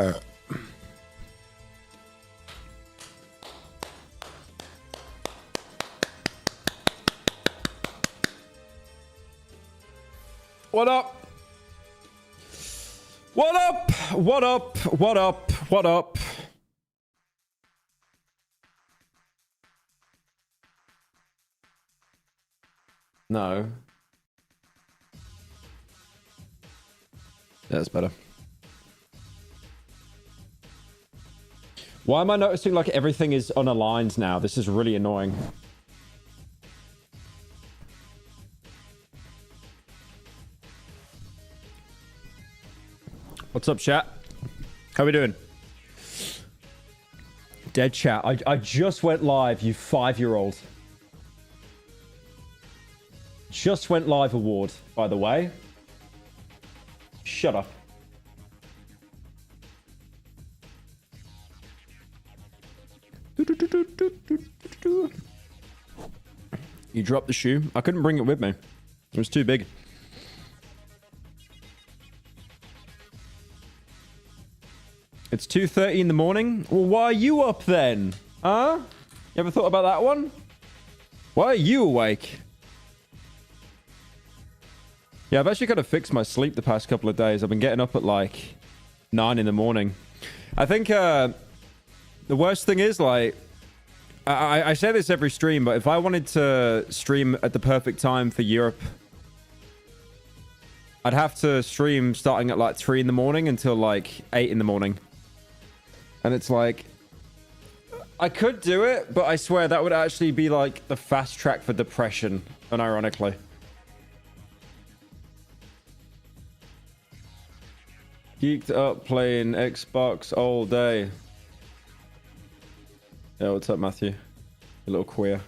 What up? What up? What up? What up? What up? No. That's better. Why am I noticing like everything is unaligned now? This is really annoying. What's up, chat? How we doing? Dead chat. I just went live, you 5-year-old. Just went live award, by the way. Shut up. You dropped the shoe? I couldn't bring it with me. It was too big. It's 2:30 in the morning? Well, why are you up then? Huh? You ever thought about that one? Why are you awake? Yeah, I've actually got to fix my sleep the past couple of days. I've been getting up at like 9 in the morning. I think the worst thing is like, I say this every stream, but if I wanted to stream at the perfect time for Europe, I'd have to stream starting at like 3 in the morning until like 8 in the morning. And it's like, I could do it, but I swear that would actually be like the fast track for depression, unironically. Geeked up playing Xbox all day. Yeah, what's up, Matthew? You little queer.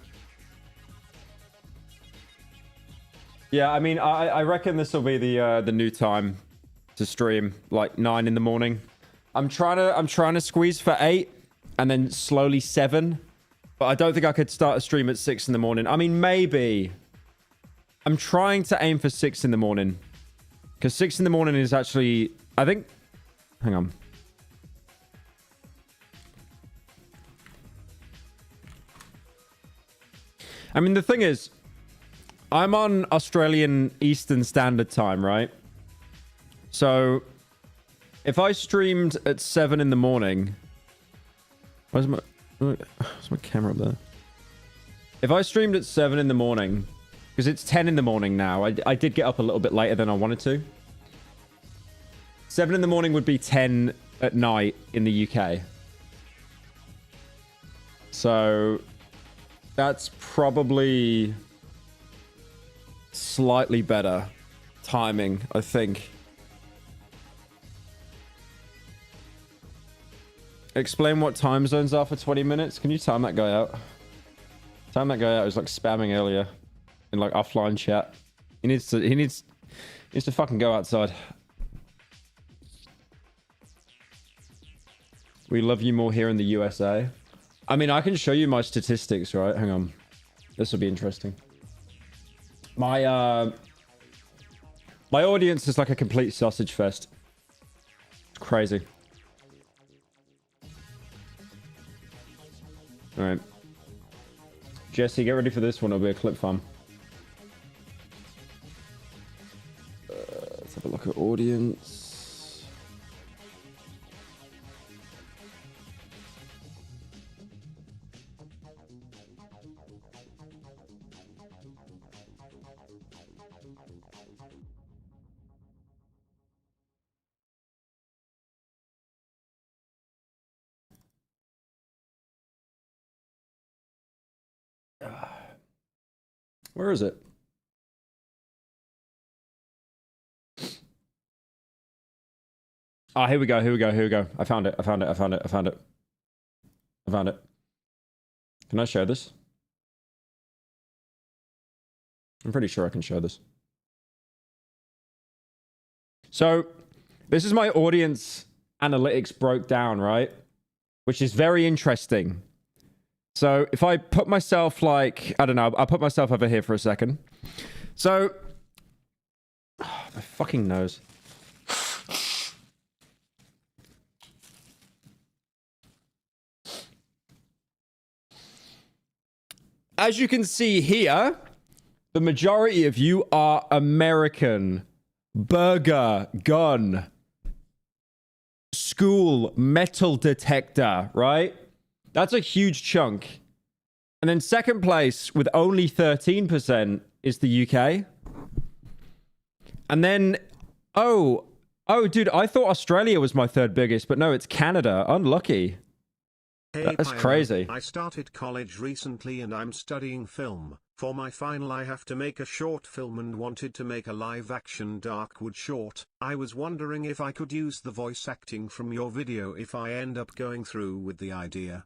Yeah, I mean, I reckon this will be the new time to stream, like 9 in the morning. I'm trying to squeeze for 8 and then slowly 7, but I don't think I could start a stream at 6 in the morning. I mean, maybe. I'm trying to aim for 6 in the morning because 6 in the morning is actually, I think. Hang on. I mean, the thing is, I'm on Australian Eastern Standard Time, right? So, if I streamed at 7 in the morning... Where's my camera up there? If I streamed at 7 in the morning, because it's 10 in the morning now, I did get up a little bit later than I wanted to. 7 in the morning would be 10 at night in the UK. So, that's probably slightly better timing, I think. Explain what time zones are for 20 minutes. Can you time that guy out? Time that guy out. He was like spamming earlier in like offline chat. He needs to fucking go outside. We love you more here in the USA. I mean, I can show you my statistics, right? Hang on. This will be interesting. My my audience is like a complete sausage fest. It's crazy. All right. Jesse, get ready for this one. It'll be a clip farm. Let's have a look at audience. Where is it? Ah, here we go. Here we go. Here we go. I found it. I found it. I found it. I found it. I found it. Can I share this? I'm pretty sure I can show this. So, this is my audience analytics broke down, right? Which is very interesting. So if I put myself like, I don't know, I'll put myself over here for a second. So, oh, my fucking nose. as you can see here, the majority of you are American. Burger, gun, school, metal detector, right? That's a huge chunk. And then second place with only 13% is the UK. And then, oh, dude, I thought Australia was my third biggest, but no, it's Canada. Unlucky. Hey, that's Pyro, crazy. I started college recently and I'm studying film. For my final I have to make a short film and wanted to make a live-action Darkwood short. I was wondering if I could use the voice acting from your video if I end up going through with the idea.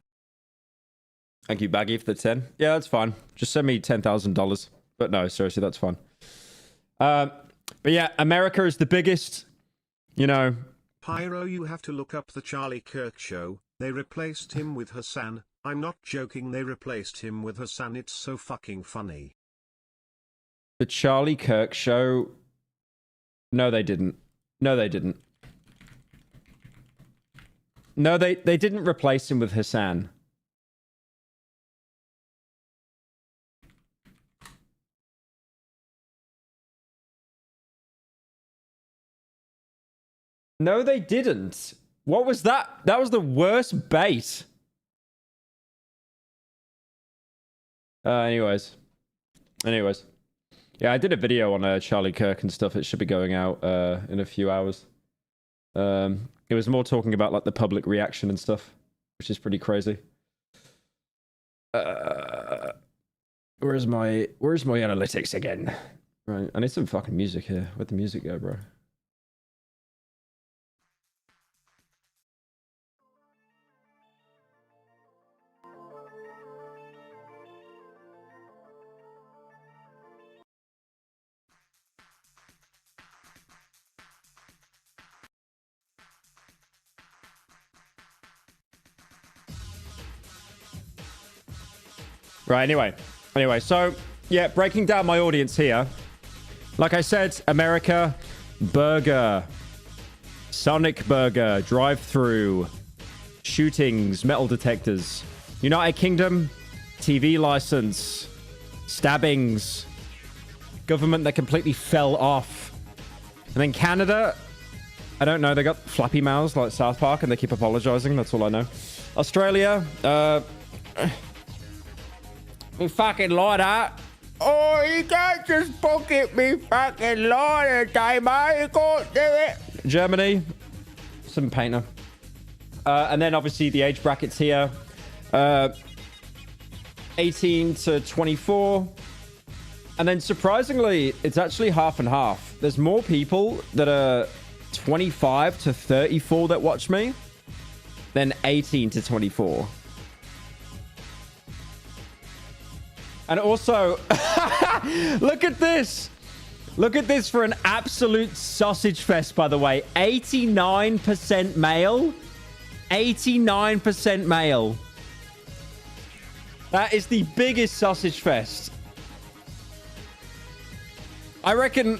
Thank you, Baggy, for the 10. Yeah, that's fine. Just send me $10,000. But no, seriously, that's fine. But yeah, America is the biggest, you know. Pyro, you have to look up the Charlie Kirk show. They replaced him with Hassan. I'm not joking, they replaced him with Hassan. It's so fucking funny. The Charlie Kirk show? No, they didn't. No, they didn't. No, they didn't replace him with Hassan. No, they didn't. What was that? That was the worst bait. Anyways. Yeah, I did a video on Charlie Kirk and stuff. It should be going out in a few hours. It was more talking about like the public reaction and stuff, which is pretty crazy. Where's my analytics again? Right, I need some fucking music here. Where'd the music go, bro? Right, anyway, so yeah, breaking down my audience here. Like I said, America, burger, Sonic burger, drive-through, shootings, metal detectors. United Kingdom, TV license, stabbings, government that completely fell off. And then Canada, I don't know, they got flappy mouths like South Park and they keep apologizing, that's all I know. Australia, me fucking lighter. Oh, you can't just pocket me fucking lighter, Damo. You can't do it. Germany, some painter. And then obviously the age brackets here. 18 to 24. And then surprisingly, it's actually half and half. There's more people that are 25 to 34 that watch me than 18 to 24. And also, look at this. Look at this for an absolute sausage fest, by the way. 89% male. 89% male. That is the biggest sausage fest. I reckon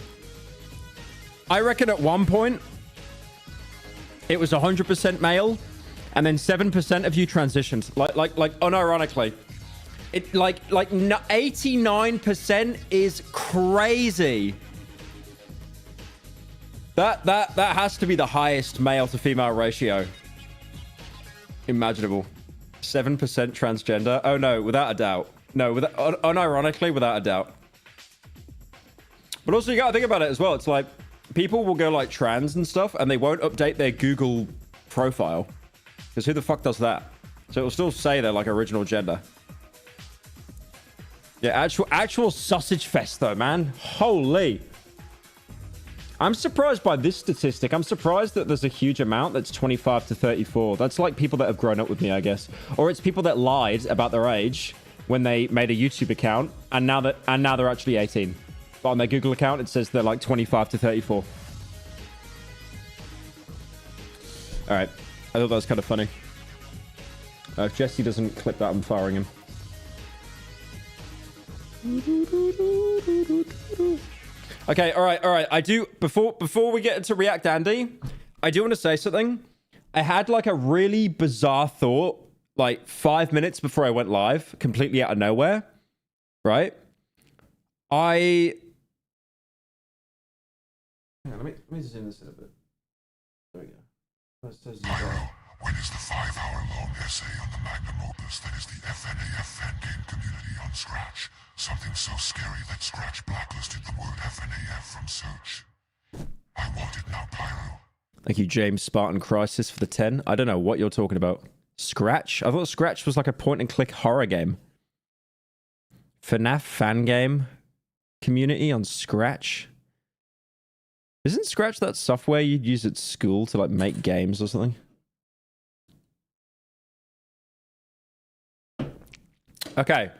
at one point, it was 100% male, and then 7% of you transitioned. Like unironically. It like 89% is crazy. That has to be the highest male to female ratio imaginable. 7% transgender. Oh no, without a doubt. No, unironically, without a doubt. But also you gotta think about it as well. It's like people will go like trans and stuff and they won't update their Google profile. Because who the fuck does that? So it will still say their like original gender. Yeah, actual sausage fest though, man. Holy. I'm surprised by this statistic. I'm surprised that there's a huge amount that's 25 to 34. That's like people that have grown up with me, I guess. Or it's people that lied about their age when they made a YouTube account and now they're actually 18. But on their Google account, it says they're like 25 to 34. All right. I thought that was kind of funny. If Jesse doesn't clip that, I'm firing him. Okay, all right. I do before we get into React Andy, I do want to say something. I had like a really bizarre thought like 5 minutes before I went live, completely out of nowhere. right? Hang on, let me zoom this in a bit. There we go. Pyro, when is the 5-hour-long essay on the magnum opus that is the FNAF fan game community on Scratch? Something so scary that Scratch blacklisted the word FNAF from search. I want it now, Pyro. Thank you, James Spartan Crisis, for the 10. I don't know what you're talking about. Scratch? I thought Scratch was like a point-and-click horror game. FNAF fan game community on Scratch? Isn't Scratch that software you'd use at school to like make games or something? Okay.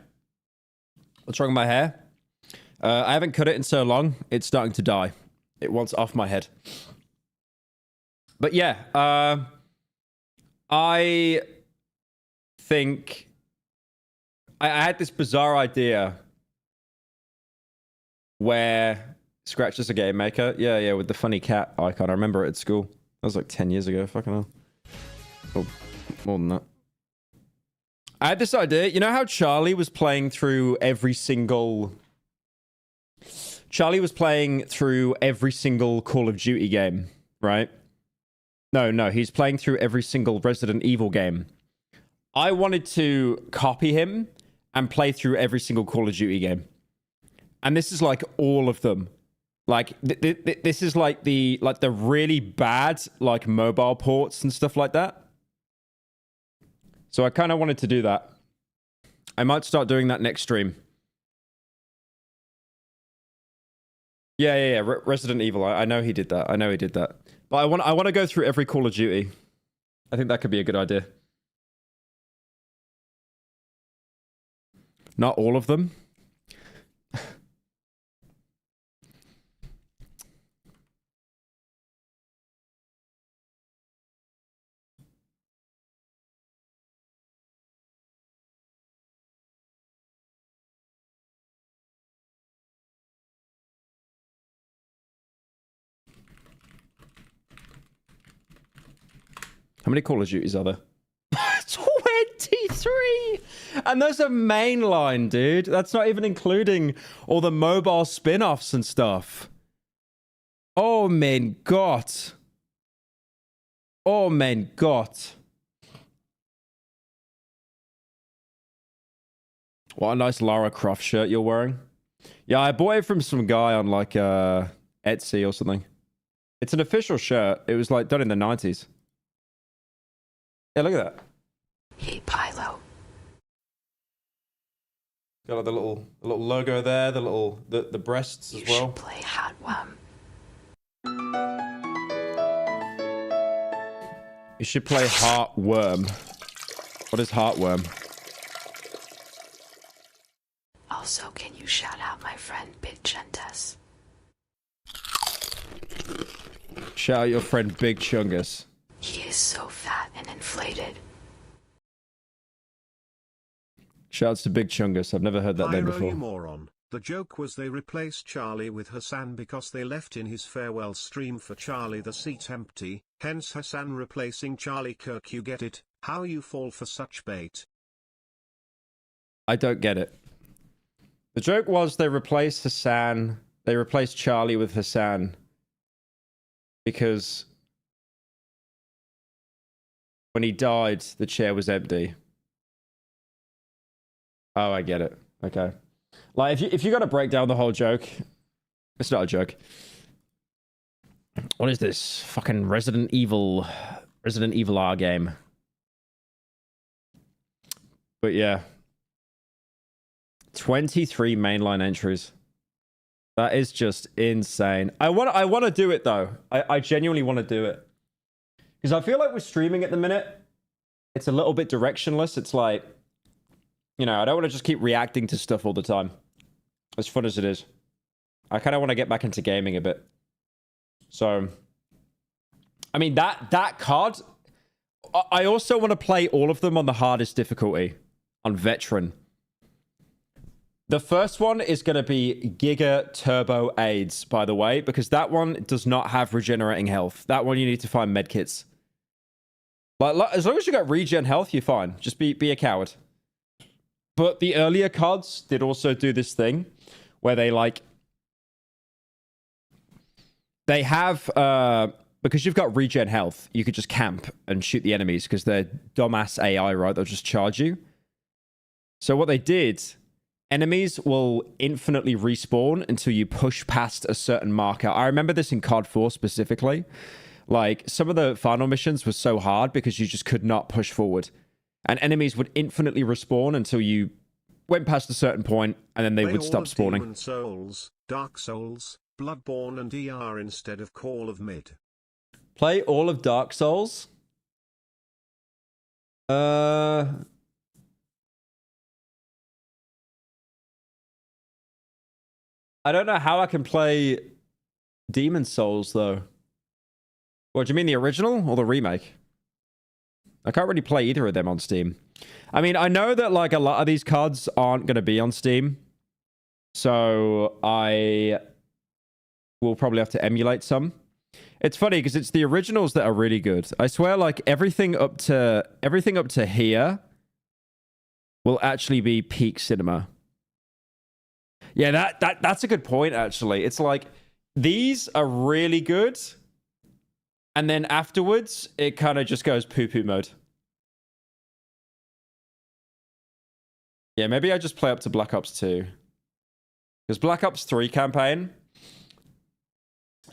What's wrong with my hair? I haven't cut it in so long. It's starting to die. It wants off my head. But yeah, I think I had this bizarre idea where Scratch is a game maker. Yeah, with the funny cat icon. I remember it at school. That was like 10 years ago. Fucking hell. Oh, more than that. I had this idea. You know how Charlie was playing through every single Call of Duty game, right? No, he's playing through every single Resident Evil game. I wanted to copy him and play through every single Call of Duty game. And this is like all of them. Like this is like the really bad like mobile ports and stuff like that. So I kind of wanted to do that. I might start doing that next stream. Yeah. Resident Evil. I know he did that. But I want to go through every Call of Duty. I think that could be a good idea. Not all of them. How many Call of Duties are there? 23! And there's a main line, dude. That's not even including all the mobile spin-offs and stuff. Oh mein Gott. Oh mein Gott. What a nice Lara Croft shirt you're wearing. Yeah, I bought it from some guy on like Etsy or something. It's an official shirt. It was like done in the 90s. Yeah, look at that. Hey, Pyro. Got like the little logo there, the breasts as well. You should play Heartworm. You should play Heartworm. What is Heartworm? Also, can you shout out my friend Big Chungus? Shout out your friend Big Chungus. He is so fat and inflated. Shouts to Big Chungus. I've never heard that name Pyro, before. you moron. The joke was they replaced Charlie with Hassan because they left in his farewell stream for Charlie the seat empty, hence Hassan replacing Charlie Kirk. You get it? How you fall for such bait? I don't get it. The joke was they replaced Charlie with Hassan because when he died, the chair was empty. Oh, I get it. Okay. Like, if you got to break down the whole joke, it's not a joke. What is this? Fucking Resident Evil R game. But yeah. 23 mainline entries. That is just insane. I want to do it though. I genuinely want to do it. Because I feel like we're streaming at the minute. It's a little bit directionless. It's like, you know, I don't want to just keep reacting to stuff all the time. As fun as it is. I kind of want to get back into gaming a bit. So, I mean, that card, I also want to play all of them on the hardest difficulty. On Veteran. The first one is going to be Giga Turbo AIDS, by the way, because that one does not have regenerating health. That one you need to find medkits. Like, as long as you got regen health, you're fine. Just be a coward. But the earlier CODs did also do this thing where they like... They have... because you've got regen health, you could just camp and shoot the enemies because they're dumbass AI, right? They'll just charge you. So what they did... Enemies will infinitely respawn until you push past a certain marker. I remember this in COD 4 specifically. Like, some of the final missions were so hard because you just could not push forward. And enemies would infinitely respawn until you went past a certain point, and then they would stop spawning. Demon Souls, Dark Souls, Bloodborne and ER instead of Call of Mid. Play all of Dark Souls? I don't know how I can play Demon Souls, though. What, do you mean the original or the remake? I can't really play either of them on Steam. I mean, I know that, like, a lot of these cards aren't going to be on Steam. So I will probably have to emulate some. It's funny because it's the originals that are really good. I swear, like, everything up to here will actually be peak cinema. Yeah, that's a good point, actually. It's like, these are really good. And then afterwards, it kind of just goes poo-poo mode. Yeah, maybe I just play up to Black Ops 2. Because Black Ops 3 campaign...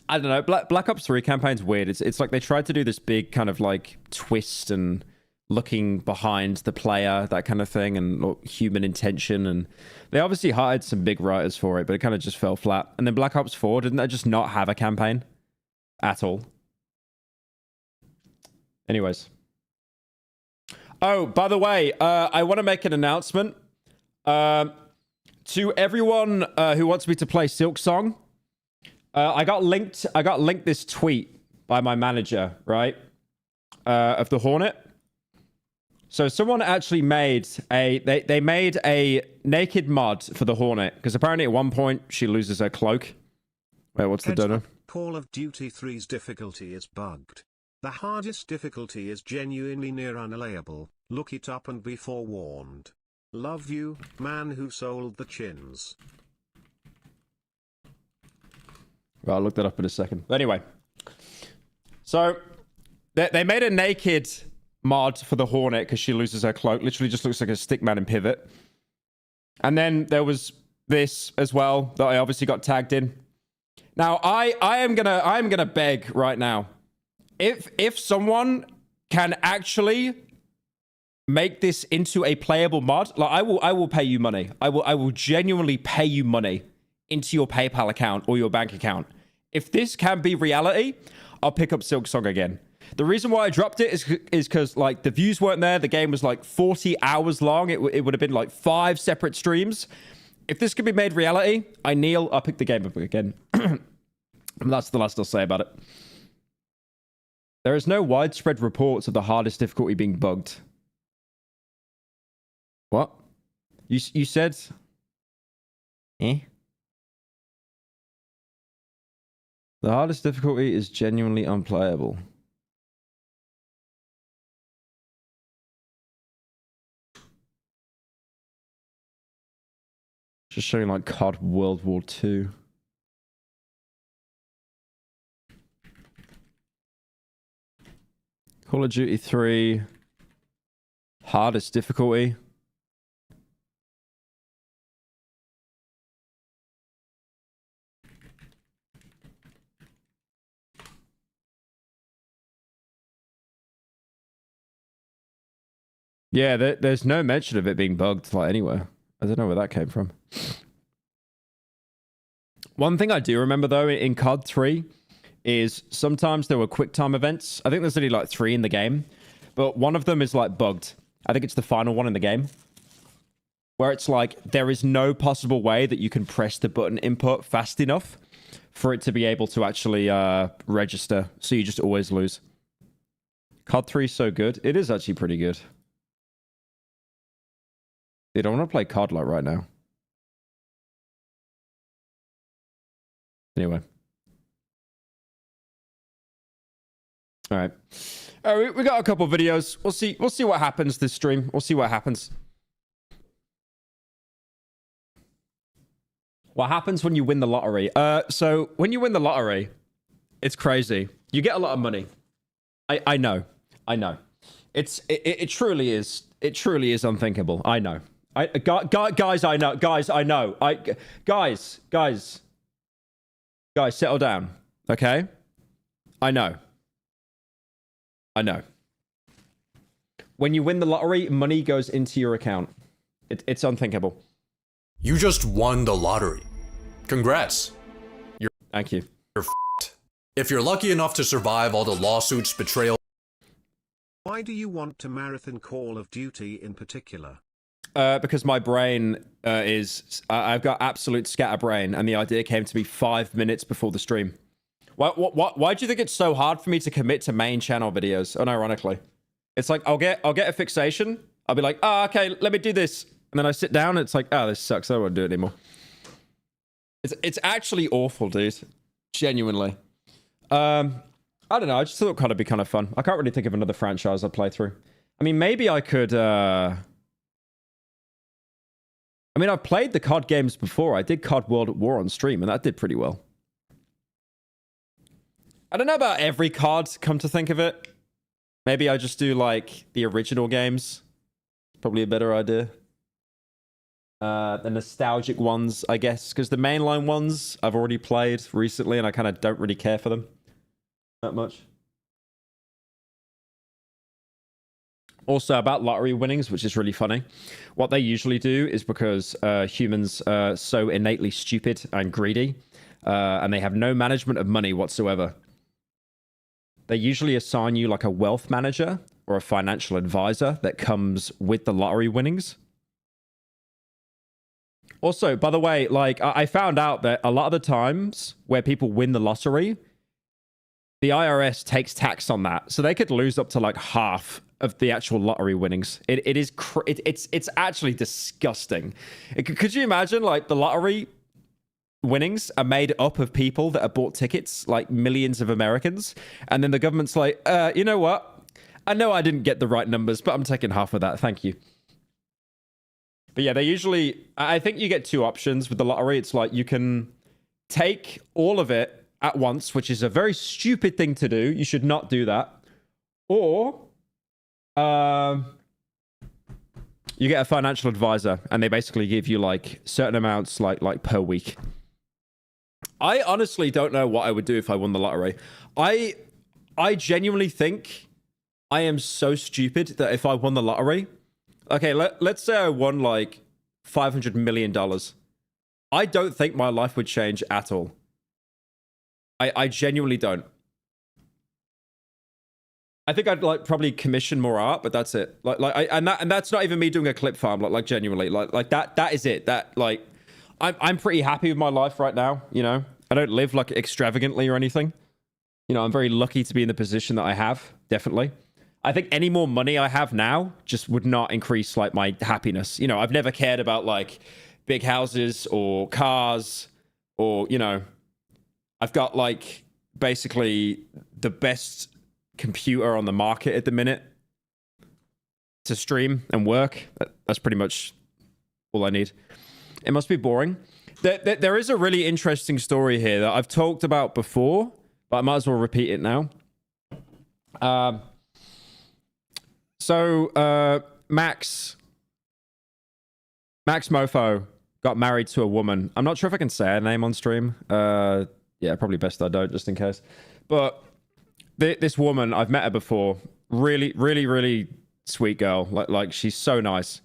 I don't know, Black Ops 3 campaign's weird. It's like they tried to do this big kind of like twist and looking behind the player, that kind of thing, and human intention, and they obviously hired some big writers for it, but it kind of just fell flat. And then Black Ops 4, didn't they just not have a campaign at all? Anyways. Oh, by the way, I want to make an announcement to everyone who wants me to play Silksong. I got linked this tweet by my manager, right, of the Hornet. So someone actually made they made a naked mod for the Hornet, because apparently at one point she loses her cloak. Wait, what's the donor? Call of Duty 3's difficulty is bugged. The hardest difficulty is genuinely near unallayable. Look it up and be forewarned. Love you, man who sold the chins. Well, I'll look that up in a second. But anyway, so they made a naked mod for the Hornet because she loses her cloak. Literally just looks like a stickman in Pivot. And then there was this as well that I obviously got tagged in. Now I am gonna beg right now, if someone can actually make this into a playable mod, like I will pay you money. I will genuinely pay you money into your PayPal account or your bank account. If this can be reality, I'll pick up Silksong again. The reason why I dropped it is because like the views weren't there. The game was like 40 hours long. It would have been like 5 separate streams. If this could be made reality, I kneel. I'll pick the game up again. And that's the last I'll say about it. There is no widespread reports of the hardest difficulty being bugged. What? You said? Eh? The hardest difficulty is genuinely unplayable. Just showing like COD World War II. Call of Duty 3. Hardest difficulty. Yeah, there's no mention of it being bugged like anywhere. I don't know where that came from. One thing I do remember though in COD 3 is sometimes there were quick time events. I think there's only like 3 in the game, but one of them is like bugged. I think it's the final one in the game, where it's like there is no possible way that you can press the button input fast enough for it to be able to actually register. So you just always lose. COD 3 is so good. It is actually pretty good. Dude, I want to play COD like right now. Anyway. All right. We got a couple videos. We'll see what happens this stream. We'll see what happens. What happens when you win the lottery? So when you win the lottery, it's crazy. You get a lot of money. I know. It truly is. It truly is unthinkable. I know. Guys, I know. Guys, settle down. Okay? I know. When you win the lottery, money goes into your account. It's unthinkable. You just won the lottery. Congrats. Thank you. You're f***ed. If you're lucky enough to survive all the lawsuits, betrayal... Why do you want to marathon Call of Duty in particular? Because my brain I've got absolute scatterbrain, and the idea came to me 5 minutes before the stream. Why do you think it's so hard for me to commit to main channel videos? Unironically, it's like I'll get a fixation. I'll be like, okay, let me do this, and then I sit down. And it's like, this sucks. I don't want to do it anymore. It's actually awful, dude. Genuinely. I don't know. I just thought it would be kind of fun. I can't really think of another franchise I'd play through. I mean, maybe I could. I mean, I've played the COD games before. I did COD World at War on stream, and that did pretty well. I don't know about every COD, come to think of it. Maybe I just do, like, the original games. Probably a better idea. The nostalgic ones, I guess. Because the mainline ones I've already played recently, and I kind of don't really care for them that much. Also, about lottery winnings, which is really funny. What they usually do is because humans are so innately stupid and greedy, and they have no management of money whatsoever. They usually assign you like a wealth manager or a financial advisor that comes with the lottery winnings. Also, by the way, like I found out that a lot of the times where people win the lottery, the IRS takes tax on that. So they could lose up to like half of the actual lottery winnings. It's actually disgusting. Could you imagine, like, the lottery winnings are made up of people that have bought tickets, like millions of Americans, and then the government's like, you know what? I know I didn't get the right numbers, but I'm taking half of that. Thank you. But yeah, they usually, I think you get two options with the lottery. It's like you can take all of it at once, which is a very stupid thing to do. You should not do that. Or you get a financial advisor, and they basically give you like certain amounts, like per week. I honestly don't know what I would do if I won the lottery. I genuinely think I am so stupid that if I won the lottery, okay, let's say I won like $500 million. I don't think my life would change at all. I genuinely don't. I think I'd like probably commission more art, but that's it. And that's not even me doing a clip farm. Like genuinely, like that is it. That like, I'm pretty happy with my life right now. You know, I don't live like extravagantly or anything. You know, I'm very lucky to be in the position that I have. Definitely. I think any more money I have now just would not increase like my happiness. You know, I've never cared about like big houses or cars or, you know, I've got like basically the best computer on the market at the minute to stream and work. That's pretty much all I need. It must be boring. There is a really interesting story here that I've talked about before, but I might as well repeat it now. So Max Mofo got married to a woman. I'm not sure if I can say her name on stream. Yeah, probably best I don't, just in case. But this woman, I've met her before. Really, really, really sweet girl. Like she's so nice.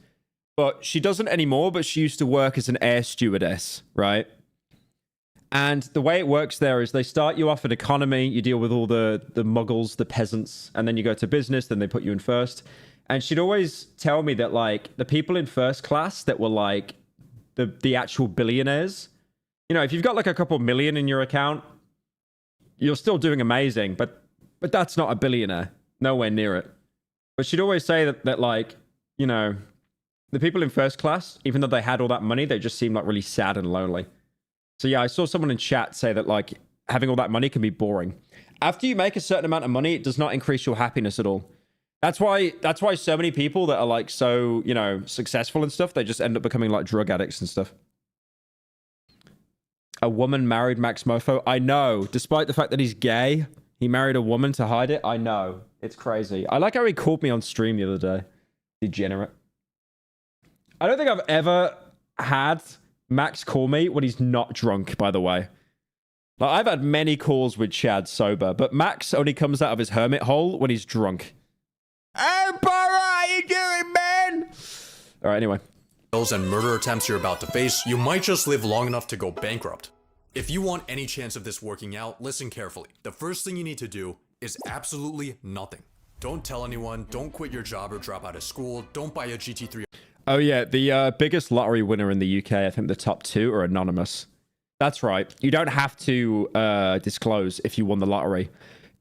But she doesn't anymore, but she used to work as an air stewardess, right? And the way it works there is they start you off in economy, you deal with all the muggles, the peasants, and then you go to business, then they put you in first. And she'd always tell me that, like, the people in first class that were, like, the actual billionaires, you know, if you've got, like, a couple million in your account, you're still doing amazing, but that's not a billionaire. Nowhere near it. But she'd always say that, like, you know, the people in first class, even though they had all that money, they just seemed, like, really sad and lonely. So yeah, I saw someone in chat say that like having all that money can be boring. After you make a certain amount of money, it does not increase your happiness at all. That's why so many people that are like so, you know, successful and stuff, they just end up becoming like drug addicts and stuff. A woman married Max Mofo. I know. Despite the fact that he's gay, he married a woman to hide it. I know. It's crazy. I like how he called me on stream the other day. Degenerate. I don't think I've ever had Max call me when he's not drunk, by the way. Like, I've had many calls with Chad sober, but Max only comes out of his hermit hole when he's drunk. Hey, Pyro, how you doing, man? All right, anyway. And murder attempts you're about to face, you might just live long enough to go bankrupt. If you want any chance of this working out, listen carefully. The first thing you need to do is absolutely nothing. Don't tell anyone, don't quit your job or drop out of school, don't buy a GT3. Oh yeah, the biggest lottery winner in the UK, I think the top 2 are anonymous. That's right. You don't have to disclose if you won the lottery.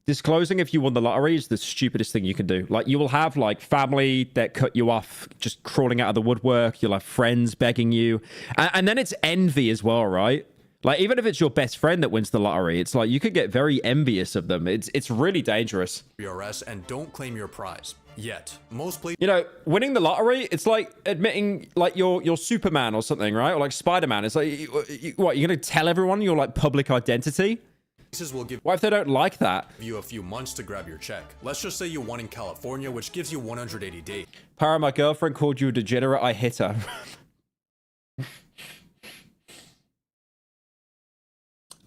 Disclosing if you won the lottery is the stupidest thing you can do. Like, you will have like family that cut you off, just crawling out of the woodwork. You'll have friends begging you. And then it's envy as well, right? Like, even if it's your best friend that wins the lottery, it's like you could get very envious of them. It's really dangerous. PRS and don't claim your prize. Yet. Most places, you know, winning the lottery, it's like admitting like you're Superman or something, right? Or like Spider-Man. It's like, what, you're going to tell everyone your like public identity? will give What if they don't like that? you a few months to grab your check. Let's just say you won in California, which gives you 180 days. Para, my girlfriend called you a degenerate. I hit her.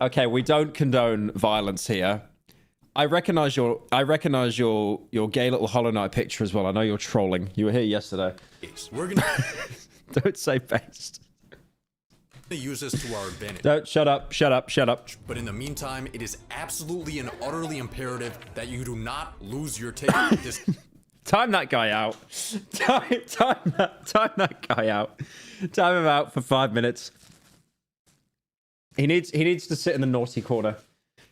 Okay, we don't condone violence here. I recognize your gay little Hollow Knight picture as well. I know you're trolling. You were here yesterday. We're gonna Don't say based. use this to our advantage. Don't, shut up. But in the meantime, it is absolutely and utterly imperative that you do not lose your ticket. Time that guy out. Time that guy out. Time him out for 5 minutes. He needs to sit in the naughty corner.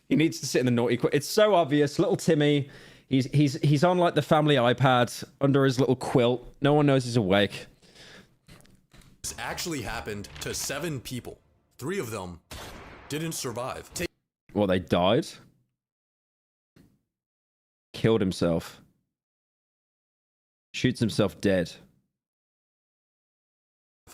He needs to sit in the naughty corner. It's so obvious. Little Timmy, he's on like the family iPad under his little quilt. No one knows he's awake. This actually happened to 7 people. 3 of them didn't survive. Well, they died. Killed himself. Shoots himself dead.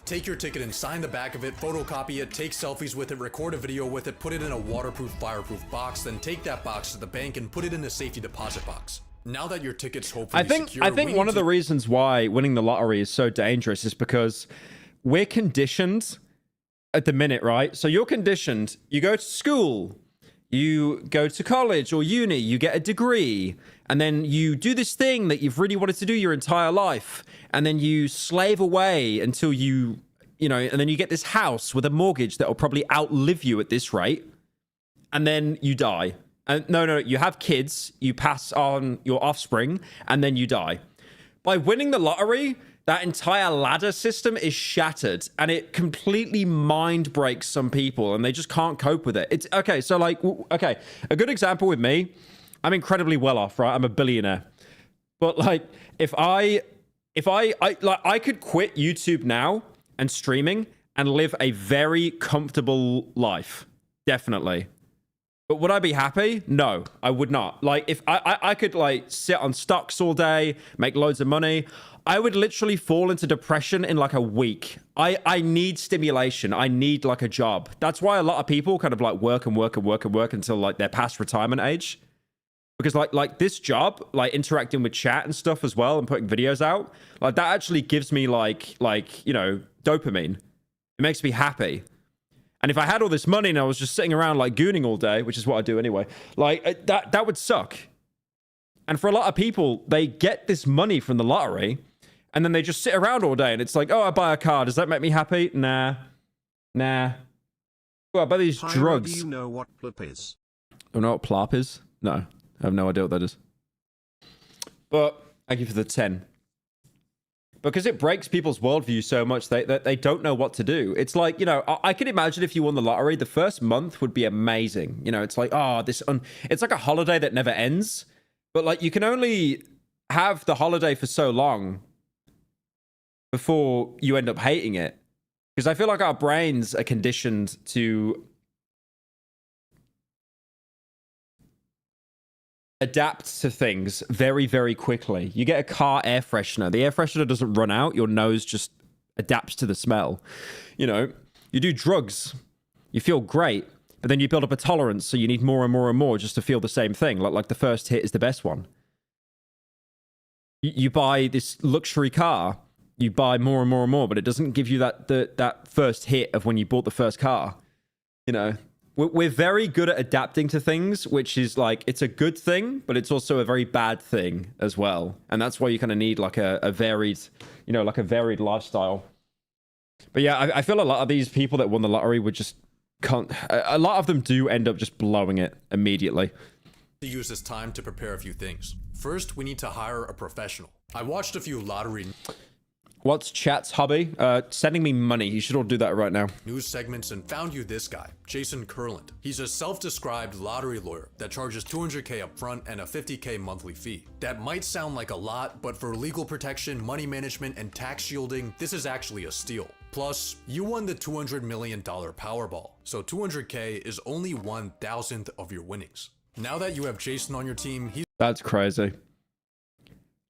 Take your ticket and sign the back of it, photocopy it, take selfies with it, record a video with it, put it in a waterproof, fireproof box, then take that box to the bank and put it in a safety deposit box. Now that your ticket's hopefully secure, I think one of the reasons why winning the lottery is so dangerous is because we're conditioned at the minute, right? So you're conditioned. You go to school, you go to college or uni, you get a degree, and then you do this thing that you've really wanted to do your entire life. And then you slave away until you know, and then you get this house with a mortgage that will probably outlive you at this rate. And then you die. And no, you have kids, you pass on your offspring, and then you die. By winning the lottery, that entire ladder system is shattered, and it completely mind breaks some people, and they just can't cope with it. It's okay. So like, okay, a good example with me, I'm incredibly well off, right? I'm a billionaire. But like, if I could quit YouTube now and streaming and live a very comfortable life. Definitely. But would I be happy? No, I would not. Like, if I could like sit on stocks all day, make loads of money, I would literally fall into depression in like a week. I need stimulation. I need like a job. That's why a lot of people kind of like work until like they're past retirement age. Because like this job, like interacting with chat and stuff as well and putting videos out, like that actually gives me like, you know, dopamine. It makes me happy. And if I had all this money and I was just sitting around like gooning all day, which is what I do anyway, like that would suck. And for a lot of people, they get this money from the lottery and then they just sit around all day and it's like, oh, I buy a car. Does that make me happy? Nah. Oh, I buy these Pyro, drugs. do you know what plop is? You know what plop is? No. I have no idea what that is. But thank you for the 10. Because it breaks people's worldview so much that they don't know what to do. It's like, you know, I can imagine if you won the lottery, the first month would be amazing. You know, it's like, oh, it's like a holiday that never ends. But like, you can only have the holiday for so long before you end up hating it. Because I feel like our brains are conditioned to adapt to things very, very quickly. You get a car air freshener. The air freshener doesn't run out. Your nose just adapts to the smell. You know, you do drugs. You feel great, but then you build up a tolerance, so you need more and more and more just to feel the same thing. Like the first hit is the best one. You buy this luxury car, you buy more and more and more, but it doesn't give you that first hit of when you bought the first car. You know, we're very good at adapting to things, which is like, it's a good thing, but it's also a very bad thing as well. And that's why you kind of need like a varied, you know, like a varied lifestyle. But yeah, I feel a lot of these people that won the lottery would just can't. A lot of them do end up just blowing it immediately. To use this time to prepare a few things. First, we need to hire a professional. I watched a few lottery What's chat's hobby? Sending me money. You should all do that right now. news segments and found you this guy, Jason Curland. He's a self-described lottery lawyer that charges $200K upfront and a $50K monthly fee. That might sound like a lot, but for legal protection, money management, and tax shielding, this is actually a steal. Plus, you won the $200 million Powerball, so $200K is only 1,000th of your winnings. Now that you have Jason on your team, That's crazy.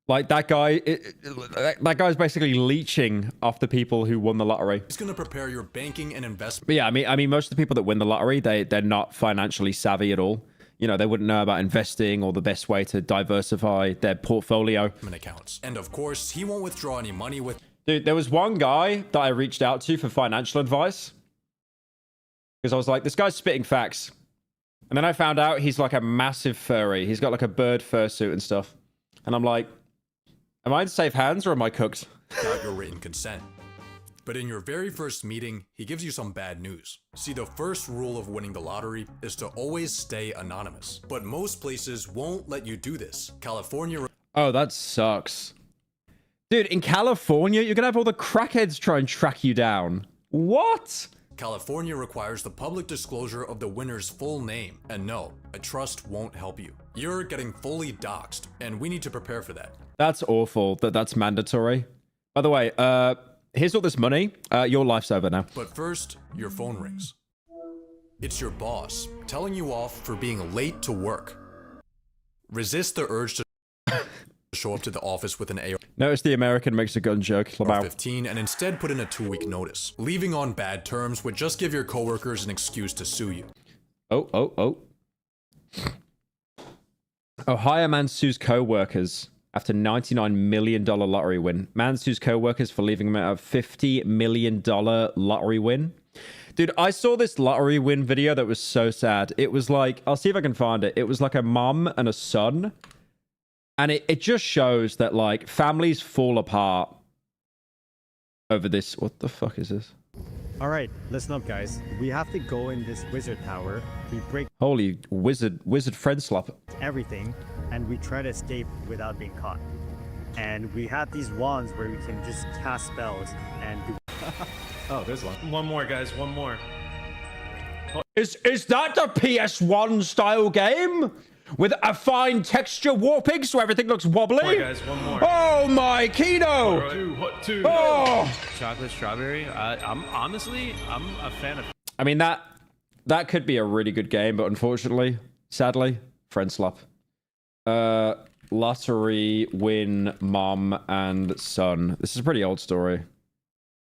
Like that guy, that guy's basically leeching off the people who won the lottery. he's gonna prepare your banking and investment But yeah, I mean, most of the people that win the lottery, they're not financially savvy at all. You know, they wouldn't know about investing or the best way to diversify their portfolio. accounts. And of course, he won't withdraw any money with Dude, there was one guy that I reached out to for financial advice because I was like, this guy's spitting facts. And then I found out he's like a massive furry. He's got like a bird fursuit and stuff. And I'm like, am I in safe hands or am I cooked? without your written consent. But in your very first meeting, he gives you some bad news. See, the first rule of winning the lottery is to always stay anonymous. But most places won't let you do this. California... Oh, that sucks. Dude, in California, you're going to have all the crackheads try and track you down. What? California requires the public disclosure of the winner's full name. And no, a trust won't help you. You're getting fully doxxed, and we need to prepare for that. That's awful that that's mandatory. By the way, here's all this money. Your life's over now. But first, your phone rings. It's your boss, telling you off for being late to work. Resist the urge to show up to the office with an AR. Notice the American makes a gun joke. Lamau. 15 and instead put in a 2-week notice. Leaving on bad terms would just give your coworkers an excuse to sue you. Oh. Ohio man sues co-workers after $99 million lottery win. Man sues co-workers for leaving him out of $50 million lottery win. Dude, I saw this lottery win video that was so sad. It was like, I'll see if I can find it. It was like a mom and a son. And it just shows that, like, families fall apart over this. What the fuck is this? All right, listen up, guys. We have to go in this wizard tower. We break Holy wizard friend slap. everything, and we try to escape without being caught. And we have these wands where we can just cast spells and do. Oh, there's one. One more, guys. One more. Is that the PS1 style game? With a fine texture warping so everything looks wobbly? One more, guys. One more. Oh my Kino! Two. Oh! Chocolate strawberry. I'm a fan of. I mean, that could be a really good game, but unfortunately, sadly, friend slap. Lottery win mom and son. This is a pretty old story.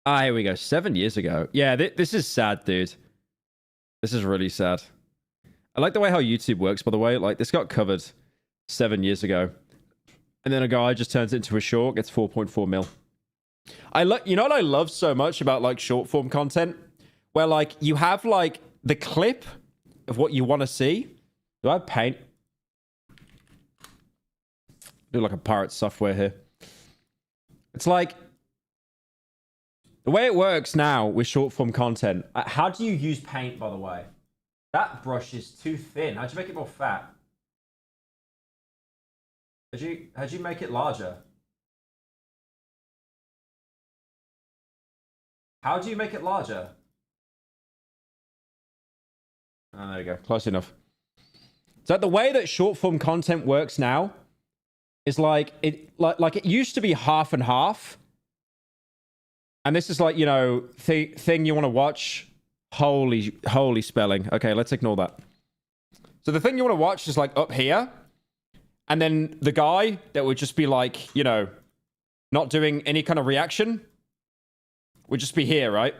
Ah, here we go. 7 years ago. Yeah, this is sad, dude. This is really sad. I like the way how YouTube works, by the way. Like, this got covered 7 years ago. And then a guy just turns it into a short, gets 4.4 mil. You know what I love so much about, like, short form content? Where, like, you have, like, the clip of what you want to see. Do I have paint? Do, like, a pirate software here. It's like, the way it works now with short form content. How do you use paint, by the way? That brush is too thin. How'd you make it more fat? How'd you make it larger? How do you make it larger? Oh, there you go. Close enough. So the way that short form content works now is like it used to be half and half. And this is like, you know, thing you want to watch. Holy spelling. Okay, let's ignore that. So the thing you want to watch is like up here. And then the guy that would just be like, you know, not doing any kind of reaction would just be here, right?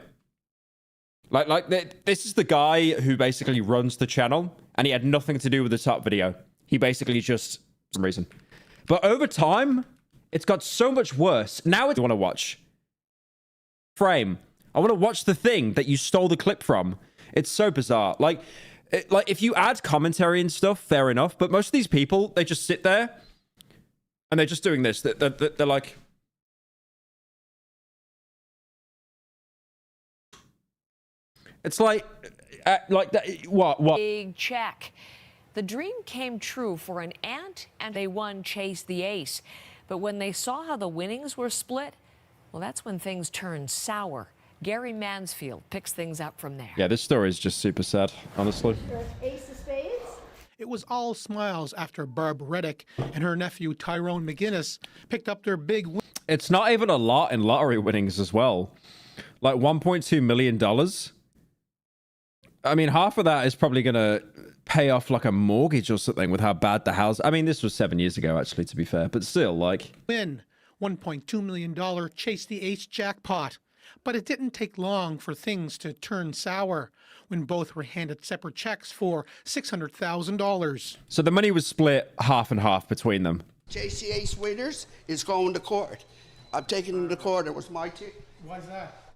This is the guy who basically runs the channel, and he had nothing to do with the top video. He basically just, for some reason. But over time, it's got so much worse. Now I want to watch. Frame. I want to watch the thing that you stole the clip from. It's so bizarre. Like if you add commentary and stuff, fair enough. But most of these people, they just sit there, and they're just doing this. They're like... It's like what? Big check. The dream came true for an aunt, and they won Chase the Ace. But when they saw how the winnings were split, well, that's when things turned sour. Gary Mansfield picks things up from there. Yeah, this story is just super sad, honestly. Ace of Spades. It was all smiles after Barb Reddick and her nephew Tyrone McGinnis picked up their big win. It's not even a lot in lottery winnings as well. Like $1.2 million. I mean, half of that is probably going to pay off like a mortgage or something with how bad the house... I mean, this was 7 years ago, actually, to be fair. But still, like... Win. $1.2 million Chase the Ace jackpot. But it didn't take long for things to turn sour when both were handed separate checks for $600,000. So the money was split half and half between them. Chase the Ace winners is going to court. I'm taking him to court. It was my ticket. Why is that?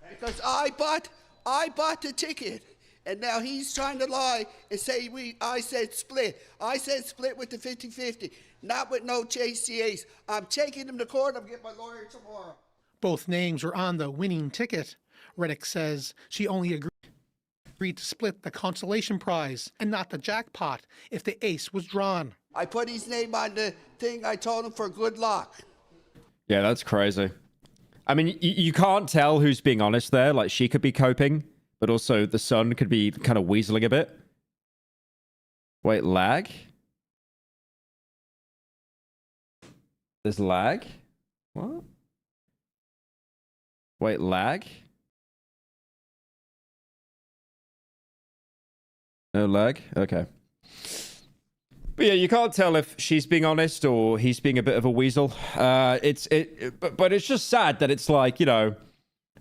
Because I bought the ticket. And now he's trying to lie and say I said split. I said split with the 50-50, not with no Chase the Ace. I'm taking him to court. I'm getting my lawyer tomorrow. Both names are on the winning ticket. Reddick says she only agreed to split the consolation prize and not the jackpot if the ace was drawn. I put his name on the thing. I told him for good luck. Yeah, that's crazy. I mean, you can't tell who's being honest there. Like, she could be coping. But also, the son could be kind of weaseling a bit. Wait, lag? There's lag? What? Wait, lag? No lag? Okay. But yeah, you can't tell if she's being honest or he's being a bit of a weasel. But it's just sad that it's like, you know...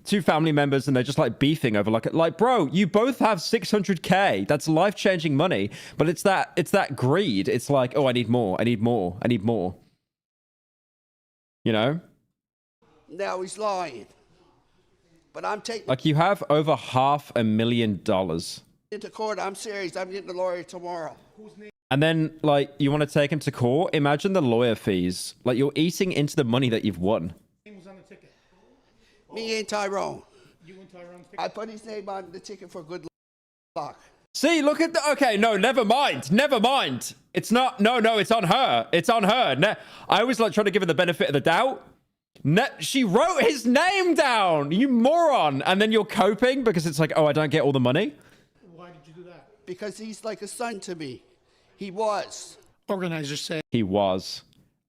two family members and they're just like beefing over like bro, you both have 600k. That's life-changing money. But it's that greed. It's like, oh, I need more. You know? Now he's lying. But I'm taking like you have over $500,000 into court. I'm serious. I'm getting the lawyer tomorrow. and then like you want to take him to court. Imagine the lawyer fees. Like you're eating into the money that you've won. Me and Tyrone. You and Tyrone. I put his name on the ticket for good luck. See, look at the... Okay, no, never mind. It's not... No, it's on her. I always like trying to give her the benefit of the doubt. She wrote his name down, you moron. And then you're coping because it's like, oh, I don't get all the money. Why did you do that? Because he's like a son to me. He was. Organizers say he was.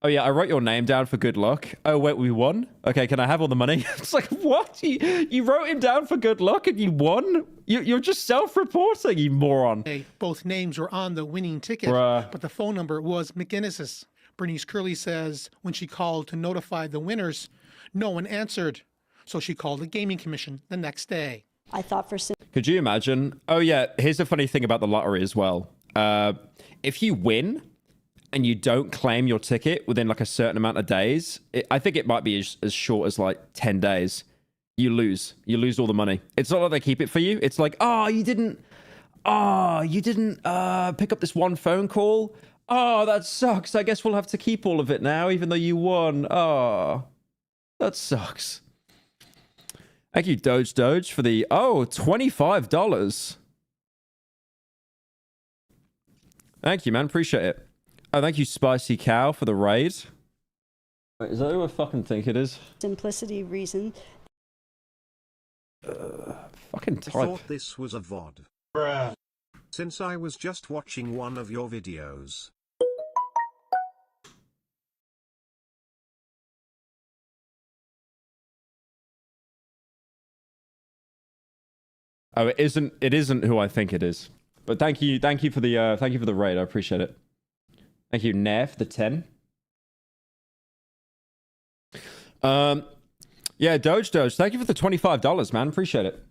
Oh, yeah, I wrote your name down for good luck. Oh, wait, we won? Okay, can I have all the money? It's like, what? You wrote him down for good luck and you won? You're just self-reporting, you moron. both names were on the winning ticket, but the phone number was McGinnis's. Bernice Curley says when she called to notify the winners, no one answered. So she called the gaming commission the next day. I thought for... Could you imagine? Oh, yeah, here's a funny thing about the lottery as well. If you win... and you don't claim your ticket within like a certain amount of days, I think it might be as short as like 10 days. You lose all the money. It's not like they keep it for you. It's like, you didn't pick up this one phone call. Oh, that sucks. I guess we'll have to keep all of it now, even though you won. Oh, that sucks. Thank you, Doge, for the, $25. Thank you, man. Appreciate it. Oh, thank you, Spicy Cow, for the raid. Wait, is that who I fucking think it is? Simplicity reason. Fucking type. I thought this was a VOD. Bruh. Since I was just watching one of your videos. Oh, it isn't who I think it is. But thank you for the raid. I appreciate it. Thank you, Nev, the 10. Yeah, Doge, thank you for the $25, man. Appreciate it.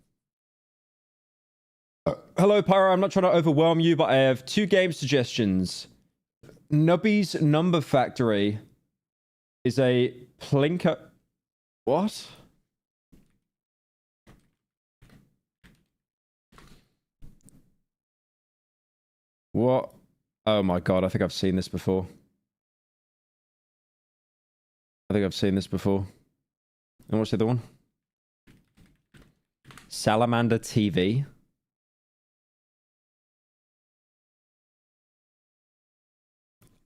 Hello, Pyro. I'm not trying to overwhelm you, but I have 2 game suggestions. Nubby's Number Factory is a plinko... What? What? Oh my god, I think I've seen this before. And what's the other one? Salamander TV.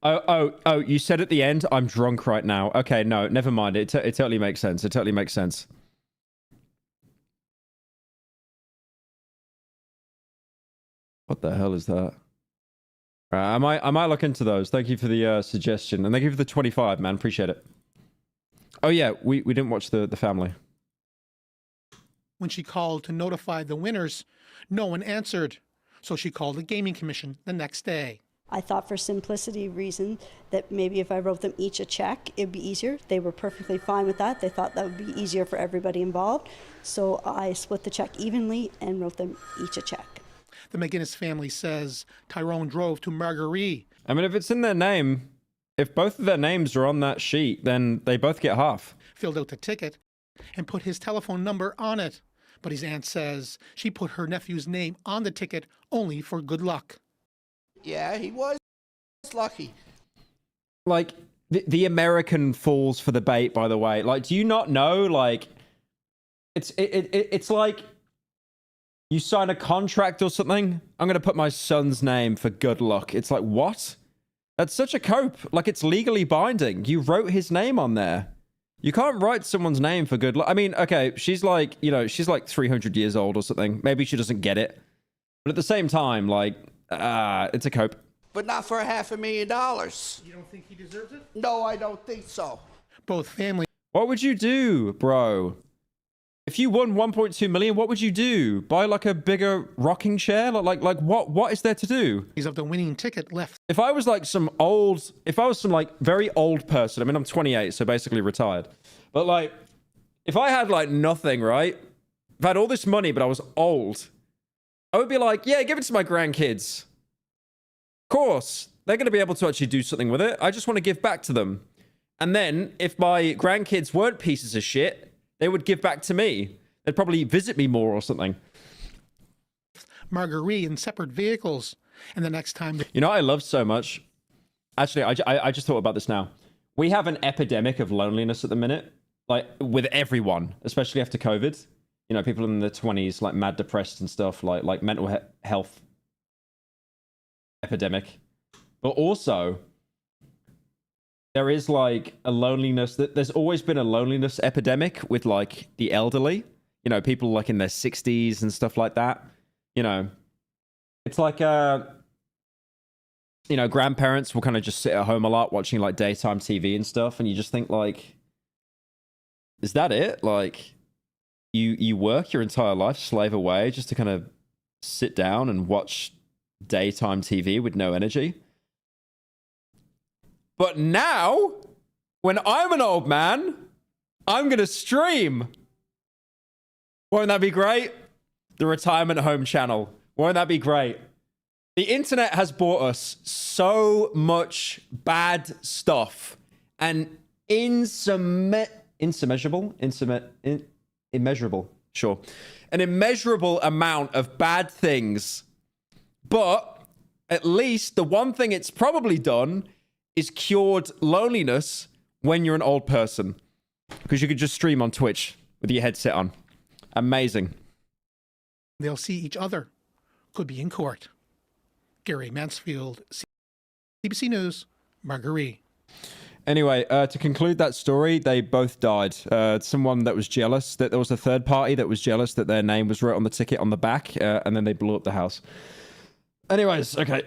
Oh, you said at the end, I'm drunk right now. Okay, no, never mind. It totally makes sense. It totally makes sense. What the hell is that? I might look into those. Thank you for the suggestion. And thank you for the 25, man. Appreciate it. Oh, yeah, we didn't watch the family. When she called to notify the winners, no one answered. So she called the gaming commission the next day. I thought for simplicity reason that maybe if I wrote them each a check, it'd be easier. They were perfectly fine with that. They thought that would be easier for everybody involved. So I split the check evenly and wrote them each a check. The McGinnis family says Tyrone drove to Marguerite. I mean, if it's in their name, if both of their names are on that sheet, then they both get half. Filled out the ticket and put his telephone number on it. But his aunt says she put her nephew's name on the ticket only for good luck. Yeah, he was lucky. Like, the American falls for the bait, by the way. Like, do you not know? Like, it's like you sign a contract or something. I'm going to put my son's name for good luck. It's like, what? That's such a cope. Like, it's legally binding. You wrote his name on there. You can't write someone's name for good luck. I mean, okay, she's like, you know, she's like 300 years old or something. Maybe she doesn't get it. But at the same time, like, it's a cope. But not for $500,000. You don't think he deserves it? No, I don't think so. Both families. What would you do, bro? If you won 1.2 million, what would you do? Buy like a bigger rocking chair? Like what is there to do? Of the winning ticket left. If I was like some like very old person, I mean, I'm 28, so basically retired. But like, if I had like nothing, right? If I had all this money, but I was old, I would be like, yeah, give it to my grandkids. Of course, they're going to be able to actually do something with it. I just want to give back to them. And then if my grandkids weren't pieces of shit, they would give back to me. They'd probably visit me more or something. Marguerite in separate vehicles. And the next time... You know what I love so much? Actually, I just thought about this now. We have an epidemic of loneliness at the minute. Like, with everyone. Especially after COVID. You know, people in their 20s, like, mad depressed and stuff. Like mental health epidemic. But also... there is like a loneliness there's always been a loneliness epidemic with like the elderly, you know, people like in their 60s and stuff like that. You know, it's like, you know, grandparents will kind of just sit at home a lot watching like daytime TV and stuff. And you just think like, is that it? Like you work your entire life, slave away just to kind of sit down and watch daytime TV with no energy. But now, when I'm an old man, I'm going to stream. Won't that be great? The Retirement Home channel. Won't that be great? The internet has brought us so much bad stuff. And immeasurable, sure. An immeasurable amount of bad things. But at least the one thing it's probably done is cured loneliness when you're an old person. Because you could just stream on Twitch with your headset on. Amazing. They'll see each other. Could be in court. Gary Mansfield, CBC News, Marguerite. Anyway, to conclude that story, they both died. Someone that was jealous, that there was a third party that was jealous that their name was wrote on the ticket on the back, and then they blew up the house. Anyways, okay.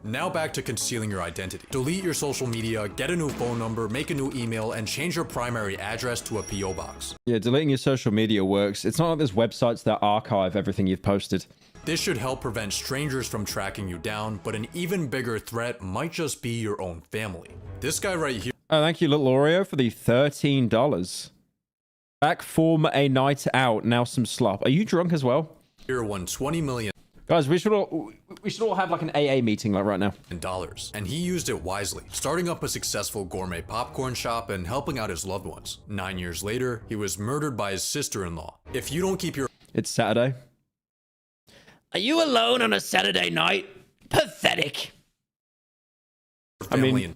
Now back to concealing your identity. Delete your social media, get a new phone number, make a new email, and change your primary address to a PO box. Yeah, deleting your social media works. It's not like there's websites that archive everything you've posted. This should help prevent strangers from tracking you down, but an even bigger threat might just be your own family. This guy right here. Oh, thank you, Little Oreo, for the $13. Back from a night out, now some slop. Are you drunk as well? won $20 million. Guys, we should all have like an AA meeting like right now. And he used it wisely, starting up a successful gourmet popcorn shop and helping out his loved ones. 9 years later, he was murdered by his sister-in-law. If you don't keep your... It's Saturday. Are you alone on a Saturday night? Pathetic. I mean,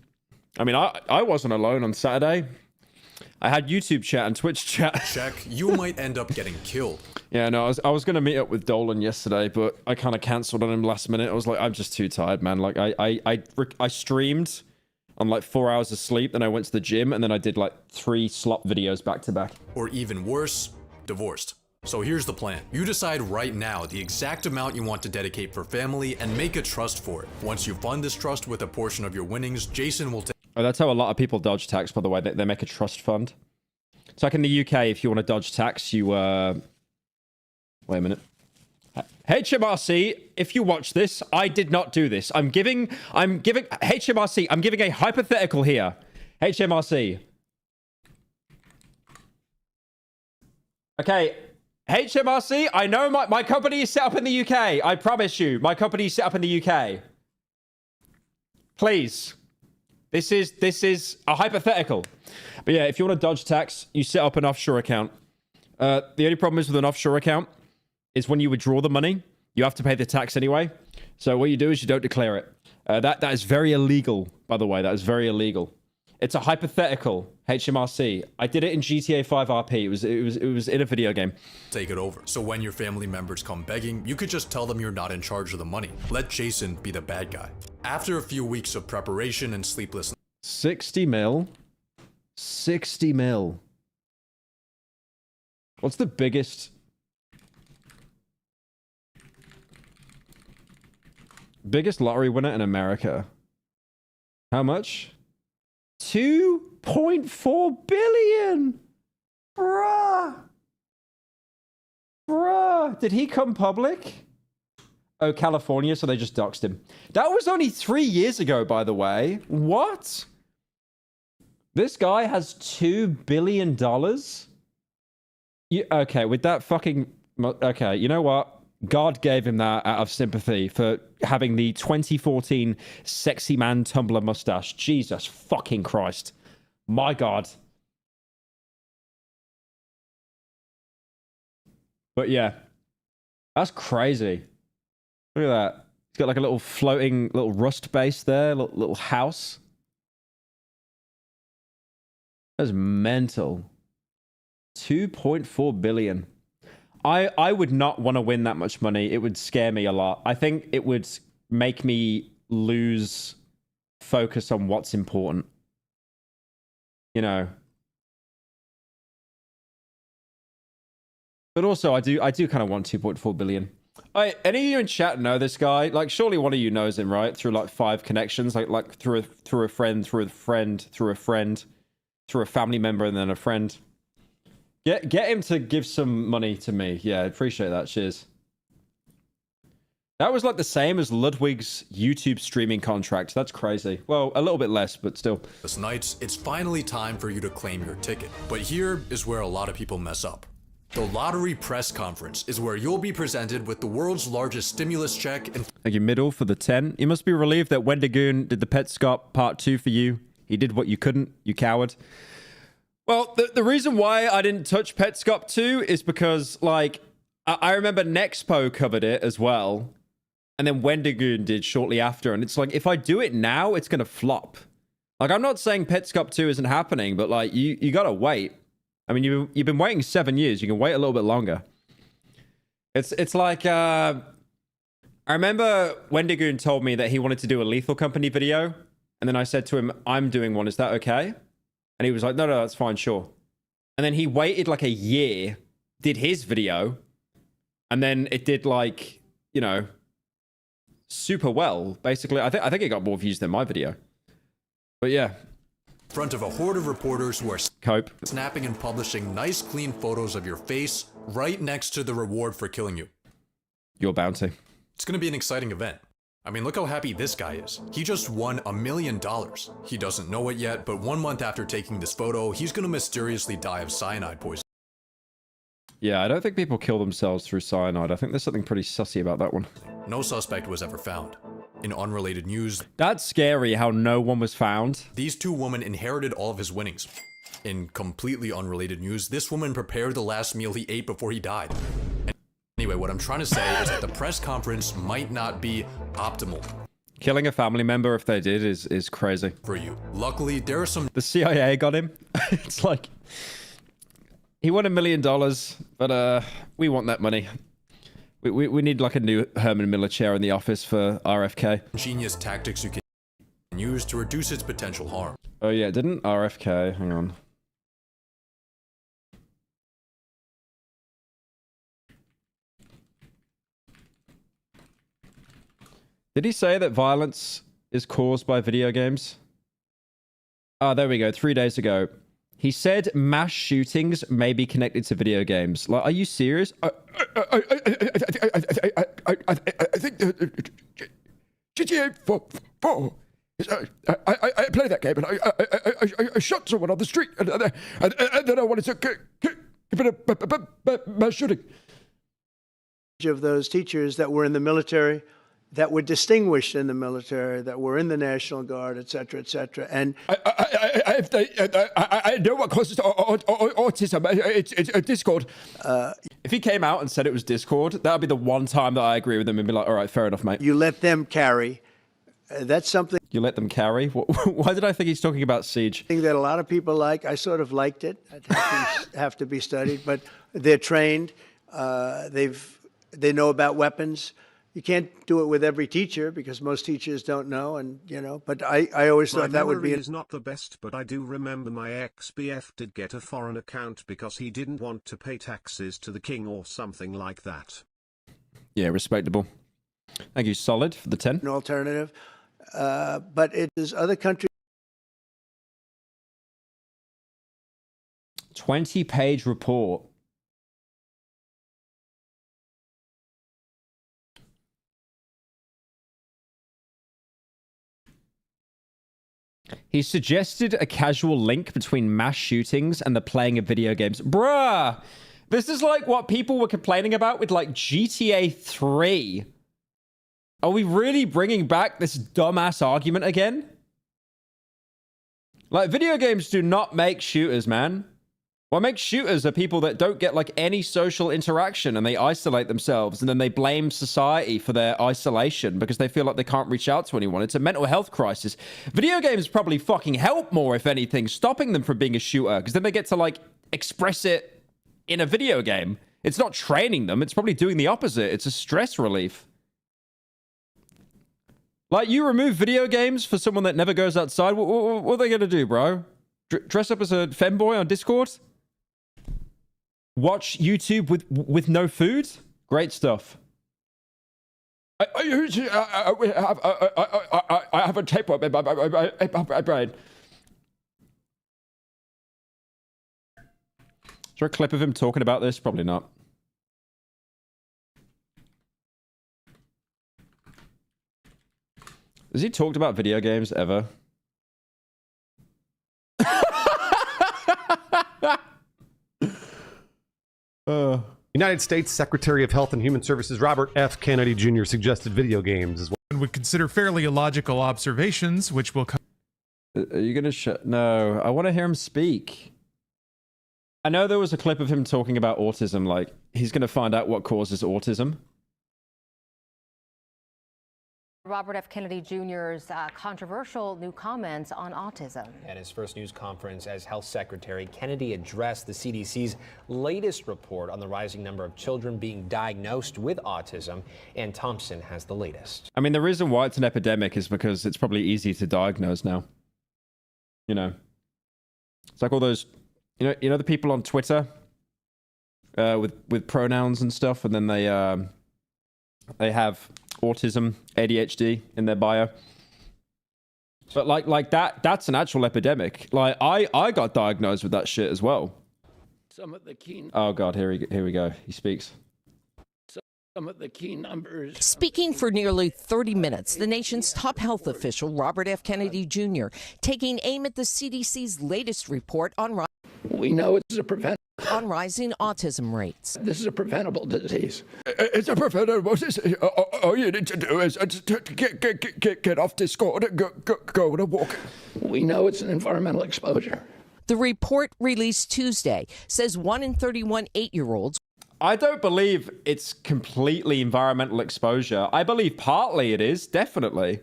I wasn't alone on Saturday. I had YouTube chat and Twitch chat. You might end up getting killed. Yeah, no, I was gonna meet up with Dolan yesterday, but I kind of cancelled on him last minute. I was like, I'm just too tired, man. Like, I streamed on like 4 hours of sleep, then I went to the gym, and then I did like 3 slop videos back to back. Or even worse, divorced. So here's the plan. You decide right now the exact amount you want to dedicate for family and make a trust for it. Once you fund this trust with a portion of your winnings, Jason will take... Oh, that's how a lot of people dodge tax, by the way. They make a trust fund. It's like in the UK, if you want to dodge tax, you... Wait a minute. HMRC, if you watch this, I did not do this. I'm giving... HMRC, I'm giving a hypothetical here. HMRC. Okay, HMRC, I know my company is set up in the UK. I promise you, my company is set up in the UK. Please. This is a hypothetical. But yeah, if you want to dodge tax, you set up an offshore account. The only problem is with an offshore account is when you withdraw the money, you have to pay the tax anyway. So what you do is you don't declare it. That is very illegal, by the way. That is very illegal. It's a hypothetical, HMRC. I did it in GTA 5 RP. It was in a video game. Take it over. So when your family members come begging, you could just tell them you're not in charge of the money. Let Jason be the bad guy. After a few weeks of preparation and sleeplessness... 60 mil? 60 mil. What's the biggest... biggest lottery winner in America? How much? 2.4 billion. Bruh. Did he come public? Oh, California, so they just doxed him. That was only 3 years ago, by the way. What? This guy has $2 billion? Okay, with that fucking... Okay, you know what? God gave him that out of sympathy for having the 2014 sexy man Tumblr mustache. Jesus fucking Christ. My God. But yeah. That's crazy. Look at that. He's got like a little floating little rust base there. Little house. That's mental. 2.4 billion. I would not want to win that much money. It would scare me a lot. I think it would make me lose focus on what's important. You know. But also, I do kind of want 2.4 billion. Any of you in chat know this guy? Like, surely one of you knows him, right? Through like 5 connections, like through a friend, through a friend, through a friend, through a family member, and then a friend. Get him to give some money to me. Yeah, I appreciate that. Cheers. That was like the same as Ludwig's YouTube streaming contract. That's crazy. Well, a little bit less, but still. This night, it's finally time for you to claim your ticket. But here is where a lot of people mess up. The lottery press conference is where you'll be presented with the world's largest stimulus check and... Thank you, Middle, for the 10. You must be relieved that Wendigoon did the Petscop part 2 for you. He did what you couldn't, you coward. Well, the reason why I didn't touch Petscop 2 is because, like, I remember Nexpo covered it as well. And then Wendigoon did shortly after. And it's like, if I do it now, it's going to flop. Like, I'm not saying Petscop 2 isn't happening, but, like, you got to wait. I mean, you've been waiting 7 years. You can wait a little bit longer. It's like, I remember Wendigoon told me that he wanted to do a Lethal Company video. And then I said to him, I'm doing one. Is that okay? And he was like, no, that's fine, sure. And then he waited like a year, did his video, and then it did like, you know, super well. Basically, I think it got more views than my video. But yeah. In front of a horde of reporters who are snapping and publishing nice, clean photos of your face right next to the reward for killing you. Your bounty. It's going to be an exciting event. I mean, look how happy this guy is. He just won $1 million. He doesn't know it yet, but 1 month after taking this photo, he's gonna mysteriously die of cyanide poisoning. Yeah, I don't think people kill themselves through cyanide. I think there's something pretty sussy about that one. No suspect was ever found. In unrelated news, that's scary how no one was found. These two women inherited all of his winnings. In completely unrelated news, this woman prepared the last meal he ate before he died. Anyway, what I'm trying to say is that the press conference might not be optimal. Killing a family member, if they did, is crazy. For you. Luckily, there are some... The CIA got him. It's like... He won $1 million, but we want that money. We need like a new Herman Miller chair in the office for RFK. Ingenious tactics you can use to reduce its potential harm. Oh yeah, didn't RFK... Hang on. Did he say that violence is caused by video games? Oh, there we go. 3 days ago. He said mass shootings may be connected to video games. Like, are you serious? I think GTA 4. I played that game and I shot someone on the street and then I wanted to commit a mass shooting. Of those teachers that were in the military, that were distinguished in the military, that were in the National Guard, et cetera, and I know what causes autism. It's Discord. If he came out and said it was Discord, that would be the one time that I agree with him and be like, all right, fair enough, mate. You let them carry. That's something. You let them carry? Why did I think he's talking about Siege? That a lot of people like. I sort of liked it. It have to be studied, but they're trained. They know about weapons. You can't do it with every teacher because most teachers don't know, and but I always thought that would be... My memory is not the best, but I do remember my ex-BF did get a foreign account because he didn't want to pay taxes to the king or something like that. Yeah, respectable. Thank you, Solid, for the 10. An alternative, but it is other countries... 20-page report. He suggested a casual link between mass shootings and the playing of video games. Bruh! This is like what people were complaining about with like GTA 3. Are we really bringing back this dumbass argument again? Like, video games do not make shooters, man. What makes shooters are people that don't get like any social interaction and they isolate themselves and then they blame society for their isolation because they feel like they can't reach out to anyone. It's a mental health crisis. Video games probably fucking help more, if anything, stopping them from being a shooter because then they get to like express it in a video game. It's not training them. It's probably doing the opposite. It's a stress relief. Like, you remove video games for someone that never goes outside. What are they going to do, bro? Dress up as a femboy on Discord? Watch YouTube with no food? Great stuff. I have a tapeworm in my brain. Is there a clip of him talking about this? Probably not. Has he talked about video games ever? United States Secretary of Health and Human Services Robert F. Kennedy Jr. suggested video games as well. And would consider fairly illogical observations, which will come. Are you going to No, I want to hear him speak. I know there was a clip of him talking about autism, like he's going to find out what causes autism. Robert F. Kennedy Jr.'s controversial new comments on autism. At his first news conference as health secretary, Kennedy addressed the CDC's latest report on the rising number of children being diagnosed with autism, and Thompson has the latest. I mean, the reason why it's an epidemic is because it's probably easy to diagnose now. You know, it's like all those, you know the people on Twitter with pronouns and stuff, and then they have autism, ADHD in their bio. But like that's an actual epidemic. Like I got diagnosed with that shit as well. Some of the key. Oh God, here we go. He speaks. Some of the key numbers. Speaking for nearly 30 minutes, the nation's top health official, Robert F. Kennedy Jr., taking aim at the CDC's latest report on... We know it's a preventable on rising autism rates. This is a preventable disease. It's a preventable disease. All you need to do is get off Discord and go on a walk. We know it's an environmental exposure. The report released Tuesday says 1 in 31 8-year-olds. I don't believe it's completely environmental exposure. I believe partly it is, definitely.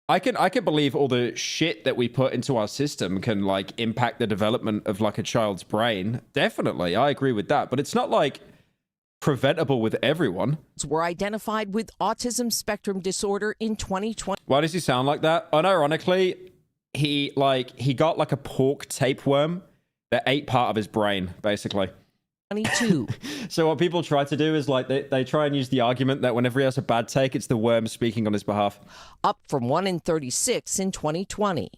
I can believe all the shit that we put into our system can like impact the development of like a child's brain. Definitely, I agree with that. But it's not like preventable with everyone. Were identified with autism spectrum disorder in 2020. Why does he sound like that? Unironically, he got like a pork tapeworm that ate part of his brain, basically. 22. So what people try to do is like they try and use the argument that whenever he has a bad take, it's the worm speaking on his behalf. Up from 1 in 36 in 2020.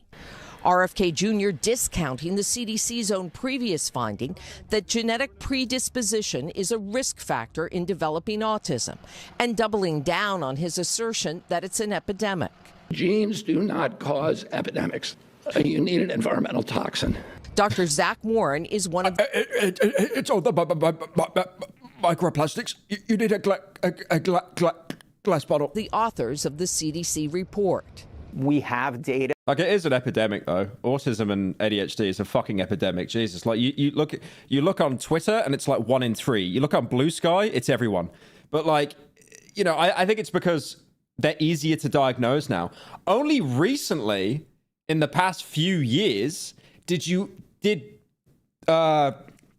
RFK Jr. discounting the CDC's own previous finding that genetic predisposition is a risk factor in developing autism, and doubling down on his assertion that it's an epidemic. Genes do not cause epidemics. You need an environmental toxin. Dr. Zach Warren is one of... It's all the microplastics. You need a glass bottle. The authors of the CDC report. We have data. Like, it is an epidemic, though. Autism and ADHD is a fucking epidemic. Jesus. Like, you look on Twitter, and it's like 1 in 3. You look on Blue Sky, it's everyone. But, like, you know, I think it's because they're easier to diagnose now. Only recently, in the past few years, did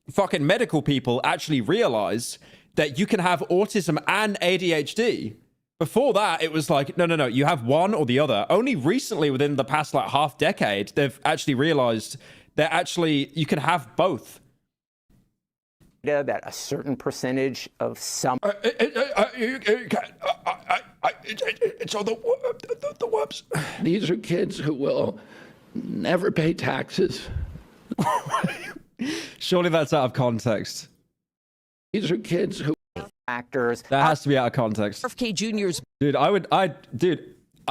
fucking medical people actually realize that you can have autism and ADHD. Before that, it was like, no, you have one or the other. Only recently, within the past like half decade, they've actually realized that actually you can have both. That a certain percentage of some... It's all the worms. These are kids who will never pay taxes. Surely that's out of context. These are kids who... Factors. That has to be out of context. RFK Jr.'s... Dude, I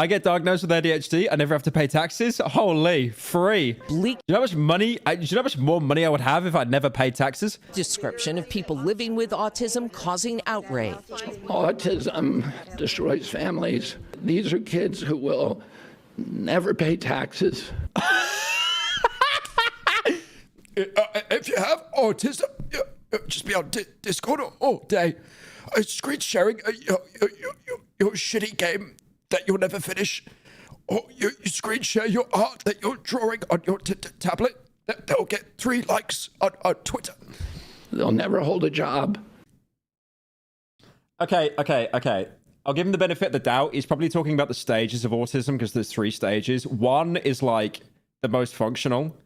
get diagnosed with ADHD. I never have to pay taxes. Holy, free. Bleak. Do you know how much money? Do you know how much more money I would have if I'd never paid taxes? Description of people living with autism causing outrage. Autism destroys families. These are kids who will never pay taxes. If you have autism, just be on Discord all day, screen sharing your shitty game that you'll never finish, or you screen share your art that you're drawing on your tablet. They'll get 3 likes on Twitter. They'll never hold a job. Okay. I'll give him the benefit of the doubt. He's probably talking about the stages of autism because there's 3 stages. 1 is like the most functional.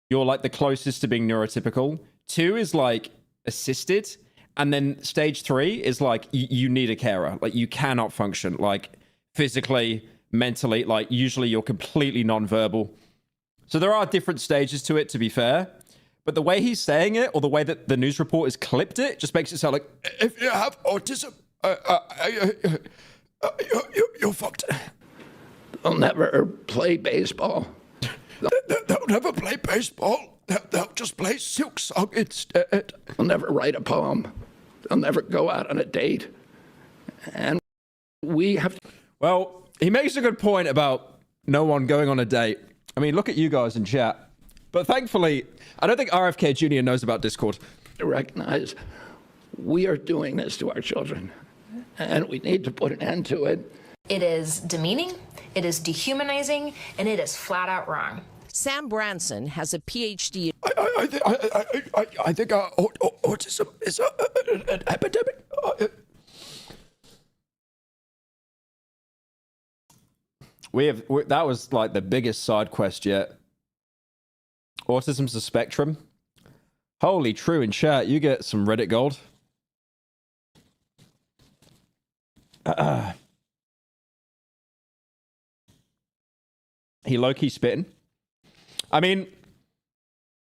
You're like the closest to being neurotypical. 2 is like assisted. And then stage 3 is like you need a carer. Like you cannot function like physically, mentally. Like usually you're completely nonverbal. So there are different stages to it, to be fair. But the way he's saying it, or the way that the news report has clipped it, just makes it sound like if you have autism, you're fucked. They'll never play baseball. They'll never play baseball. They'll just play Silksong instead. They'll never write a poem. They'll never go out on a date. And we have... Well, he makes a good point about no one going on a date. I mean, look at you guys in chat. But thankfully, I don't think RFK Jr. knows about Discord. To recognize we are doing this to our children, and we need to put an end to it. It is demeaning, it is dehumanizing, and it is flat out wrong. Sam Branson has a PhD. I think autism is an epidemic. That was like the biggest side quest yet. Autism's a spectrum. Holy true in chat, you get some Reddit gold. He low-key spitting. I mean,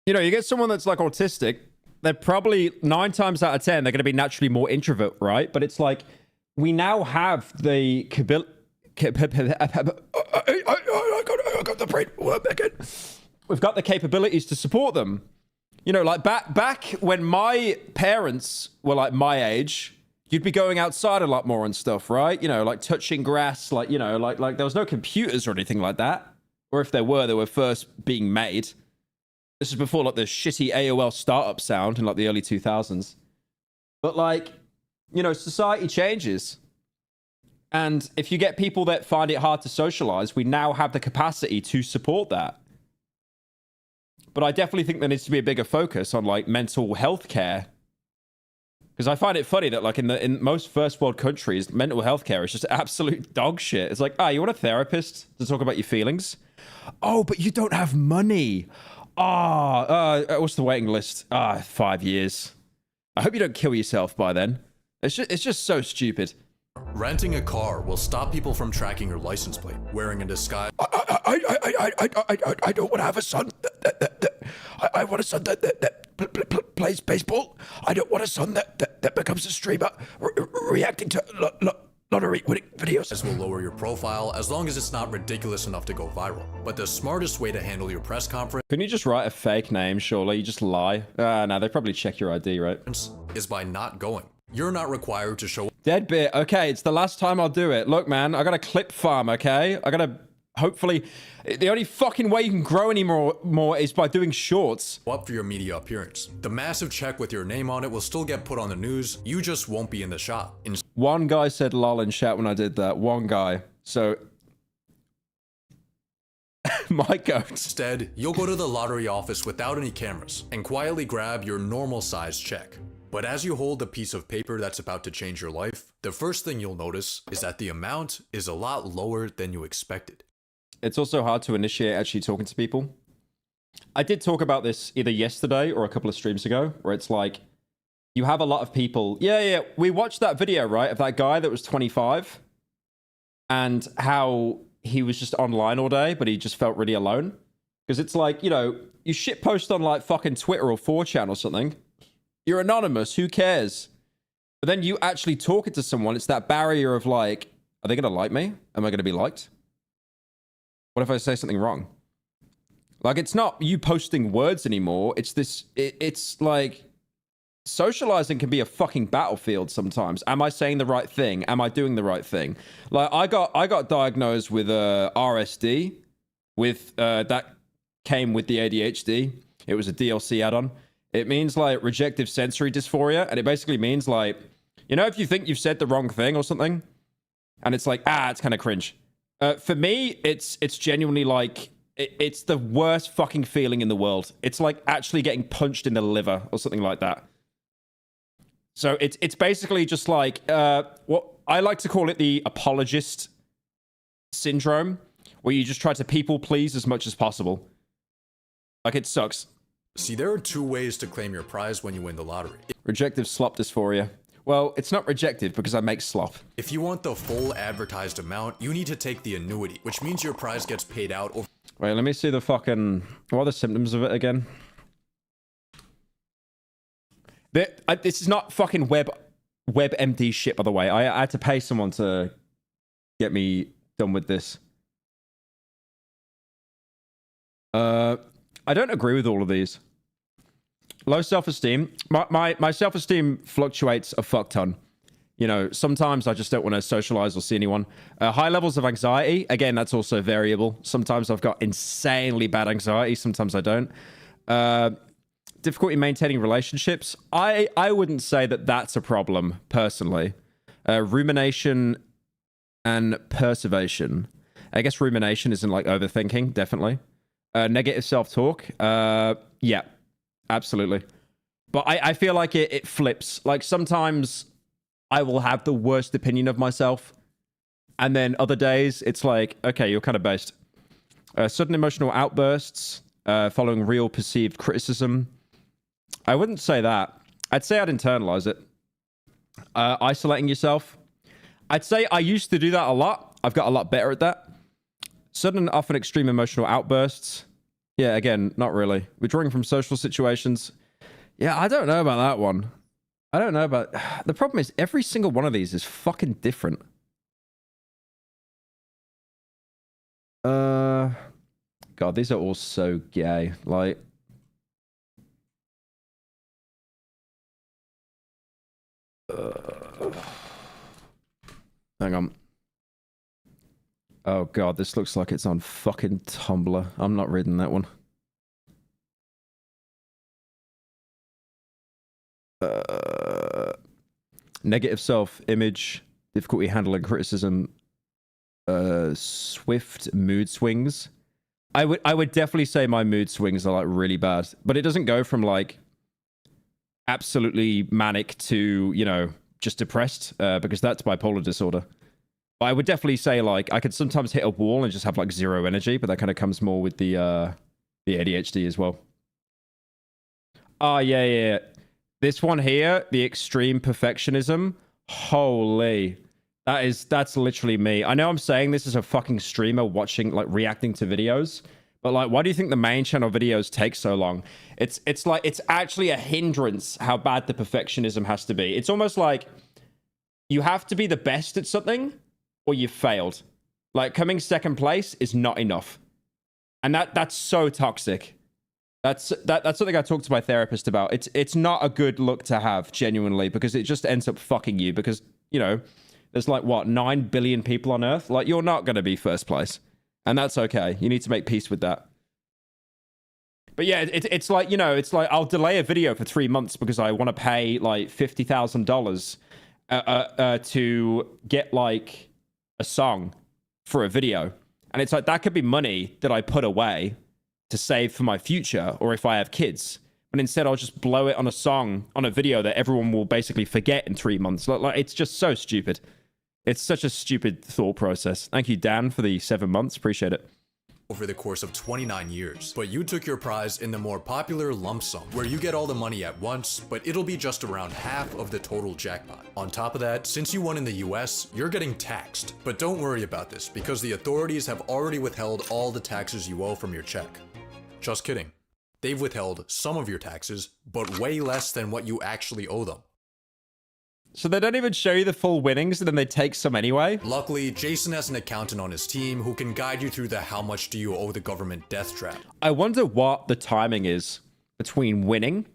you know, you get someone that's like autistic, they're probably 9 times out of 10, they're going to be naturally more introvert, right? But it's like, we now have the I got the brain work again. We've got the capabilities to support them. You know, like back when my parents were like my age, you'd be going outside a lot more and stuff, right? You know, like touching grass, like, you know, like there was no computers or anything like that. Or if there were, they were first being made. This is before like the shitty AOL startup sound in like the early 2000s. But like, you know, society changes. And if you get people that find it hard to socialize, we now have the capacity to support that. But I definitely think there needs to be a bigger focus on like mental health care. Because I find it funny that like in most first world countries, mental health care is just absolute dog shit. It's like, you want a therapist to talk about your feelings? Oh, but you don't have money. What's the waiting list? 5 years. I hope you don't kill yourself by then. It's just so stupid. Renting a car will stop people from tracking your license plate. Wearing a disguise. I don't want to have a son. I want a son that plays baseball. I don't want a son that becomes a streamer reacting to lottery winning videos. This will lower your profile as long as it's not ridiculous enough to go viral. But the smartest way to handle your press conference. Can you just write a fake name, surely? You just lie. No, they probably check your ID, right? Is by not going. You're not required to show. Dead bit. Okay, it's the last time I'll do it. Look, man, I got a clip farm, okay? I gotta hopefully. The only fucking way you can grow any more is by doing shorts. Up for your media appearance. The massive check with your name on it will still get put on the news. You just won't be in the shot. One guy said lol in chat when I did that. One guy. So. My goat. Instead, you'll go to the lottery office without any cameras and quietly grab your normal size check. But as you hold the piece of paper that's about to change your life, the first thing you'll notice is that the amount is a lot lower than you expected. It's also hard to initiate actually talking to people. I did talk about this either yesterday or a couple of streams ago, where it's like, you have a lot of people. Yeah, we watched that video, right, of that guy that was 25 and how he was just online all day, but he just felt really alone. Because it's like, you know, you shitpost on like fucking Twitter or 4chan or something. You're anonymous, who cares? But then you actually talking to someone, it's that barrier of like, are they going to like me? Am I going to be liked? What if I say something wrong? Like, it's not you posting words anymore. It's this, it's like, socializing can be a fucking battlefield sometimes. Am I saying the right thing? Am I doing the right thing? Like, I got diagnosed with RSD, with, that came with the ADHD. It was a DLC add-on. It means like rejective sensory dysphoria. And it basically means like, you know, if you think you've said the wrong thing or something, and it's like, it's kind of cringe. For me, it's genuinely like, it's the worst fucking feeling in the world. It's like actually getting punched in the liver or something like that. So it's basically just like, what I like to call it the apologist syndrome, where you just try to people please as much as possible. Like, it sucks. See, there are two ways to claim your prize when you win the lottery. Rejective slop dysphoria. Well, it's not rejective because I make slop. If you want the full advertised amount, you need to take the annuity, which means your prize gets paid out over. Wait, let me see the fucking... What are the symptoms of it again? This is not fucking WebMD shit, by the way. I had to pay someone to get me done with this. I don't agree with all of these. Low self-esteem. My self-esteem fluctuates a fuck ton. You know, sometimes I just don't want to socialize or see anyone. High levels of anxiety. Again, that's also variable. Sometimes I've got insanely bad anxiety. Sometimes I don't. Difficulty maintaining relationships. I wouldn't say that that's a problem, personally. Rumination and perseveration. I guess rumination isn't like overthinking, definitely. Negative self-talk. Yeah, absolutely. But I feel like it flips. Like, sometimes I will have the worst opinion of myself. And then other days, it's like, okay, you're kind of based. Sudden emotional outbursts, following real perceived criticism. I wouldn't say that. I'd say I'd internalize it. Isolating yourself. I'd say I used to do that a lot. I've got a lot better at that. Sudden and often extreme emotional outbursts. Yeah, again, not really. Withdrawing from social situations. Yeah, I don't know about that one. I don't know about... The problem is every single one of these is fucking different. God, these are all so gay. Like... Hang on. Oh god, this looks like it's on fucking Tumblr. I'm not reading that one. Negative self-image, difficulty handling criticism, swift mood swings. I would definitely say my mood swings are like really bad, but it doesn't go from like absolutely manic to, you know, just depressed, because that's bipolar disorder. But I would definitely say like I could sometimes hit a wall and just have like zero energy, but that kind of comes more with the ADHD as well. Oh yeah. This one here, the extreme perfectionism. Holy. That's literally me. I know I'm saying this as a fucking streamer watching, like, reacting to videos, but like, why do you think the main channel videos take so long? It's like, it's actually a hindrance how bad the perfectionism has to be. It's almost like you have to be the best at something or you've failed. Like, coming second place is not enough. And that's so toxic. That's something I talked to my therapist about. It's not a good look to have, genuinely, because it just ends up fucking you because, you know, there's like, what, 9 billion people on Earth? Like, you're not going to be first place. And that's okay. You need to make peace with that. But yeah, it's like, you know, it's like I'll delay a video for 3 months because I want to pay like $50,000 to get like a song for a video. And it's like, that could be money that I put away to save for my future or if I have kids. But instead, I'll just blow it on a song, on a video that everyone will basically forget in 3 months. Like, it's just so stupid. It's such a stupid thought process. Thank you, Dan, for the 7 months. Appreciate it. Over the course of 29 years. But you took your prize in the more popular lump sum, where you get all the money at once, but it'll be just around half of the total jackpot. On top of that, since you won in the US, you're getting taxed. But don't worry about this, because the authorities have already withheld all the taxes you owe from your check. Just kidding. They've withheld some of your taxes, but way less than what you actually owe them. So they don't even show you the full winnings, and then they take some anyway? Luckily, Jason has an accountant on his team who can guide you through the how much do you owe the government death trap. I wonder what the timing is between winning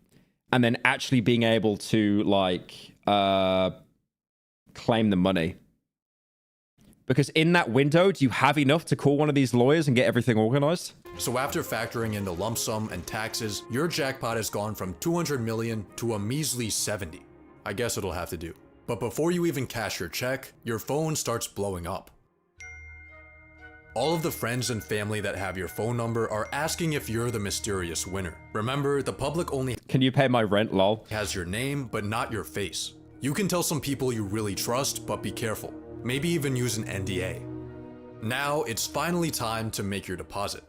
and then actually being able to, like, claim the money. Because in that window, do you have enough to call one of these lawyers and get everything organized? So after factoring in the lump sum and taxes, your jackpot has gone from 200 million to a measly 70. I guess it'll have to do. But before you even cash your check, your phone starts blowing up. All of the friends and family that have your phone number are asking if you're the mysterious winner. Remember, the public only Can you pay my rent, lol? Has your name, but not your face. You can tell some people you really trust, but be careful. Maybe even use an NDA. Now, it's finally time to make your deposit.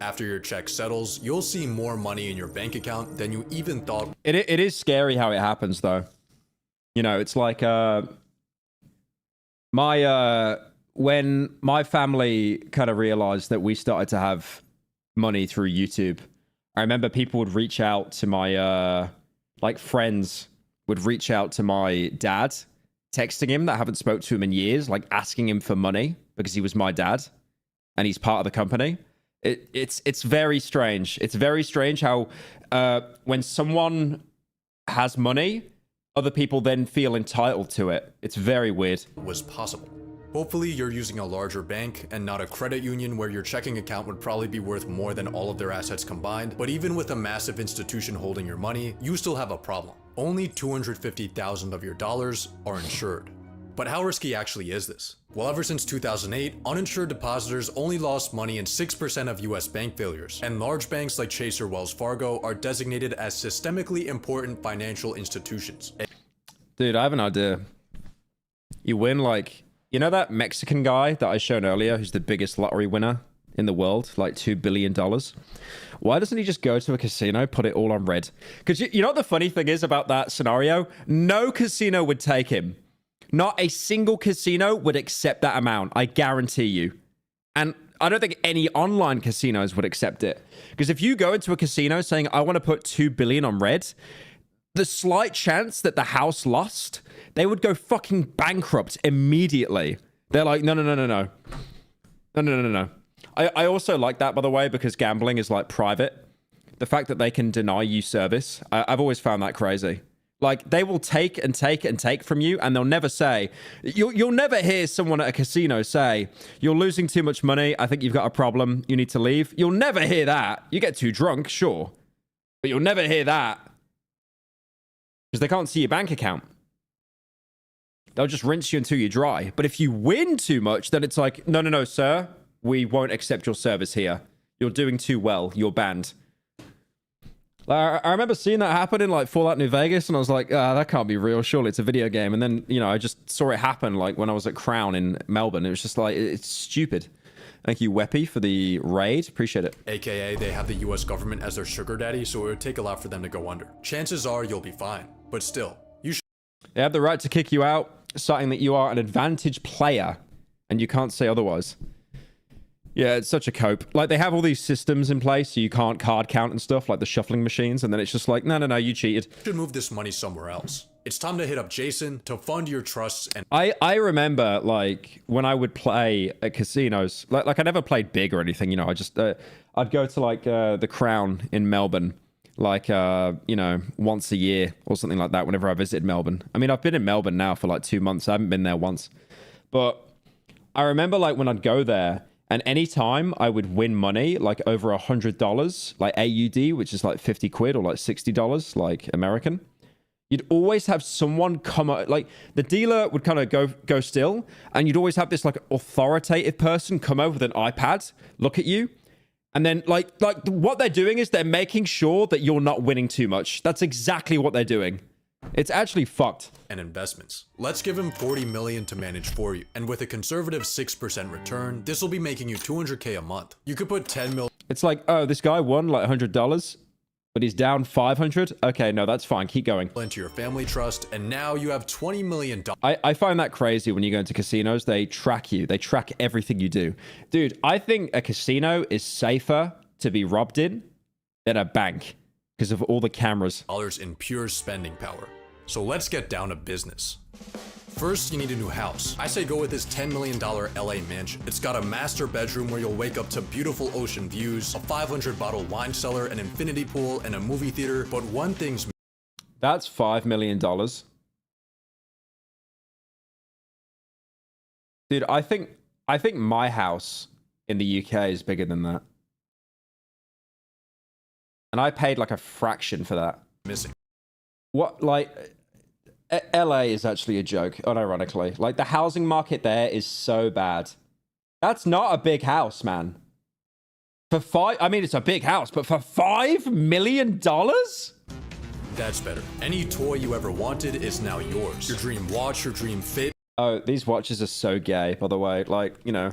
After your check settles, you'll see more money in your bank account than you even thought. It is scary how it happens, though. You know, it's like when my family kind of realized that we started to have money through YouTube, I remember people would reach out to my like friends would reach out to my dad, texting him that I haven't spoke to him in years, like asking him for money because he was my dad and he's part of the company. It's very strange. It's very strange how when someone has money, other people then feel entitled to it. It's very weird. Was possible. Hopefully you're using a larger bank and not a credit union where your checking account would probably be worth more than all of their assets combined. But even with a massive institution holding your money, you still have a problem. Only 250,000 of your dollars are insured. But how risky actually is this? Well, ever since 2008, uninsured depositors only lost money in 6% of US bank failures, and large banks like Chase or Wells Fargo are designated as systemically important financial institutions. Dude, I have an idea. You win, like, you know that Mexican guy that I showed earlier who's the biggest lottery winner in the world, like $2 billion? Why doesn't he just go to a casino, put it all on red? Because you know what the funny thing is about that scenario? No casino would take him. Not a single casino would accept that amount, I guarantee you. And I don't think any online casinos would accept it. Because if you go into a casino saying, I want to put $2 billion on red, the slight chance that the house lost, they would go fucking bankrupt immediately. They're like, no. I also like that, by the way, because gambling is like private. The fact that they can deny you service, I've always found that crazy. Like, they will take and take and take from you, and they'll never say... You'll never hear someone at a casino say, you're losing too much money, I think you've got a problem, you need to leave. You'll never hear that. You get too drunk, sure. But you'll never hear that. Because they can't see your bank account. They'll just rinse you until you're dry. But if you win too much, then it's like, no, no, no, sir. We won't accept your service here. You're doing too well. You're banned. I remember seeing that happen in like Fallout New Vegas, and I was like, that can't be real. Surely it's a video game. And then, you know, I just saw it happen like when I was at Crown in Melbourne. It was just like, it's stupid. Thank you, Weppy, for the raid. Appreciate it. AKA, they have the US government as their sugar daddy, so it would take a lot for them to go under. Chances are you'll be fine, but still, you should. They have the right to kick you out, citing that you are an advantage player, and you can't say otherwise. Yeah, it's such a cope. Like, they have all these systems in place so you can't card count and stuff, like the shuffling machines, and then it's just like, no, no, no, you cheated. You should move this money somewhere else. It's time to hit up Jason to fund your trusts and... I remember, like, when I would play at casinos, like I never played big or anything, you know, I just, I'd go to, like, the Crown in Melbourne, like, you know, once a year or something like that whenever I visited Melbourne. I mean, I've been in Melbourne now for, like, 2 months. I haven't been there once. But I remember, like, when I'd go there, and any time I would win money, like over $100, like AUD, which is like 50 quid or like $60, like American, you'd always have someone come up, like the dealer would kind of go still, and you'd always have this like authoritative person come over with an iPad, look at you, and then like what they're doing is they're making sure that you're not winning too much. That's exactly what they're doing. It's actually fucked. And investments. Let's give him 40 million to manage for you. And with a conservative 6% return, this will be making you 200K a month. You could put 10 mil. It's like, oh, this guy won like $100, but he's down 500. Okay, no, that's fine. Keep going. Into your family trust, and now you have $20 million. I find that crazy when you go into casinos. They track you. They track everything you do. Dude, I think a casino is safer to be robbed in than a bank because of all the cameras. Dollars in pure spending power. So let's get down to business. First, you need a new house. I say go with this $10 million LA mansion. It's got a master bedroom where you'll wake up to beautiful ocean views, a 500 bottle wine cellar, an infinity pool, and a movie theater. But one thing's... That's $5 million. Dude, I think my house in the UK is bigger than that. And I paid like a fraction for that. Missing. What, like, LA is actually a joke, unironically. Like, the housing market there is so bad. That's not a big house, man. I mean, it's a big house, but for $5 million? That's better. Any toy you ever wanted is now yours. Your dream watch, your dream fit. Oh, these watches are so gay, by the way. Like, you know.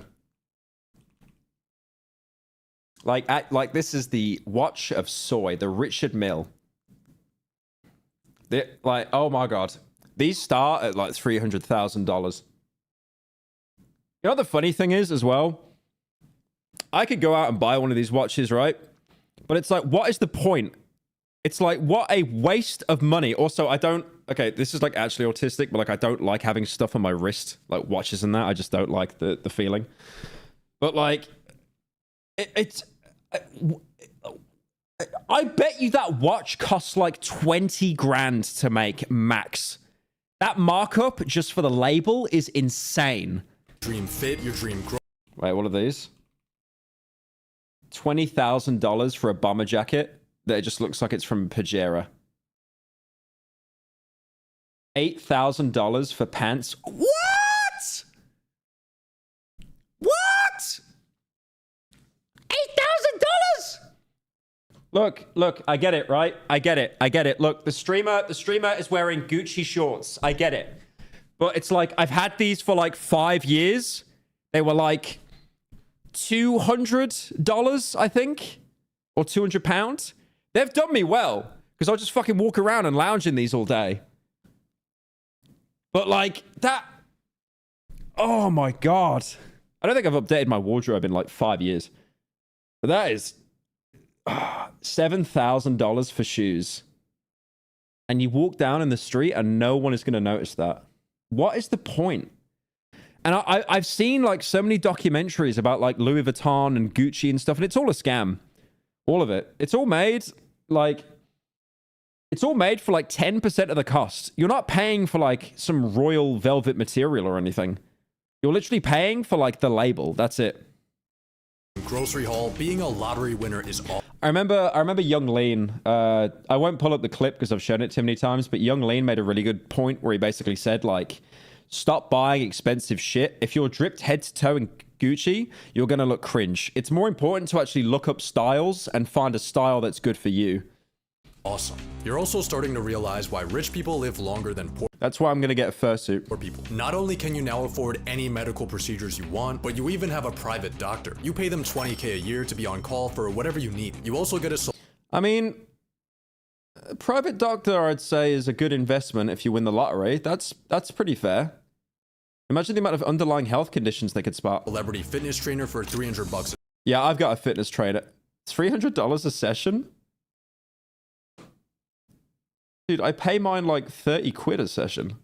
Like this is the watch of soy, the Richard Mille. Like, oh my god. These start at like $300,000. You know what the funny thing is as well? I could go out and buy one of these watches, right? But it's like, what is the point? It's like, what a waste of money. Also, I don't... Okay, this is like actually autistic, but like I don't like having stuff on my wrist, like watches and that. I just don't like the feeling. But like, I bet you that watch costs like 20 grand to make max. That markup just for the label is insane. Dream fit, your dream growth. Wait, what are these? $20,000 for a bomber jacket that it just looks like it's from Pajero. $8,000 for pants. What? What? $8,000? Look, I get it, right? I get it. Look, the streamer is wearing Gucci shorts. I get it. But it's like, I've had these for like 5 years. They were like $200, I think, or £200. They've done me well, because I'll just fucking walk around and lounge in these all day. But like, that... Oh my god. I don't think I've updated my wardrobe in like 5 years. But that is... $7,000 for shoes. And you walk down in the street and no one is going to notice that. What is the point? And I've seen like so many documentaries about like Louis Vuitton and Gucci and stuff, and it's all a scam. All of it. It's all made like It's all made for like 10% of the cost. You're not paying for like some royal velvet material or anything. You're literally paying for like the label. That's it. Grocery haul, being a lottery winner is all. I remember Young Lean. I won't pull up the clip because I've shown it too many times, but Young Lean made a really good point where he basically said like, stop buying expensive shit. If you're dripped head to toe in Gucci, you're going to look cringe. It's more important to actually look up styles and find a style that's good for you. Awesome. You're also starting to realize why rich people live longer than poor. That's why I'm going to get a fursuit. Poor people. Not only can you now afford any medical procedures you want, but you even have a private doctor. You pay them $20K a year to be on call for whatever you need. You also get a... I mean, a private doctor, I'd say, is a good investment if you win the lottery. That's pretty fair. Imagine the amount of underlying health conditions they could spot. Celebrity fitness trainer for $300. Yeah, I've got a fitness trainer. $300 a session? Dude, I pay mine like 30 quid a session.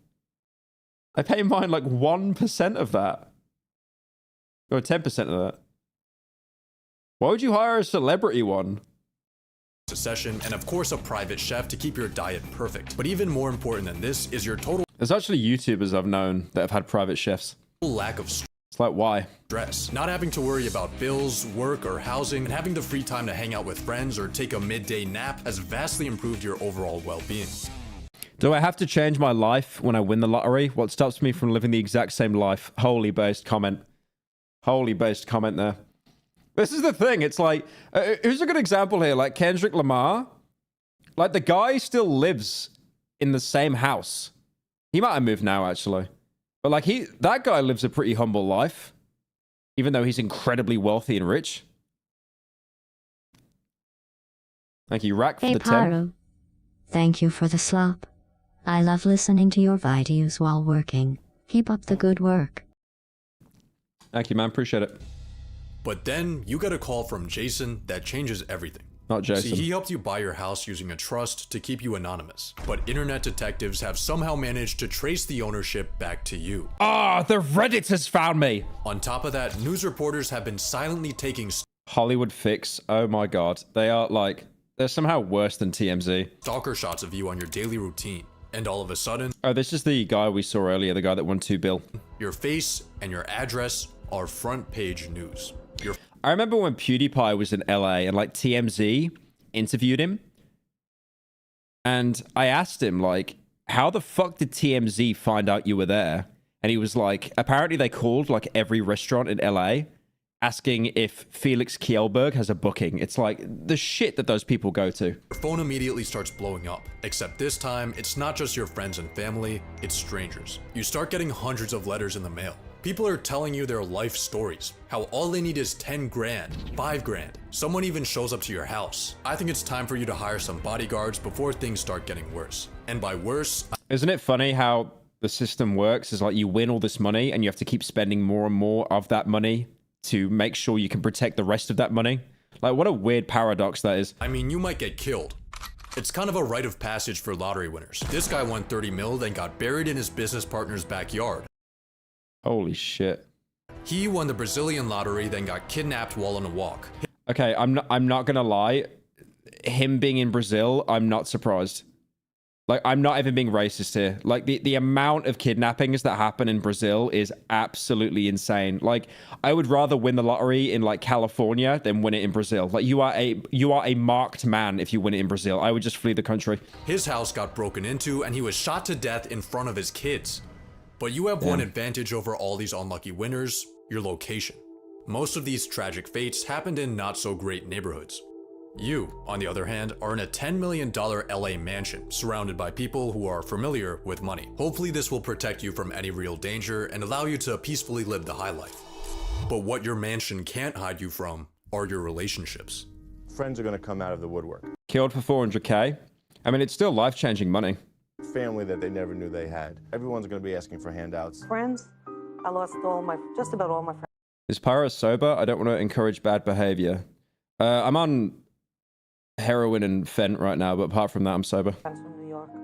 I pay mine like 1% of that. Or 10% of that. Why would you hire a celebrity one? A session, and of course a private chef to keep your diet perfect. But even more important than this is your total... There's actually YouTubers I've known that have had private chefs. Lack of stress. It's like, why? Stress. Not having to worry about bills, work, or housing, and having the free time to hang out with friends or take a midday nap has vastly improved your overall well-being. Do I have to change my life when I win the lottery? What stops me from living the exact same life? Holy based comment. Holy based comment there. This is the thing. It's like, who's a good example here? Like Kendrick Lamar. Like the guy still lives in the same house. He might have moved now, actually. But like that guy lives a pretty humble life. Even though he's incredibly wealthy and rich. Thank you, Rack, for Hey, the Pyro. 10. Thank you for the slop. I love listening to your videos while working. Keep up the good work. Thank you, man. Appreciate it. But then you get a call from Jason that changes everything. Not Jason. See, he helped you buy your house using a trust to keep you anonymous. But internet detectives have somehow managed to trace the ownership back to you. Ah, the Redditors found me. On top of that, news reporters have been silently taking Hollywood Fix. Oh my god. They are like, they're somehow worse than TMZ. stalker shots of you on your daily routine. And all of a sudden... Oh, this is the guy we saw earlier, the guy that won $2 billion. Your face and your address are front page news. I remember when PewDiePie was in LA and like TMZ interviewed him. And I asked him like, how the fuck did TMZ find out you were there? And he was like, apparently they called like every restaurant in LA asking if Felix Kjellberg has a booking. It's like the shit that those people go to. Your phone immediately starts blowing up. Except this time, it's not just your friends and family, it's strangers. You start getting hundreds of letters in the mail. People are telling you their life stories, how all they need is 10 grand, 5 grand. Someone even shows up to your house. I think it's time for you to hire some bodyguards before things start getting worse. And by worse... Isn't it funny how the system works? Is like you win all this money and you have to keep spending more and more of that money to make sure you can protect the rest of that money. Like, what a weird paradox that is. I mean, you might get killed. It's kind of a rite of passage for lottery winners. This guy won 30 mil, then got buried in his business partner's backyard. Holy shit. He won the Brazilian lottery, then got kidnapped while on a walk. Okay, I'm not gonna lie. Him being in Brazil, I'm not surprised. Like, I'm not even being racist here. Like, the amount of kidnappings that happen in Brazil is absolutely insane. Like, I would rather win the lottery in, like, California than win it in Brazil. Like, you are a marked man if you win it in Brazil. I would just flee the country. His house got broken into, and he was shot to death in front of his kids. But you have one advantage over all these unlucky winners: your location. Most of these tragic fates happened in not-so-great neighborhoods. You, on the other hand, are in a $10 million LA mansion, surrounded by people who are familiar with money. Hopefully this will protect you from any real danger and allow you to peacefully live the high life. But what your mansion can't hide you from are your relationships. Friends are gonna come out of the woodwork. Killed for 400K? I mean, it's still life-changing money. Family that they never knew they had. Everyone's gonna be asking for handouts. Friends, I lost just about all my friends. Is Pyro sober? I don't want to encourage bad behavior. I'm on heroin and fent right now, but apart from that, I'm sober.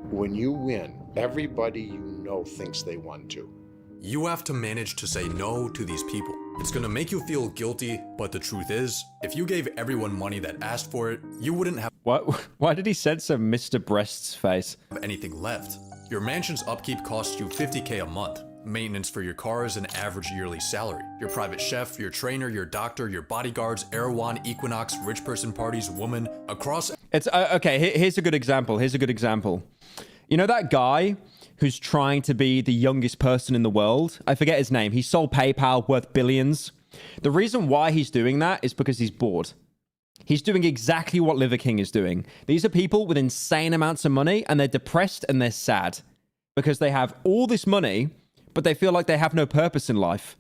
When you win, everybody you know thinks they won too. You have to manage to say no to these people. It's gonna make you feel guilty, but the truth is, if you gave everyone money that asked for it, you wouldn't have... Why did he censor Mr. Breast's face? Anything left. Your mansion's upkeep costs you $50K a month. Maintenance for your car is an average yearly salary. Your private chef, your trainer, your doctor, your bodyguards, Erewhon, Equinox, rich person parties, woman, across... It's, okay, here's a good example. Here's a good example. You know that guy who's trying to be the youngest person in the world? I forget his name. He sold PayPal worth billions. The reason why he's doing that is because he's bored. He's doing exactly what Liver King is doing. These are people with insane amounts of money, and they're depressed and they're sad because they have all this money, but they feel like they have no purpose in life.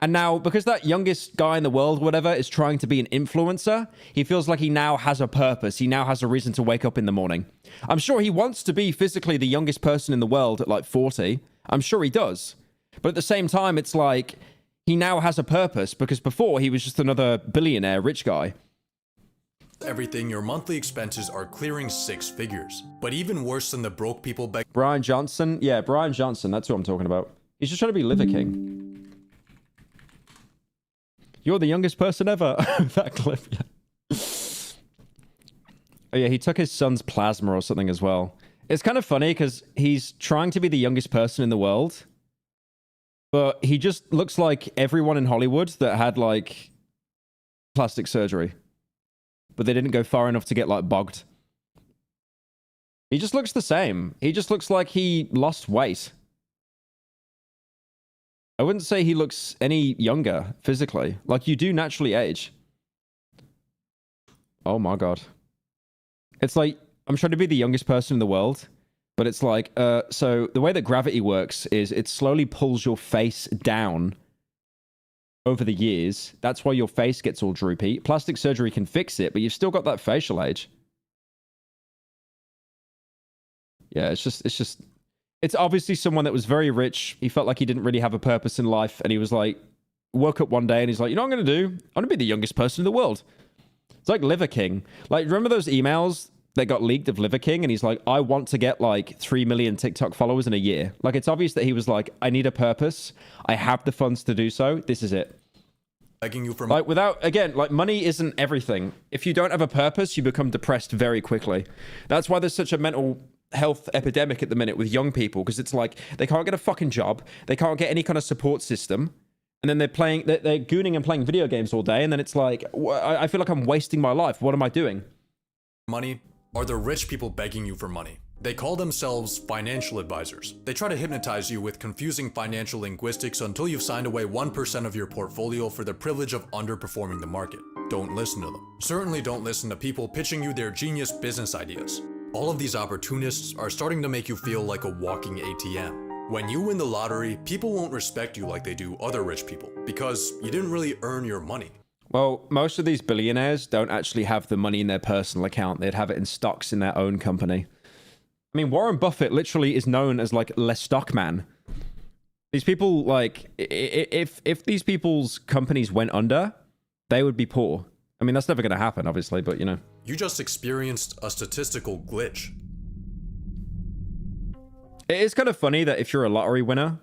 And now, because that youngest guy in the world, whatever, is trying to be an influencer, he feels like he now has a purpose. He now has a reason to wake up in the morning. I'm sure he wants to be physically the youngest person in the world at like 40. I'm sure he does. But at the same time, it's like he now has a purpose because before he was just another billionaire rich guy. Everything, your monthly expenses are clearing 6 figures. But even worse than the broke people back... Brian Johnson? Yeah, Brian Johnson. That's who I'm talking about. He's just trying to be Liver King. You're the youngest person ever. That clip, yeah. Oh yeah, he took his son's plasma or something as well. It's kind of funny because he's trying to be the youngest person in the world, but he just looks like everyone in Hollywood that had like plastic surgery, but they didn't go far enough to get like bogged. He just looks the same. He just looks like he lost weight. I wouldn't say he looks any younger physically. Like, you do naturally age. Oh my god. It's like, I'm trying to be the youngest person in the world, but it's like, so the way that gravity works is it slowly pulls your face down over the years. That's why your face gets all droopy. Plastic surgery can fix it, but you've still got that facial age. Yeah, it's obviously someone that was very rich. He felt like he didn't really have a purpose in life. And he was like, woke up one day and he's like, you know what I'm going to do? I'm going to be the youngest person in the world. It's like Liver King. Like, remember those emails that got leaked of Liver King? And he's like, I want to get like 3 million TikTok followers in a year. Like, it's obvious that he was like, I need a purpose. I have the funds to do so. This is it. Begging you for like, without, again, like, money isn't everything. If you don't have a purpose, you become depressed very quickly. That's why there's such a mental health epidemic at the minute with young people, because it's like they can't get a fucking job, they can't get any kind of support system, and then they're gooning and playing video games all day, and then it's like, I feel like I'm wasting my life. What am I doing? Money are the rich people begging you for money. They call themselves financial advisors. They try to hypnotize you with confusing financial linguistics until you've signed away 1% of your portfolio for the privilege of underperforming the market. Don't listen to them. Certainly don't listen to people pitching you their genius business ideas. All of these opportunists are starting to make you feel like a walking ATM. When you win the lottery, people won't respect you like they do other rich people, because you didn't really earn your money. Well, most of these billionaires don't actually have the money in their personal account. They'd have it in stocks in their own company. I mean, Warren Buffett literally is known as like Le Stock Man. These people, like, if these people's companies went under, they would be poor. I mean, that's never going to happen, obviously, but you know. You just experienced a statistical glitch. It is kind of funny that if you're a lottery winner,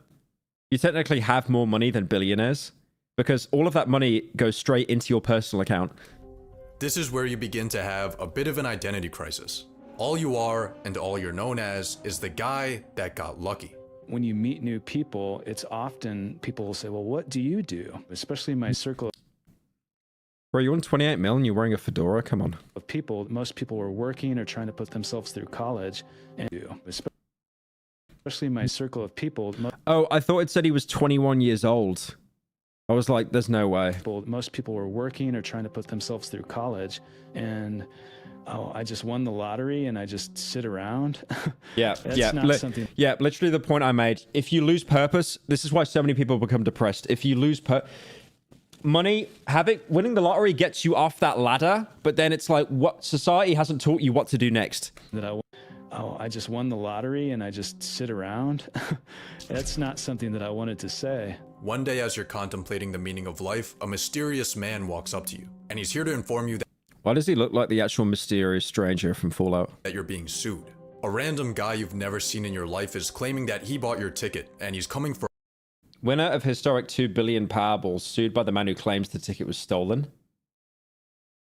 you technically have more money than billionaires, because all of that money goes straight into your personal account. This is where you begin to have a bit of an identity crisis. All you are and all you're known as is the guy that got lucky. When you meet new people, it's often people will say, well, what do you do? Especially in my circle Bro, you won 28 mil and you're wearing a fedora? Come on. of people, most people were working or trying to put themselves through college. And especially in my circle of people. Oh, I thought it said he was 21 years old. I was like, there's no way. Most people were working or trying to put themselves through college. And oh, I just won the lottery and I just sit around. Yeah, That's not something. Yeah, literally the point I made. If you lose purpose, this is why so many people become depressed. If you lose money, winning the lottery gets you off that ladder, but then it's like, what society hasn't taught you what to do next. I just won the lottery and I just sit around. That's not something that I wanted to say. One day, as you're contemplating the meaning of life, a mysterious man walks up to you, and he's here to inform you that why does he look like the actual mysterious stranger from Fallout? That you're being sued. A random guy you've never seen in your life is claiming that he bought your ticket, and he's coming for... Winner of historic 2 billion Powerball sued by the man who claims the ticket was stolen.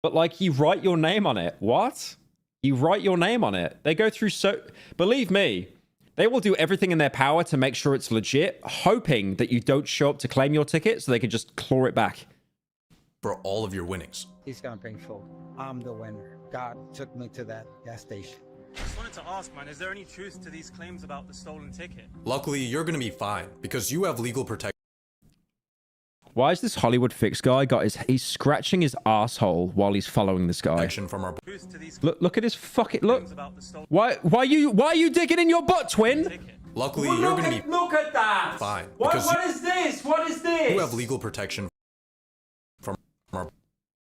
But like, you write your name on it. What? You write your name on it. They go through believe me, they will do everything in their power to make sure it's legit, hoping that you don't show up to claim your ticket so they can just claw it back. For all of your winnings. It's gonna be painful. I'm the winner. God took me to that gas station. Just wanted to ask, man, is there any truth to these claims about the stolen ticket? Luckily, you're gonna be fine because you have legal protection. Why is this Hollywood Fix guy he's scratching his asshole while he's following this guy? From our look at his fucking look. Why are you digging in your butt, twin? Luckily, you're gonna be look at that. Fine. What is this? What is this? You have legal protection from our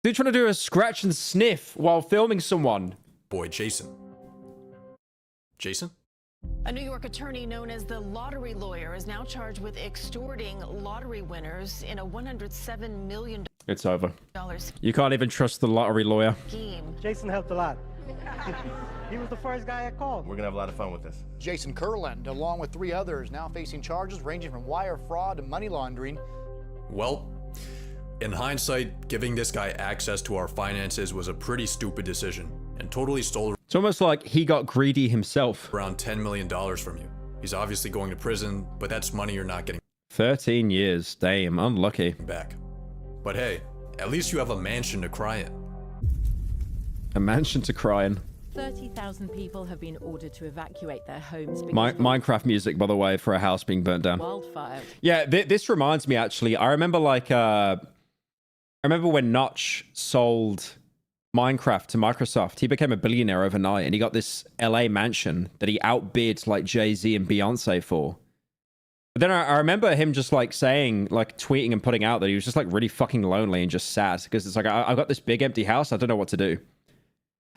dude trying to do a scratch and sniff while filming someone. Boy, Jason. Jason? A New York attorney known as the lottery lawyer is now charged with extorting lottery winners in a $107 million It's over. You can't even trust the lottery lawyer. scheme. Jason helped a lot. He was the first guy I called. We're gonna have a lot of fun with this. Jason Kurland, along with 3 others, now facing charges ranging from wire fraud to money laundering. Well, in hindsight, giving this guy access to our finances was a pretty stupid decision and totally stole It's almost like he got greedy himself. around $10 million from you. He's obviously going to prison, but that's money you're not getting 13 years. Damn, unlucky. back. But hey, at least you have a mansion to cry in. A mansion to cry in. 30,000 people have been ordered to evacuate their homes because Minecraft music, by the way, for a house being burnt down. wildfire. Yeah, this reminds me, actually. I remember, like, I remember when Notch sold Minecraft to Microsoft. He became a billionaire overnight, and he got this LA mansion that he outbid, like, Jay-Z and Beyonce for. But then I remember him just, like, saying, like, tweeting and putting out that he was just, like, really fucking lonely and just sad. Because it's like, I've got this big empty house. I don't know what to do.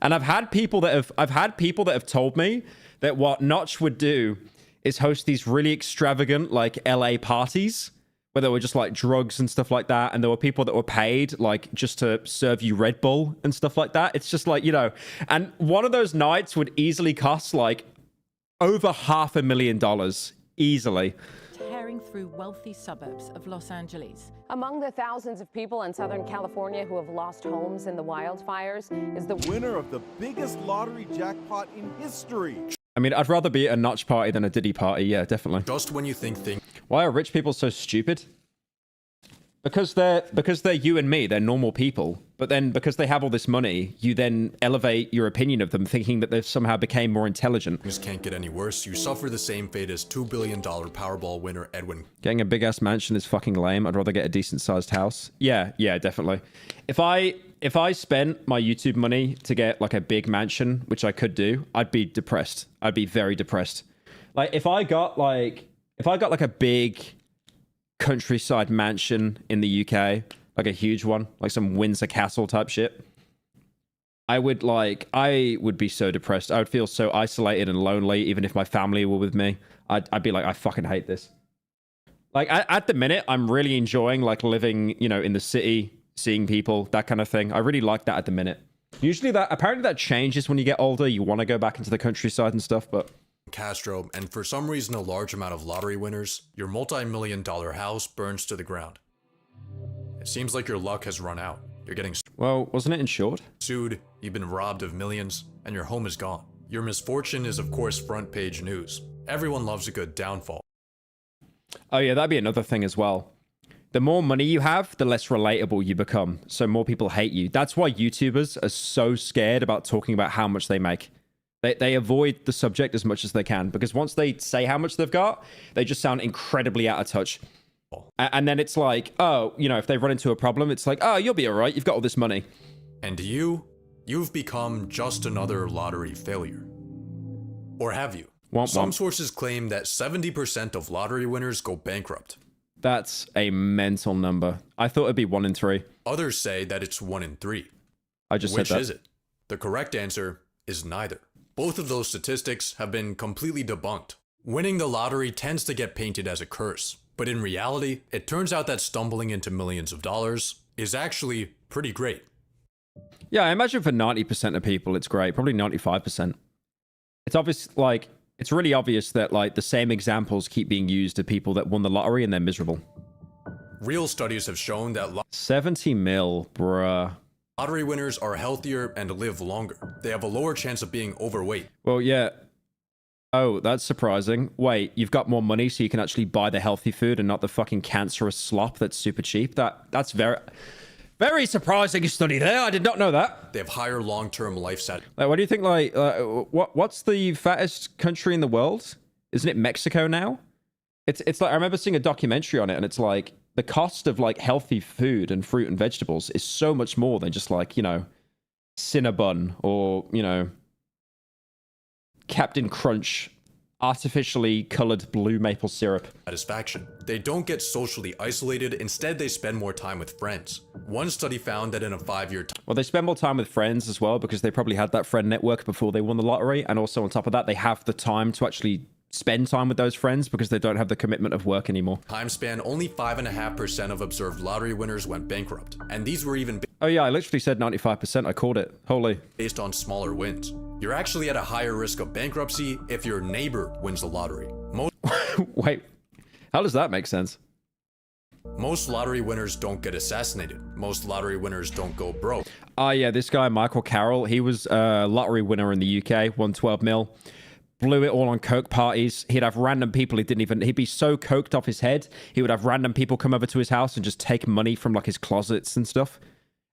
And I've had people that have told me that what Notch would do is host these really extravagant, like, LA parties where there were just, like, drugs and stuff like that. And there were people that were paid, like, just to serve you Red Bull and stuff like that. It's just like, you know, and one of those nights would easily cost, like, over $500,000 easily. Tearing through wealthy suburbs of Los Angeles. Among the thousands of people in Southern California who have lost homes in the wildfires is the winner of the biggest lottery jackpot in history. I mean, I'd rather be at a Notch party than a Diddy party. Yeah, definitely. Just when you think things... Why are rich people so stupid? Because they're you and me. They're normal people. But then because they have all this money, you then elevate your opinion of them, thinking that they've somehow became more intelligent. Things can't get any worse. You suffer the same fate as $2 billion Powerball winner Edwin. Getting a big-ass mansion is fucking lame. I'd rather get a decent-sized house. Yeah, definitely. If I spent my YouTube money to get, like, a big mansion, which I could do, I'd be depressed. I'd be very depressed. Like, if I got like a big countryside mansion in the UK, like a huge one, like some Windsor Castle type shit, I would be so depressed. I would feel so isolated and lonely, even if my family were with me. I'd be like, I fucking hate this. Like, at the minute, I'm really enjoying, like, living, you know, in the city, seeing people, that kind of thing. I really like that at the minute. Usually apparently that changes when you get older. You want to go back into the countryside and stuff, but... Castro, and for some reason a large amount of lottery winners, your multi-million-dollar house burns to the ground. It seems like your luck has run out. You're getting... Well, wasn't it insured? Sued, you've been robbed of millions, and your home is gone. Your misfortune is, of course, front page news. Everyone loves a good downfall. Oh yeah, that'd be another thing as well. The more money you have, the less relatable you become. So more people hate you. That's why YouTubers are so scared about talking about how much they make. They avoid the subject as much as they can, because once they say how much they've got, they just sound incredibly out of touch. And then it's like, oh, you know, if they run into a problem, it's like, oh, you'll be all right. You've got all this money. And you've become just another lottery failure. Or have you? Some sources claim that 70% of lottery winners go bankrupt. That's a mental number. I thought it'd be 1 in 3. Others say that it's 1 in 3. I just said that. Which is it? The correct answer is neither. Both of those statistics have been completely debunked. Winning the lottery tends to get painted as a curse, but in reality, it turns out that stumbling into millions of dollars is actually pretty great. Yeah, I imagine for 90% of people, it's great. Probably 95%. It's obvious, like, it's really obvious that, like, the same examples keep being used to people that won the lottery and they're miserable. Real studies have shown that 70 mil, bruh. Lottery winners are healthier and live longer. They have a lower chance of being overweight. Well, yeah. Oh, that's surprising. Wait, you've got more money so you can actually buy the healthy food and not the fucking cancerous slop that's super cheap? That's very surprising study there. I did not know that. They have higher long-term life stat. Like, what do you think, like, what's the fattest country in the world? Isn't it Mexico now? It's like, I remember seeing a documentary on it, and it's like, the cost of, like, healthy food and fruit and vegetables is so much more than just, like, you know, Cinnabon or, you know, Captain Crunch artificially colored blue maple syrup. Satisfaction. They don't get socially isolated. Instead, they spend more time with friends. One study found that in a 5-year Well, they spend more time with friends as well because they probably had that friend network before they won the lottery. And also on top of that, they have the time to actually spend time with those friends because they don't have the commitment of work anymore. time span, only 5.5% of observed lottery winners went bankrupt. And these were even Oh yeah, I literally said 95%. I called it. Holy. based on smaller wins. You're actually at a higher risk of bankruptcy if your neighbor wins the lottery. Wait, how does that make sense? Most lottery winners don't get assassinated. Most lottery winners don't go broke. Oh yeah, this guy, Michael Carroll, he was a lottery winner in the UK, won 12 mil. Blew it all on coke parties. He'd have random people he'd be so coked off his head, he would have random people come over to his house and just take money from like his closets and stuff.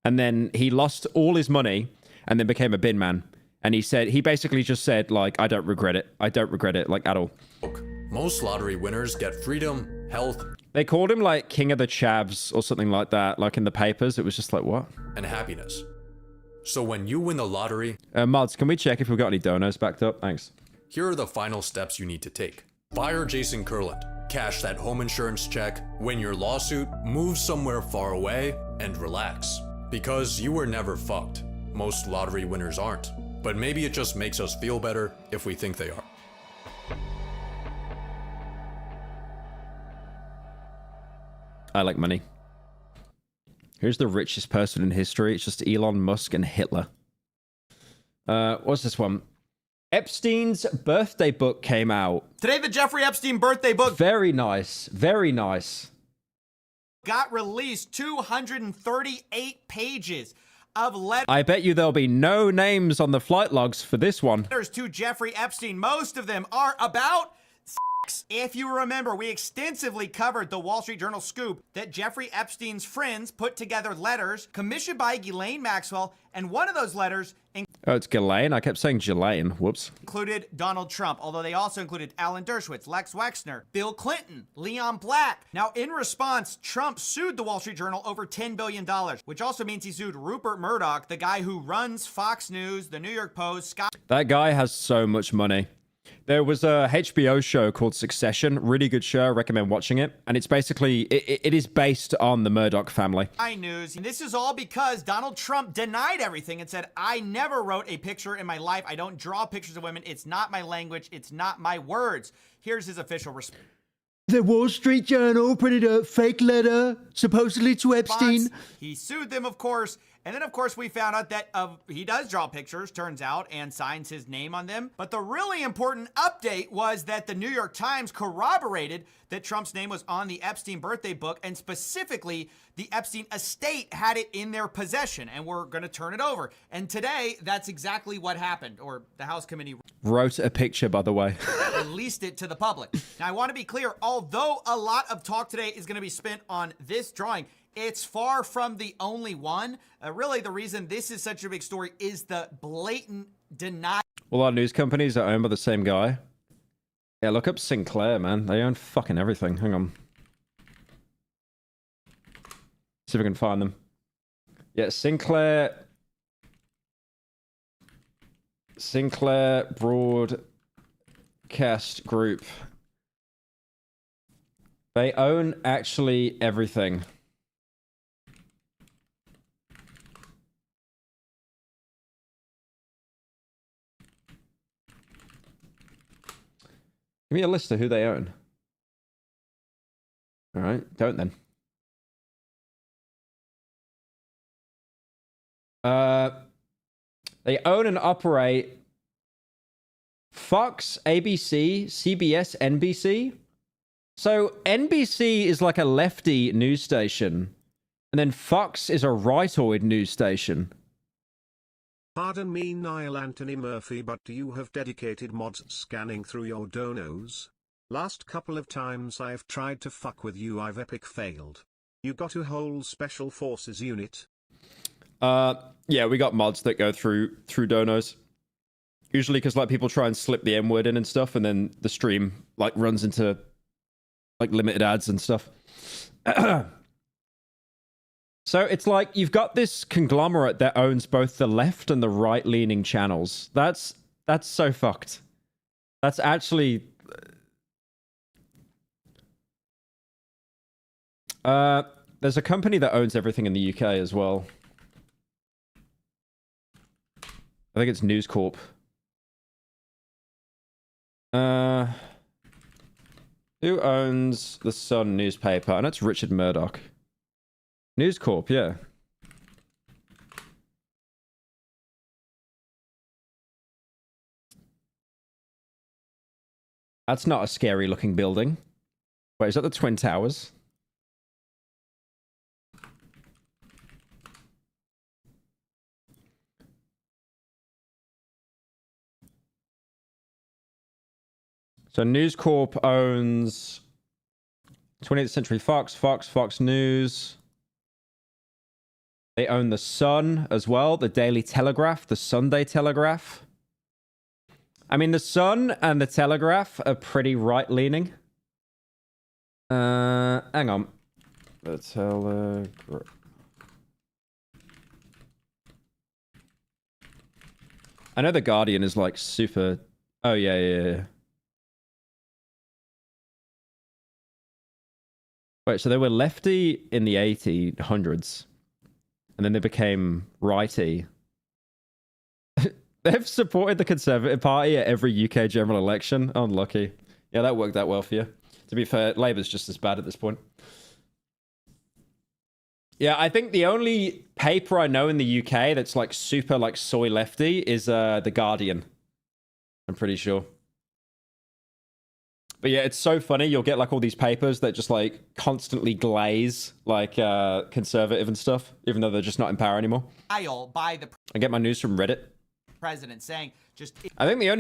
And then he lost all his money and then became a bin man. And he basically just said, like, I don't regret it. I don't regret it, like, at all. Most lottery winners get freedom, health, They called him like King of the Chavs or something like that, like in the papers. It was just like, what? and happiness. So when you win the lottery, Mods, can we check if we've got any donors backed up? Thanks. here are the final steps you need to take. Fire Jason Kurland, cash that home insurance check, win your lawsuit, move somewhere far away, and relax. Because you were never fucked. Most lottery winners aren't. But maybe it just makes us feel better if we think they are. I like money. Here's the richest person in history. It's just Elon Musk and Hitler. What's this one? Epstein's birthday book came out. Today, the Jeffrey Epstein birthday book Very nice. Very nice. got released. 238 pages of letters I bet you there'll be no names on the flight logs for this one. to Jeffrey Epstein. Most of them are about sex. If you remember, we extensively covered the Wall Street Journal scoop that Jeffrey Epstein's friends put together letters commissioned by Ghislaine Maxwell, and one of those letters Oh, it's Ghislaine. I kept saying Ghislaine. Whoops. included Donald Trump, although they also included Alan Dershowitz, Lex Wexner, Bill Clinton, Leon Black. Now, in response, Trump sued the Wall Street Journal over $10 billion, which also means he sued Rupert Murdoch, the guy who runs Fox News, the New York Post, Scott. That guy has so much money. There was a HBO show called Succession. Really good show. I recommend watching it. And it's basically, it is based on the Murdoch family. News. And this is all because Donald Trump denied everything and said, I never wrote a picture in my life. I don't draw pictures of women. It's not my language. It's not my words. Here's his official response. The Wall Street Journal printed a fake letter, supposedly to Epstein. He sued them, of course. And then, of course, we found out that he does draw pictures, turns out, and signs his name on them. But the really important update was that the New York Times corroborated that Trump's name was on the Epstein birthday book, and specifically, the Epstein estate had it in their possession, and we're going to turn it over. And today, that's exactly what happened, or the House committee Wrote a picture, by the way. released it to the public. Now, I want to be clear, although a lot of talk today is going to be spent on this drawing, it's far from the only one. Really, the reason this is such a big story is the blatant denial. All our news companies are owned by the same guy. Yeah, look up Sinclair, man. They own fucking everything. Hang on. See if I can find them. Yeah, Sinclair Broadcast Group. They own actually everything. Give me a list of who they own. All right, don't then. They own and operate Fox, ABC, CBS, NBC. So NBC is like a lefty news station. And then Fox is a rightoid news station. Pardon me, Niall Anthony Murphy, but do you have dedicated mods scanning through your donos? Last couple of times I've tried to fuck with you, I've epic failed. You got a whole special forces unit? Yeah, we got mods that go through donos. Usually because like people try and slip the M word in and stuff, and then the stream like runs into like limited ads and stuff. So it's like you've got this conglomerate that owns both the left and the right-leaning channels. That's so fucked. That's actually there's a company that owns everything in the UK as well. I think it's News Corp. Who owns the Sun newspaper? And it's Richard Murdoch. News Corp, yeah. That's not a scary looking building. Wait, is that the Twin Towers? So News Corp owns 20th Century Fox, Fox News. They own the Sun as well, the Daily Telegraph, the Sunday Telegraph. I mean, the Sun and the Telegraph are pretty right-leaning. Hang on. The Telegraph. I know the Guardian is like super... Oh, yeah. Wait, so they were lefty in the 1800s, and then they became righty. They've supported the Conservative Party at every UK general election. Unlucky. Yeah, that worked out well for you. To be fair, Labour's just as bad at this point. Yeah, I think the only paper I know in the UK that's like super like soy lefty is The Guardian. I'm pretty sure. But yeah, it's so funny. You'll get like all these papers that just like constantly glaze like conservative and stuff, even though they're just not in power anymore. By the I get my news from Reddit. president saying just... I think the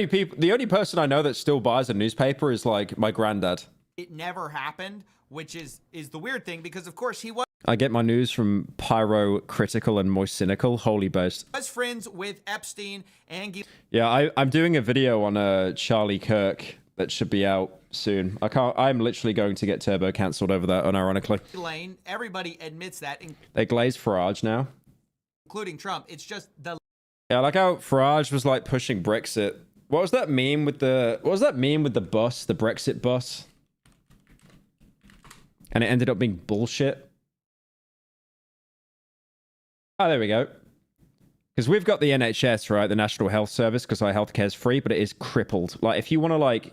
only person I know that still buys a newspaper is like my granddad. It never happened, which is the weird thing, because of course he was I get my news from Pyro, Critical, and Moist Cynical. Holy boast. friends with Epstein and... Yeah, I'm doing a video on Charlie Kirk that should be out soon. I'm literally going to get Turbo cancelled over that, unironically. Lane, everybody admits that, They glaze Farage now. including Trump. It's just the... Yeah, like how Farage was like pushing Brexit. What was that meme with the bus, the Brexit bus? And it ended up being bullshit. Oh, there we go. Because we've got the NHS, right? The National Health Service, because our healthcare is free, but it is crippled. Like, if you want to, like,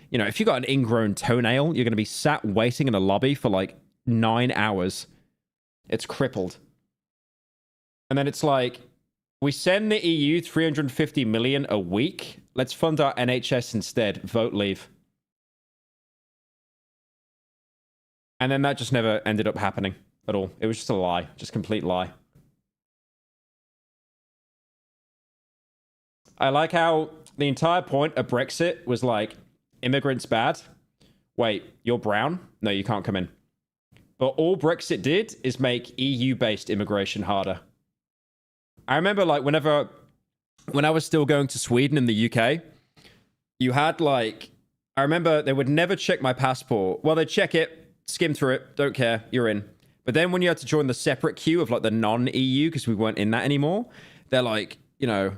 you know, if you got an ingrown toenail, you're going to be sat waiting in a lobby for, like, 9 hours. It's crippled. And then it's like, we send the EU 350 million a week. Let's fund our NHS instead. Vote leave. And then that just never ended up happening at all. It was just a lie. Just complete lie. I like how the entire point of Brexit was like, immigrants bad. Wait, you're brown? No, you can't come in. But all Brexit did is make EU-based immigration harder. I remember like when I was still going to Sweden in the UK, you had like, I remember they would never check my passport. Well, they'd check it, skim through it, don't care, you're in. But then when you had to join the separate queue of like the non-EU, because we weren't in that anymore, they're like, you know,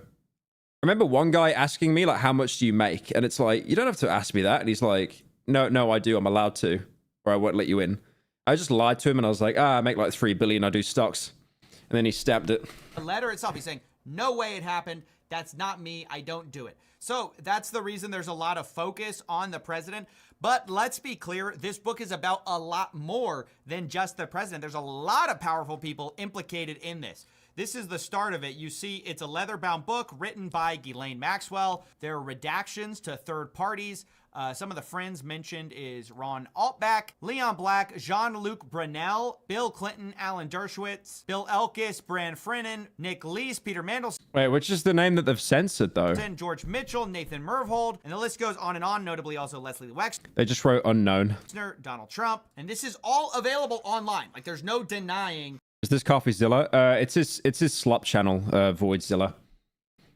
I remember one guy asking me, like, how much do you make? And it's like, you don't have to ask me that. And he's like, no, I do. I'm allowed to, or I won't let you in. I just lied to him and I was like, I make like 3 billion. I do stocks. And then he stabbed it. The letter itself, he's saying, no way it happened. That's not me. I don't do it. So that's the reason there's a lot of focus on the president. But let's be clear, this book is about a lot more than just the president. There's a lot of powerful people implicated in this. This is the start of it. You see, it's a leather-bound book written by Ghislaine Maxwell. There are redactions to third parties. Some of the friends mentioned is Ron Altbach, Leon Black, Jean-Luc Brunel, Bill Clinton, Alan Dershowitz, Bill Elkis, Bran Frennan, Nick Lees, Peter Mandelson, Wait, which is the name that they've censored, though? George Mitchell, Nathan Myhrvold, and the list goes on and on, notably also Leslie Wexner, They just wrote unknown. Donald Trump, and this is all available online. Like, there's no denying. Is this CoffeeZilla? It's his slop channel, Voidzilla.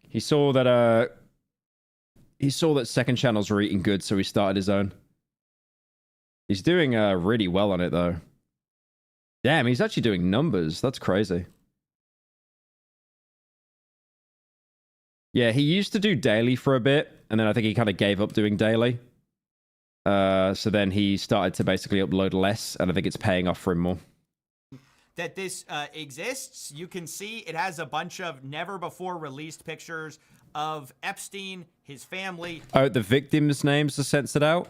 He saw that second channels were eating good, so he started his own. He's doing really well on it, though. Damn, he's actually doing numbers. That's crazy. Yeah, he used to do daily for a bit, and then I think he kind of gave up doing daily. So then he started to basically upload less, and I think it's paying off for him more. That this exists. You can see it has a bunch of never before released pictures of Epstein, his family. Oh, the victims' names are censored out?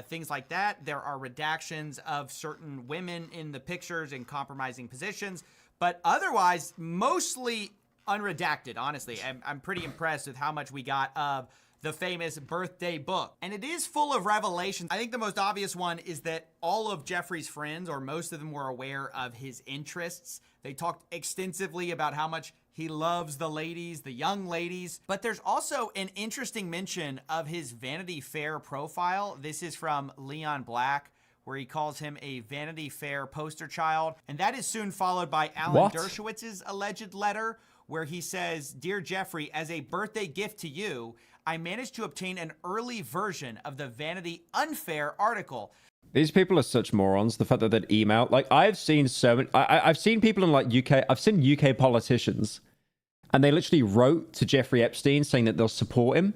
Things like that. There are redactions of certain women in the pictures in compromising positions, but otherwise, mostly unredacted, honestly. I'm pretty impressed with how much we got of the famous birthday book. And it is full of revelations. I think the most obvious one is that all of Jeffrey's friends, or most of them, were aware of his interests. They talked extensively about how much he loves the ladies, the young ladies. But there's also an interesting mention of his Vanity Fair profile. This is from Leon Black, where he calls him a Vanity Fair poster child. And that is soon followed by Alan Dershowitz's alleged letter, where he says, "Dear Jeffrey, as a birthday gift to you, I managed to obtain an early version of the Vanity Unfair article." These people are such morons. The fact that they'd email, like, I've seen so many. I've seen people in like UK. I've seen UK politicians, and they literally wrote to Jeffrey Epstein saying that they'll support him,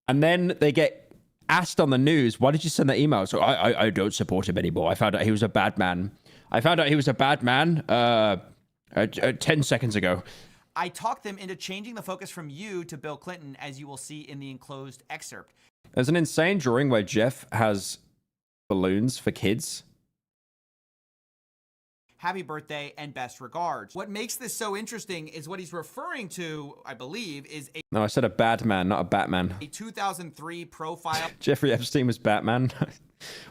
and then they get asked on the news, "Why did you send that email?" So I don't support him anymore. I found out he was a bad man. 10 seconds ago. I talked them into changing the focus from you to Bill Clinton, as you will see in the enclosed excerpt. There's an insane drawing where Jeff has balloons for kids. Happy birthday and best regards. What makes this so interesting is what he's referring to, I believe, is a... No, I said a bad man, not a Batman. A 2003 profile. Jeffrey Epstein was Batman.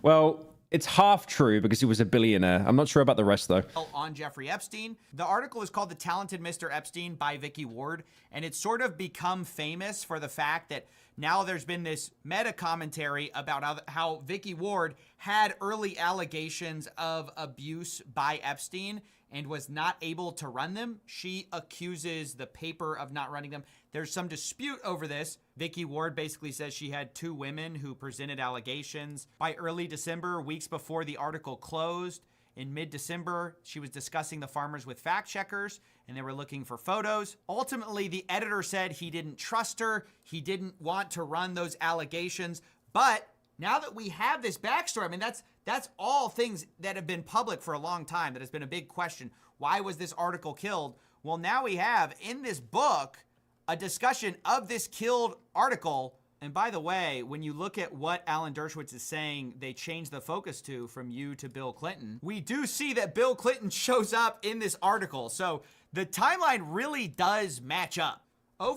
Well, it's half true because he was a billionaire. I'm not sure about the rest, though. On Jeffrey Epstein. The article is called The Talented Mr. Epstein by Vicky Ward, and it's sort of become famous for the fact that now there's been this meta commentary about how Vicky Ward had early allegations of abuse by Epstein and was not able to run them. She accuses the paper of not running them. There's some dispute over this. Vicky Ward basically says she had 2 women who presented allegations. By early December, weeks before the article closed, in mid-December, she was discussing the farmers with fact checkers, and they were looking for photos. Ultimately, the editor said he didn't trust her. He didn't want to run those allegations. But now that we have this backstory, I mean, that's all things that have been public for a long time. That has been a big question. Why was this article killed? Well, now we have in this book a discussion of this killed article. And by the way, when you look at what Alan Dershowitz is saying, they changed the focus to from you to Bill Clinton. We do see that Bill Clinton shows up in this article. So the timeline really does match up.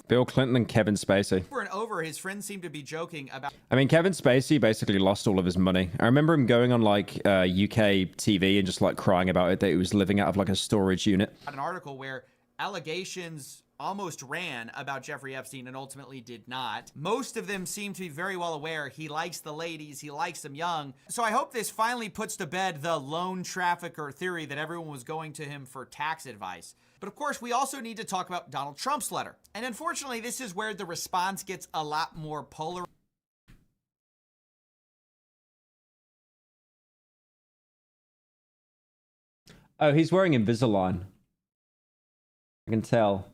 Bill Clinton and Kevin Spacey. Over and over, his friends seem to be joking about... I mean, Kevin Spacey basically lost all of his money. I remember him going on like UK TV and just like crying about it, that he was living out of like a storage unit. An article where allegations almost ran about Jeffrey Epstein and ultimately did not. Most of them seem to be very well aware he likes the ladies, he likes them young. So I hope this finally puts to bed the lone trafficker theory that everyone was going to him for tax advice. But of course, we also need to talk about Donald Trump's letter. And unfortunately, this is where the response gets a lot more polar. Oh, he's wearing Invisalign. I can tell.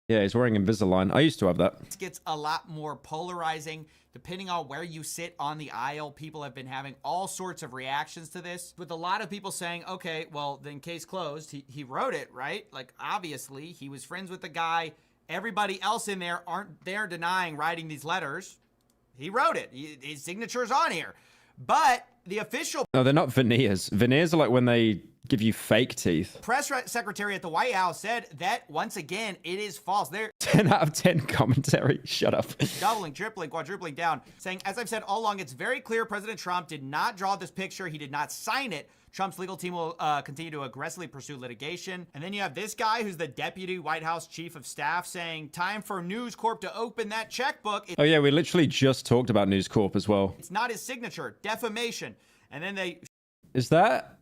Yeah, he's wearing Invisalign. I used to have that. It gets a lot more polarizing. Depending on where you sit on the aisle, people have been having all sorts of reactions to this, with a lot of people saying, okay, well, then case closed. He wrote it, right? Like, obviously, he was friends with the guy. Everybody else in there they're denying writing these letters. He wrote it. His signature's on here. But the official... No, they're not veneers. Veneers are like when they Give you fake teeth. Press secretary at the White House said that, once again, it is false. They're 10 out of 10 commentary. Shut up. doubling, tripling, quadrupling down, saying, as I've said all along, it's very clear President Trump did not draw this picture. He did not sign it. Trump's legal team will continue to aggressively pursue litigation. And then you have this guy who's the deputy White House chief of staff saying, time for News Corp to open that checkbook. Oh, yeah, we literally just talked about News Corp as well. It's not his signature. Defamation. And then they... Is that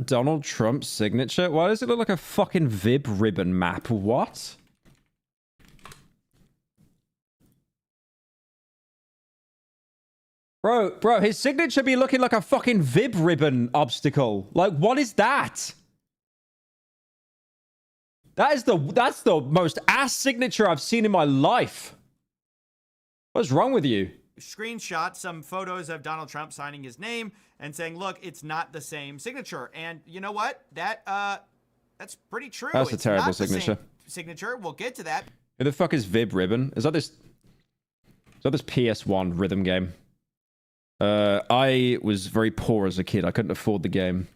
Donald Trump's signature? Why does it look like a fucking Vib ribbon map? What? Bro, his signature be looking like a fucking Vib ribbon obstacle. Like, what is that? That's the most ass signature I've seen in my life. What's wrong with you? Screenshot some photos of Donald Trump signing his name and saying, look, it's not the same signature. And you know what? That's pretty true. That's a terrible not the signature. same signature. We'll get to that. Who the fuck is Vib ribbon? Is that this PS1 rhythm game? I was very poor as a kid. I couldn't afford the game.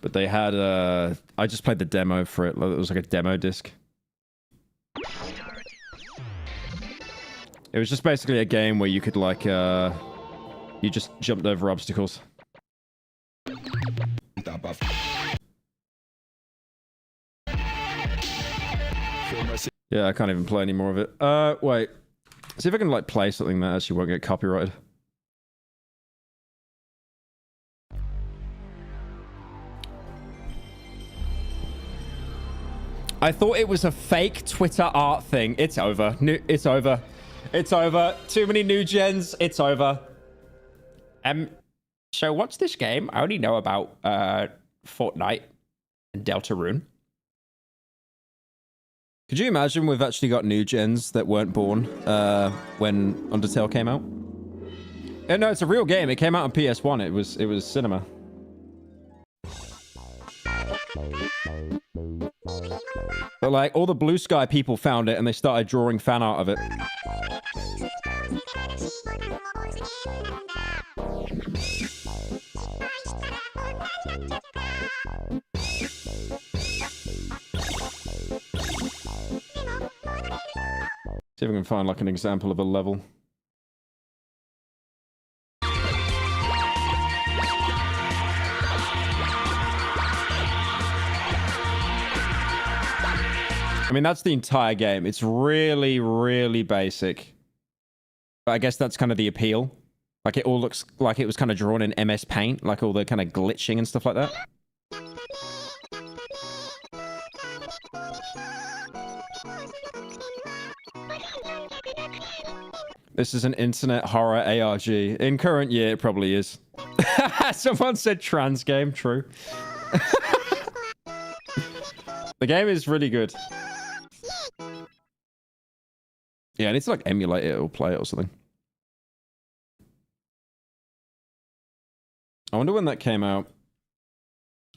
But they had I just played the demo for it. It was like a demo disc. It was just basically a game where you could like you just jumped over obstacles. Yeah, I can't even play any more of it. Wait. See if I can like play something that actually won't get copyrighted. I thought it was a fake Twitter art thing. It's over. It's over. It's over. Too many new gens. It's over. So what's this game? I only know about Fortnite and Deltarune. Could you imagine we've actually got new gens that weren't born when Undertale came out? No, it's a real game. It came out on PS1. It was cinema. But like all the Blue Sky people found it and they started drawing fan art of it. See if we can find like an example of a level. I mean, that's the entire game. It's really, really basic. But I guess that's kind of the appeal. Like, it all looks like it was kind of drawn in MS Paint, like all the kind of glitching and stuff like that. This is an internet horror ARG. In current year, it probably is. Someone said trans game. True. The game is really good. Yeah, I need to like emulate it or play it or something. I wonder when that came out.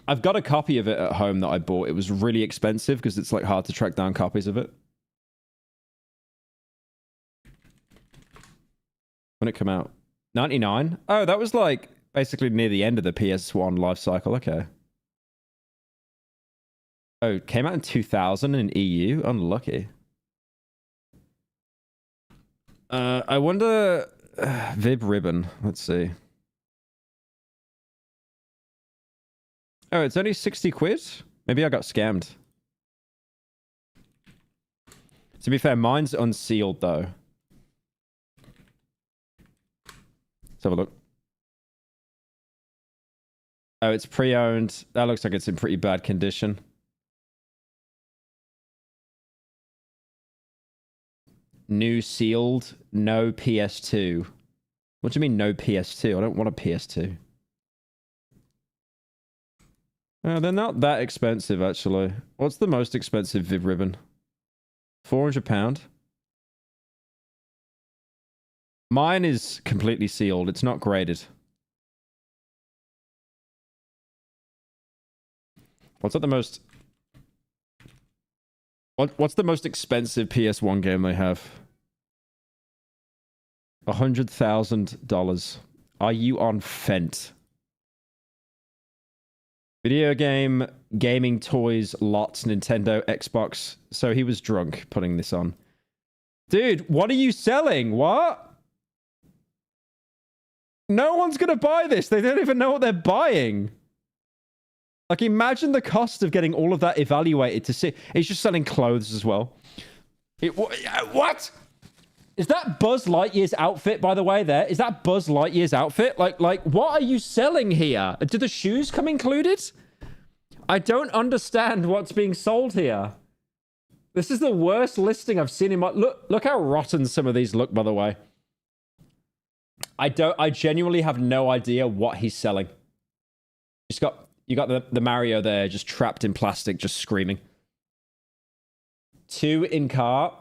I've got a copy of it at home that I bought. It was really expensive because it's like hard to track down copies of it. When it came out? 99? Oh, that was like basically near the end of the PS1 life cycle. Okay. Oh, it came out in 2000 in EU? Unlucky. I wonder... Vib Ribbon. Let's see. Oh, it's only 60 quid? Maybe I got scammed. To be fair, mine's unsealed though. Let's have a look. Oh, it's pre-owned. That looks like it's in pretty bad condition. New sealed, no PS2. What do you mean no PS2? I don't want a PS2. They're not that expensive, actually. What's the most expensive Vib Ribbon? £400? Mine is completely sealed. It's not graded. What's the most expensive PS1 game they have? $100,000. Are you on Fent? Video game, gaming toys, lots, Nintendo, Xbox. So he was drunk putting this on. Dude, what are you selling? What? No one's going to buy this. They don't even know what they're buying. Like, imagine the cost of getting all of that evaluated to see. He's just selling clothes as well. What? Is that Buzz Lightyear's outfit, by the way, there? Is that Buzz Lightyear's outfit? Like, what are you selling here? Do the shoes come included? I don't understand what's being sold here. This is the worst listing I've seen in my... Look how rotten some of these look, by the way. I genuinely have no idea what he's selling. You got the Mario there, just trapped in plastic, just screaming. 2 in cart.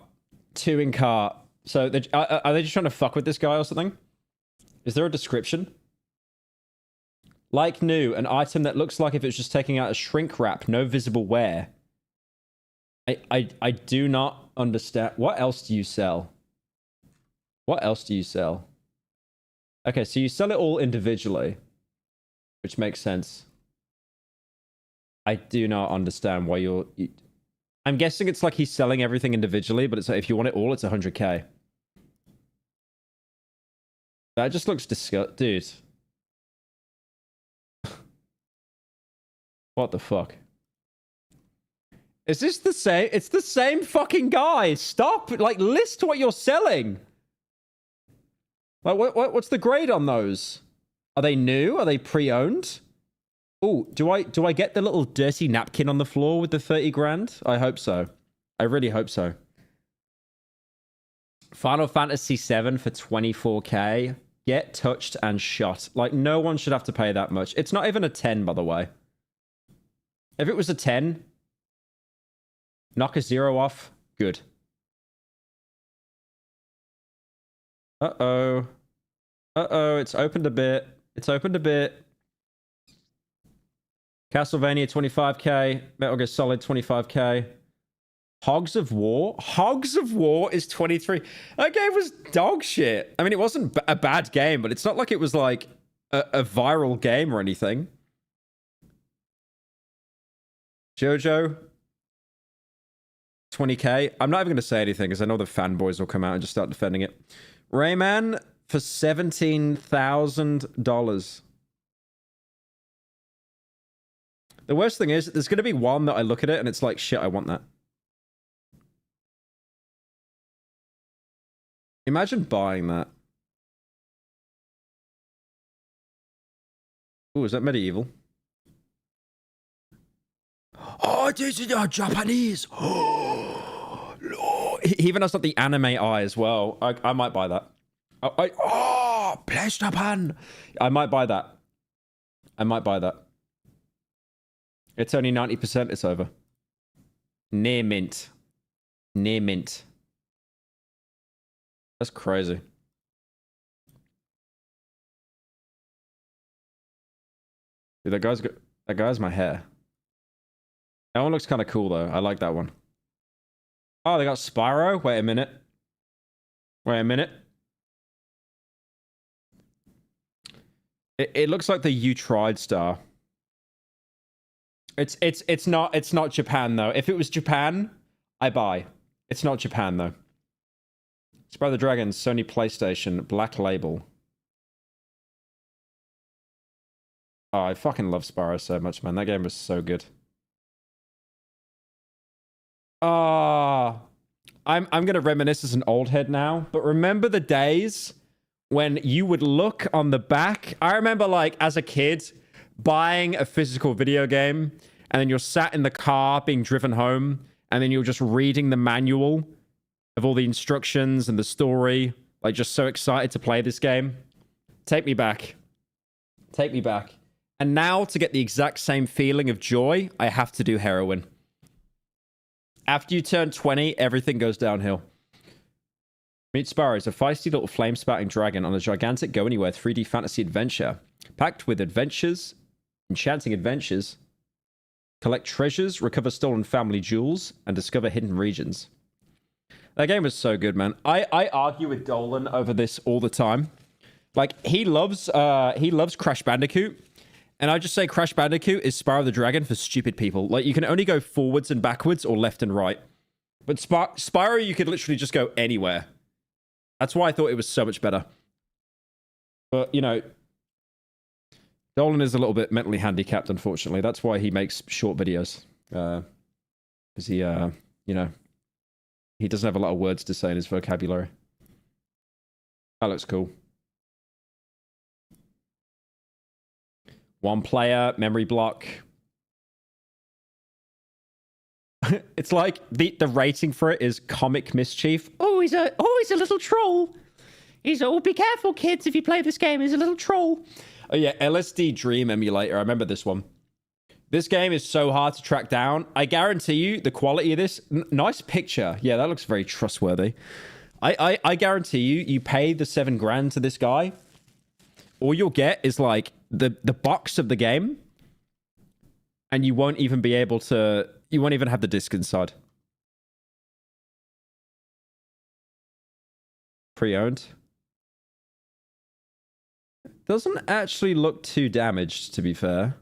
2 in cart. So, are they just trying to fuck with this guy or something? Is there a description? Like new, an item that looks like if it was just taking out a shrink wrap, no visible wear. I do not understand. What else do you sell? What else do you sell? Okay, so you sell it all individually, which makes sense. I do not understand why you're... I'm guessing it's like he's selling everything individually, but it's like if you want it all, it's 100k. That just looks disgusting. Dude. What the fuck? Is this the same? It's the same fucking guy. Stop. Like, list what you're selling. Like, what's the grade on those? Are they new? Are they pre-owned? Oh, do I get the little dirty napkin on the floor with the 30 grand? I hope so. I really hope so. Final Fantasy VII for 24k. Get touched and shot. Like, no one should have to pay that much. It's not even a 10, by the way. If it was a 10, knock a 0 off. Good. Uh-oh. Uh-oh, it's opened a bit. It's opened a bit. Castlevania, 25k. Metal Gear Solid, 25k. Hogs of War? Hogs of War is 23. That game was dog shit. I mean, it wasn't a bad game, but it's not like it was like a viral game or anything. Jojo, 20k. I'm not even going to say anything because I know the fanboys will come out and just start defending it. Rayman for $17,000. The worst thing is, there's going to be one that I look at it and it's like, shit, I want that. Imagine buying that. Oh, is that medieval? Oh, this is Japanese. Oh, no. He even has like the anime eye as well. I might buy that. Oh, Place Japan. I might buy that. I might buy that. It's only 90%. It's over. Near mint. Near mint. That's crazy. Dude, that guy's my hair. That one looks kind of cool though. I like that one. Oh, they got Spyro. Wait a minute. Wait a minute. It looks like the You Tried star. It's not Japan though. If it was Japan, I buy. It's not Japan though. Spyro the Dragon, Sony PlayStation, Black Label. Oh, I fucking love Spyro so much, man. That game was so good. I'm gonna reminisce as an old head now, but remember the days when you would look on the back? I remember, like, as a kid, buying a physical video game, and then you're sat in the car being driven home, and then you're just reading the manual of all the instructions and the story, like, just so excited to play this game. Take me back. Take me back. And now, to get the exact same feeling of joy, I have to do heroin. After you turn 20, everything goes downhill. Meet Spyro is a feisty little flame-spouting dragon on a gigantic go-anywhere 3D fantasy adventure. Packed with adventures, enchanting adventures. Collect treasures, recover stolen family jewels, and discover hidden regions. That game was so good, man. I argue with Dolan over this all the time. Like, he loves Crash Bandicoot. And I just say Crash Bandicoot is Spyro the Dragon for stupid people. Like, you can only go forwards and backwards or left and right. But Spyro, you could literally just go anywhere. That's why I thought it was so much better. But, you know, Dolan is a little bit mentally handicapped, unfortunately. That's why he makes short videos. Because he, you know, he doesn't have a lot of words to say in his vocabulary. That looks cool. One player, memory block. It's like the rating for it is comic mischief. Oh, he's a little troll. Be careful, kids, if you play this game. He's a little troll. Oh yeah, LSD Dream Emulator. I remember this one. This game is so hard to track down. I guarantee you the quality of this. Nice picture. Yeah, that looks very trustworthy. I guarantee you pay the $7 grand to this guy. All you'll get is like the box of the game. And you won't even be able to... You won't even have the disc inside. Pre-owned. Doesn't actually look too damaged, to be fair.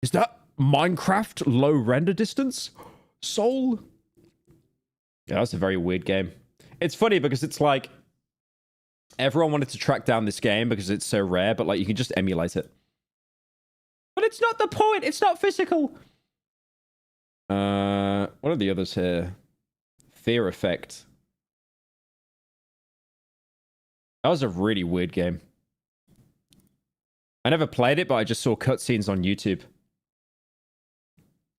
Is that Minecraft low render distance? Soul? Yeah, that's a very weird game. It's funny because it's like... Everyone wanted to track down this game because it's so rare, but like you can just emulate it. But it's not the point. It's not physical. What are the others here? Fear Effect. That was a really weird game. I never played it, but I just saw cutscenes on YouTube.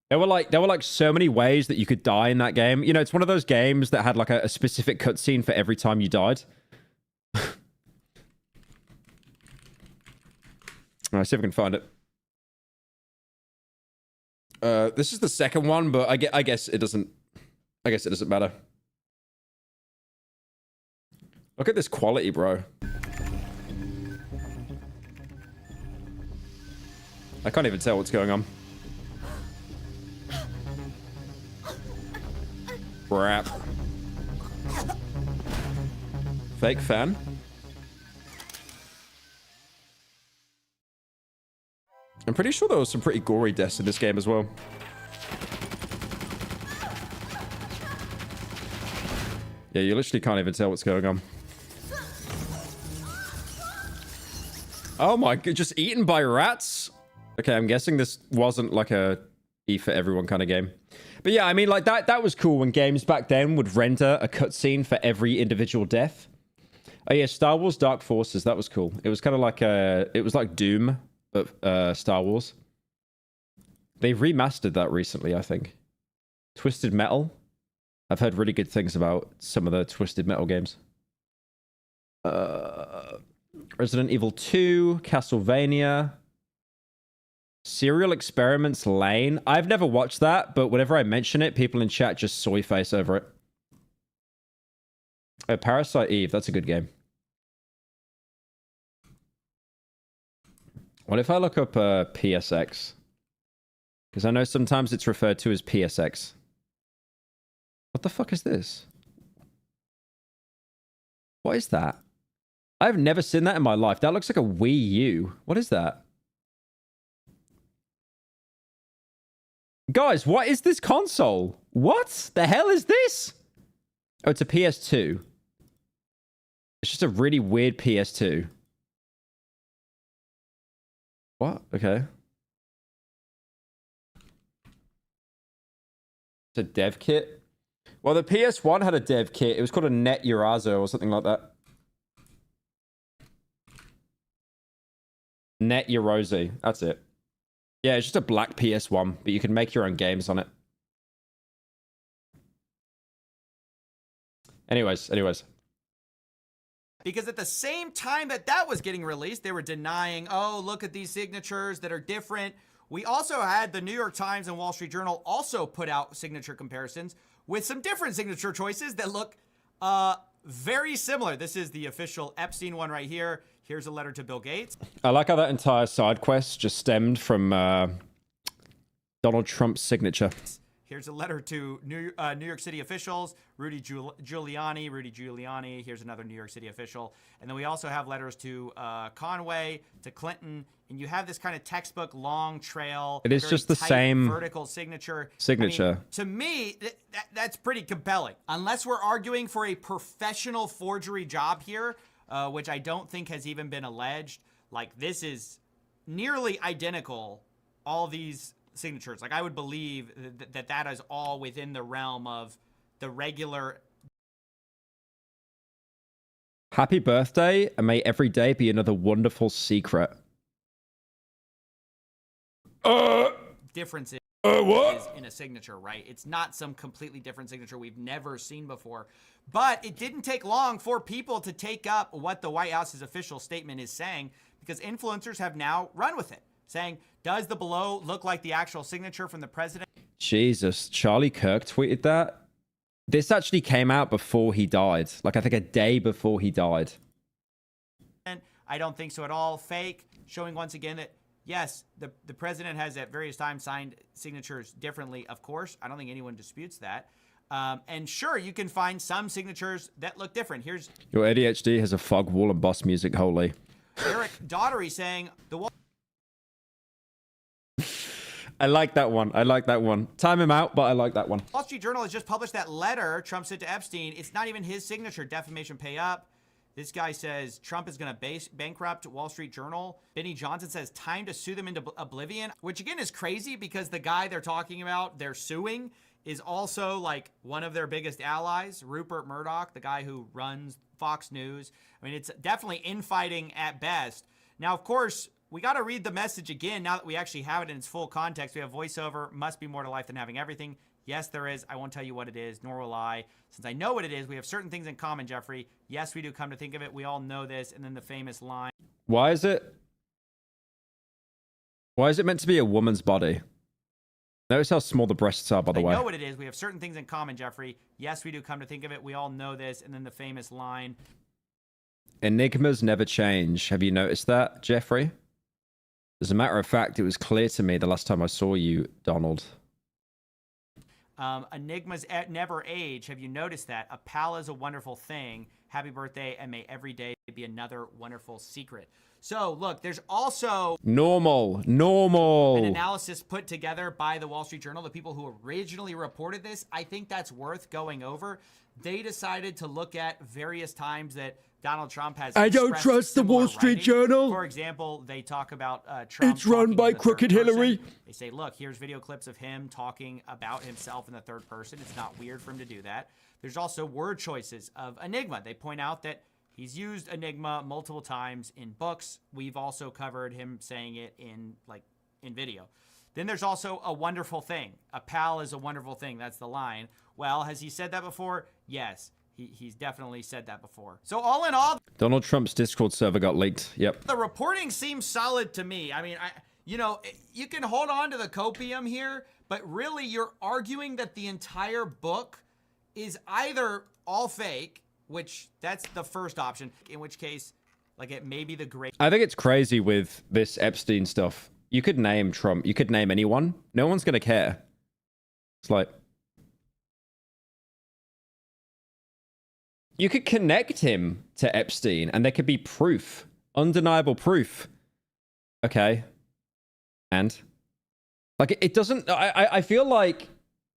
There were like so many ways that you could die in that game. You know, it's one of those games that had like a specific cutscene for every time you died. Alright, see if I can find it. This is the second one, but I guess it doesn't matter. Look at this quality, bro. I can't even tell what's going on. Crap. Fake fan. I'm pretty sure there was some pretty gory deaths in this game as well. Yeah, you literally can't even tell what's going on. Oh my god, just eaten by rats? Okay, I'm guessing this wasn't like a eat for everyone kind of game. But yeah, I mean, like that was cool when games back then would render a cutscene for every individual death. Oh yeah, Star Wars Dark Forces, that was cool. It was kind of like it was like Doom, but Star Wars. They remastered that recently, I think. Twisted Metal. I've heard really good things about some of the Twisted Metal games. Resident Evil 2, Castlevania, Serial Experiments Lane. I've never watched that, but whenever I mention it, people in chat just soy face over it. Oh, Parasite Eve, that's a good game. What if I look up PSX? Because I know sometimes it's referred to as PSX. What the fuck is this? What is that? I've never seen that in my life. That looks like a Wii U. What is that? Guys, what is this console? What the hell is this? Oh, it's a PS2. It's just a really weird PS2. What? Okay. It's a dev kit. Well, the PS1 had a dev kit. It was called a Net Urazo or something like that. Net Urazo. That's it. Yeah, it's just a black PS1, but you can make your own games on it. Anyways. Because at the same time that was getting released, they were denying, oh, look at these signatures that are different. We also had the New York Times and Wall Street Journal also put out signature comparisons with some different signature choices that look very similar. This is the official Epstein one right here. Here's a letter to Bill Gates. I like how that entire side quest just stemmed from Donald Trump's signature. Here's a letter to New York City officials, Rudy Giuliani. Here's another New York City official. And then we also have letters to Conway, to Clinton. And you have this kind of textbook long trail. It is just the same vertical signature. I mean, to me, that's pretty compelling. Unless we're arguing for a professional forgery job here, which I don't think has even been alleged. Like, this is nearly identical, all these signatures. Like, I would believe that is all within the realm of the regular. Happy birthday, and may every day be another wonderful secret. Differences what? in a signature, right? It's not some completely different signature we've never seen before. But it didn't take long for people to take up what the White House's official statement is saying, because influencers have now run with it, saying, does the below look like the actual signature from the president? Jesus, Charlie Kirk tweeted that. This actually came out before he died. Like, I think a day before he died. I don't think so at all. Fake, showing once again that, yes, the president has at various times signed signatures differently, of course. I don't think anyone disputes that. And sure, you can find some signatures that look different. Here's your ADHD has a fog wall and boss music holy. Eric Daughtery saying the wall. I like that one. I like that one. Time him out, but I like that one. Wall Street Journal has just published that letter Trump sent to Epstein. It's not even his signature. Defamation pay up. This guy says Trump is going to bankrupt Wall Street Journal. Benny Johnson says time to sue them into oblivion, which again is crazy because the guy they're talking about, they're suing, is also like one of their biggest allies, Rupert Murdoch, the guy who runs Fox News. I mean, it's definitely infighting at best. Now, of course, we got to read the message again now that we actually have it in its full context. We have voiceover, must be more to life than having everything. Yes, there is. I won't tell you what it is, nor will I. Since I know what it is, we have certain things in common, Jeffrey. Yes, we do come to think of it. We all know this. And then the famous line. Why is it meant to be a woman's body? Notice how small the breasts are, by the way. I know what it is. We have certain things in common, Jeffrey. Yes, we do come to think of it. We all know this. And then the famous line. Enigmas never change. Have you noticed that, Jeffrey? As a matter of fact, it was clear to me the last time I saw you, Donald. Enigmas never age. Have you noticed that? A pal is a wonderful thing. Happy birthday, and may every day be another wonderful secret. So, look, there's also normal an analysis put together by the Wall Street Journal, the people who originally reported this. I think that's worth going over. They decided to look at various times that Donald Trump has. I don't trust the Wall Street Journal. For example, they talk about Trump. It's run by crooked Hillary. They say, look, here's video clips of him talking about himself in the third person. It's not weird for him to do that. There's also word choices of Enigma. They point out that he's used Enigma multiple times in books. We've also covered him saying it in video. Then there's also a wonderful thing. A pal is a wonderful thing. That's the line. Well, has he said that before? Yes. He's definitely said that before. So all in all, Donald Trump's Discord server got leaked. Yep. The reporting seems solid to me. I mean, you can hold on to the copium here, but really you're arguing that the entire book is either all fake, which that's the first option, in which case, like, it may be the great. I think it's crazy with this Epstein stuff. You could name Trump. You could name anyone. No one's going to care. It's like, you could connect him to Epstein and there could be proof, undeniable proof. Okay. And like, it doesn't, I feel like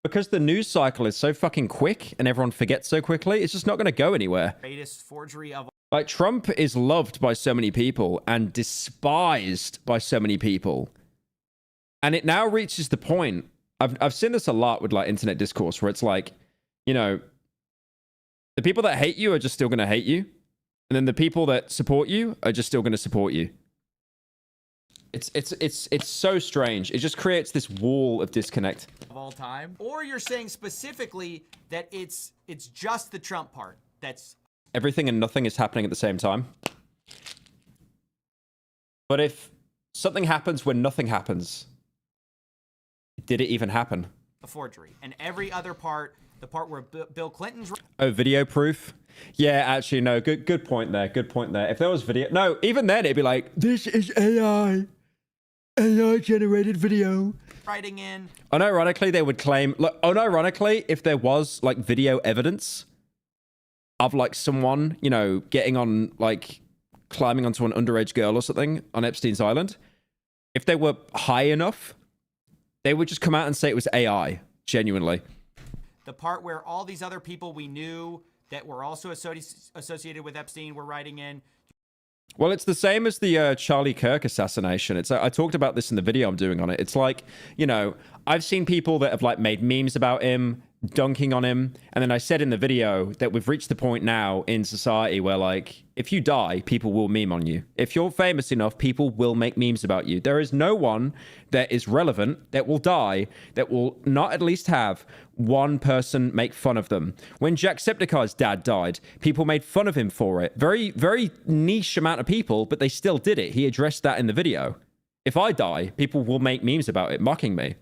because the news cycle is so fucking quick and everyone forgets so quickly, it's just not going to go anywhere. Greatest forgery of. Like, Trump is loved by so many people and despised by so many people. And it now reaches the point, I've seen this a lot with like internet discourse where it's like, the people that hate you are just still going to hate you. And then the people that support you are just still going to support you. It's so strange. It just creates this wall of disconnect. Of all time. Or you're saying specifically that it's just the Trump part. That's everything and nothing is happening at the same time. But if something happens when nothing happens, did it even happen? A forgery. And every other part, the part where Bill Clinton's... Oh, video proof? Yeah, actually, no. Good point there. Good point there. If there was video... No, even then, it'd be like... This is AI. AI-generated video. writing in. Unironically, they would claim, look, unironically, if there was like video evidence of like someone, you know, getting on, like climbing onto an underage girl or something on Epstein's Island, if they were high enough, they would just come out and say it was AI, genuinely. The part where all these other people we knew that were also associated with Epstein were writing in. Well, it's the same as the Charlie Kirk assassination. I talked about this in the video I'm doing on it. It's like, you know, I've seen people that have like made memes about him, dunking on him. And then I said in the video that we've reached the point now in society where like, if you die, people will meme on you. If you're famous enough, people will make memes about you. There is no one that is relevant that will die that will not at least have one person make fun of them. When Jacksepticeye's dad died, people made fun of him for it. Very, very niche amount of people, but they still did it. He addressed that in the video. If I die, people will make memes about it, mocking me.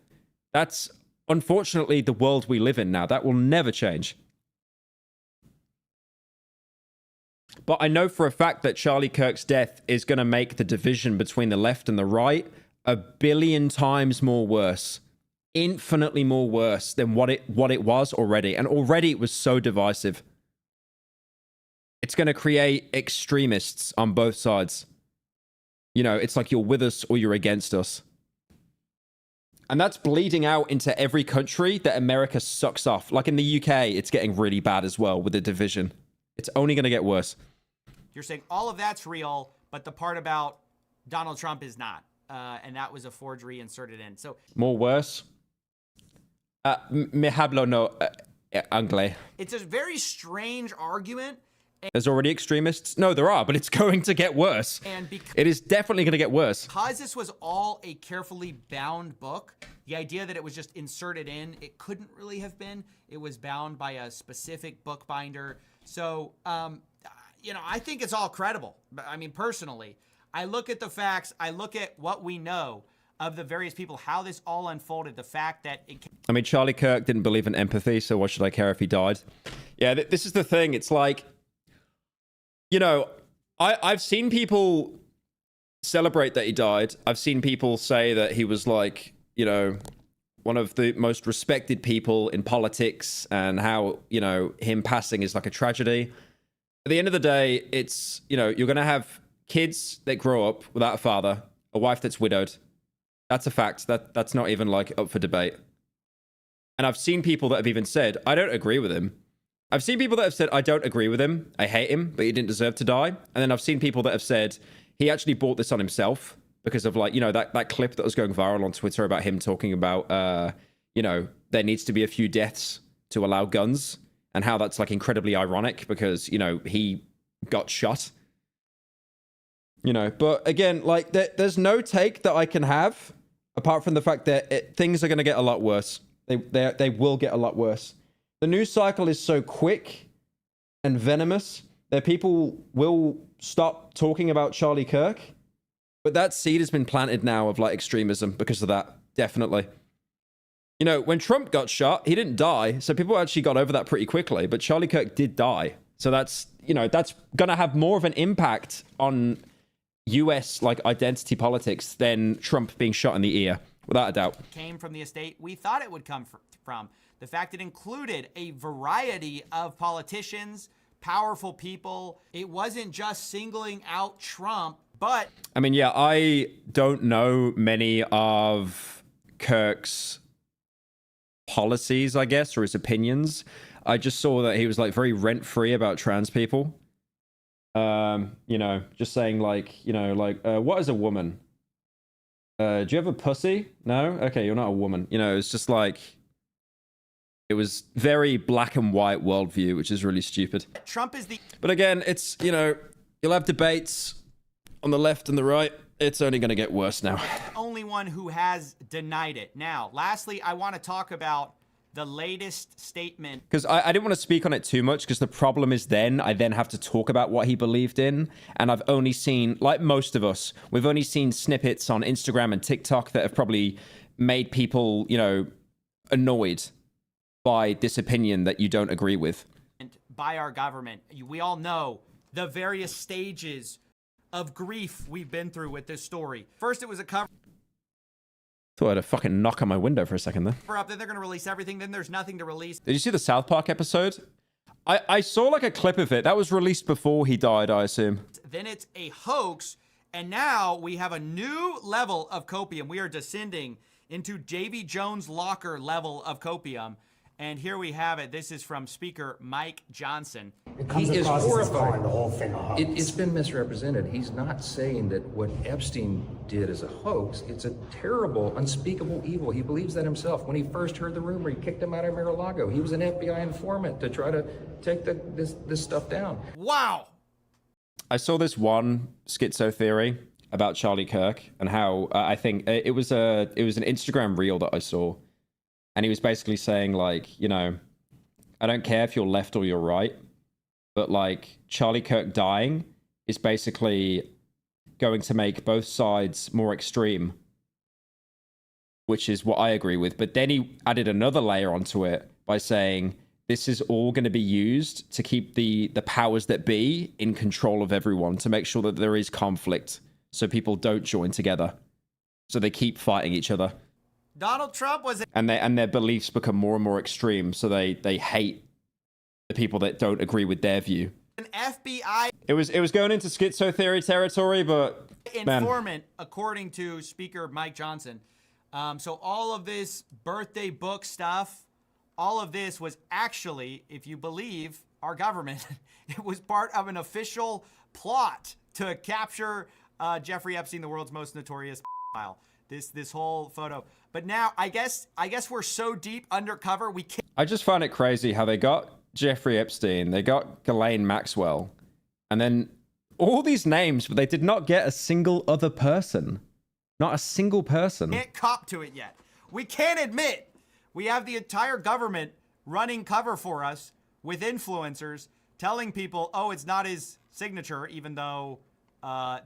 That's unfortunately the world we live in now. That will never change. But I know for a fact that Charlie Kirk's death is going to make the division between the left and the right 1 billion times more worse. Infinitely more worse than what it was already. And already it was so divisive. It's going to create extremists on both sides. You know, it's like you're with us or you're against us. And that's bleeding out into every country that America sucks off. Like in the UK, it's getting really bad as well with the division. It's only going to get worse. You're saying all of that's real, but the part about Donald Trump is not. And that was a forgery inserted in. So more worse? Me hablo no anglais. It's a very strange argument. There's already extremists? No, there are, but it's going to get worse. And it is definitely going to get worse. Because this was all a carefully bound book, the idea that it was just inserted in, it couldn't really have been. It was bound by a specific bookbinder. So, you know, I think it's all credible. I mean, personally, I look at the facts. I look at what we know of the various people, how this all unfolded, the fact that it... I mean, Charlie Kirk didn't believe in empathy, so why should I care if he died? Yeah, this is the thing. It's like, you know, I've seen people celebrate that he died. I've seen people say that he was like, you know, one of the most respected people in politics and how, you know, him passing is like a tragedy. At the end of the day, it's, you know, you're going to have kids that grow up without a father, a wife that's widowed. That's a fact. That's not even like up for debate. And I've seen people that have even said, I don't agree with him. I've seen people that have said, I don't agree with him. I hate him, but he didn't deserve to die. And then I've seen people that have said, he actually brought this on himself because of like, you know, that clip that was going viral on Twitter about him talking about, you know, there needs to be a few deaths to allow guns and how that's like incredibly ironic because, you know, he got shot. You know, but again, like there's no take that I can have apart from the fact that things are going to get a lot worse. They will get a lot worse. The news cycle is so quick and venomous that people will stop talking about Charlie Kirk. But that seed has been planted now of like extremism because of that. Definitely. You know, when Trump got shot, he didn't die. So people actually got over that pretty quickly. But Charlie Kirk did die. So that's, you know, that's going to have more of an impact on US like identity politics than Trump being shot in the ear, without a doubt. Came from the estate we thought it would come from. The fact it included a variety of politicians, powerful people. It wasn't just singling out Trump, but... I mean, yeah, I don't know many of Kirk's policies, I guess, or his opinions. I just saw that he was like very rent-free about trans people. You know, just saying like, you know, like, what is a woman? Do you have a pussy? No? Okay, you're not a woman. You know, it's just like... It was very black and white worldview, which is really stupid. Trump is the... But again, it's, you know, you'll have debates on the left and the right. It's only going to get worse now. The only one who has denied it. Now, lastly, I want to talk about the latest statement. Because I didn't want to speak on it too much because the problem is I then have to talk about what he believed in. And I've only seen, like most of us, we've only seen snippets on Instagram and TikTok that have probably made people, you know, annoyed by this opinion that you don't agree with. By our government. We all know the various stages of grief we've been through with this story. First, it was a cover. Thought I had a fucking knock on my window for a second there. Up, then they're going to release everything. Then there's nothing to release. Did you see the South Park episode? I saw like a clip of it. That was released before he died, I assume. Then it's a hoax. And now we have a new level of copium. We are descending into Davy Jones' locker level of copium. And here we have it. This is from Speaker Mike Johnson. He is horrified. It's been misrepresented. He's not saying that what Epstein did is a hoax. It's a terrible, unspeakable evil. He believes that himself. When he first heard the rumor, he kicked him out of Mar-a-Lago. He was an FBI informant to try to take this stuff down. Wow. I saw this one schizo theory about Charlie Kirk and how I think it was an Instagram reel that I saw. And he was basically saying, like, you know, I don't care if you're left or you're right, but, like, Charlie Kirk dying is basically going to make both sides more extreme, which is what I agree with. But then he added another layer onto it by saying, this is all going to be used to keep the powers that be in control of everyone, to make sure that there is conflict so people don't join together. So they keep fighting each other. Donald Trump was... And their beliefs become more and more extreme, so they hate the people that don't agree with their view. An FBI... It was going into schizo theory territory, but... informant, according to Speaker Mike Johnson. So all of this birthday book stuff, all of this was actually, if you believe our government, it was part of an official plot to capture Jeffrey Epstein, the world's most notorious pedophile. This whole photo. But now, I guess we're so deep undercover, we can't... I just find it crazy how they got Jeffrey Epstein, they got Ghislaine Maxwell, and then all these names, but they did not get a single other person. Not a single person. Can't cop to it yet. We can't admit we have the entire government running cover for us with influencers telling people, oh, it's not his signature, even though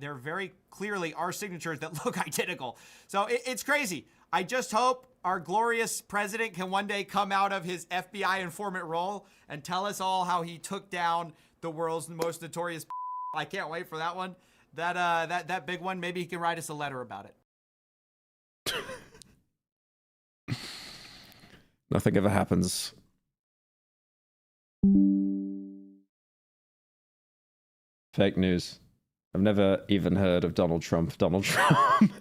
they're very clearly our signatures that look identical. So it's crazy. I just hope our glorious president can one day come out of his FBI informant role and tell us all how he took down the world's most notorious. I can't wait for that one. That big one. Maybe he can write us a letter about it. Nothing ever happens. Fake news. I've never even heard of Donald Trump. Donald Trump.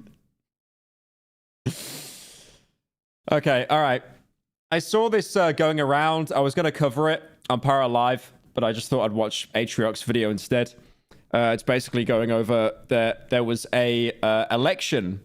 Okay, all right. I saw this going around. I was going to cover it on Pyro Live, but I just thought I'd watch Atriox's video instead. It's basically going over that there was a election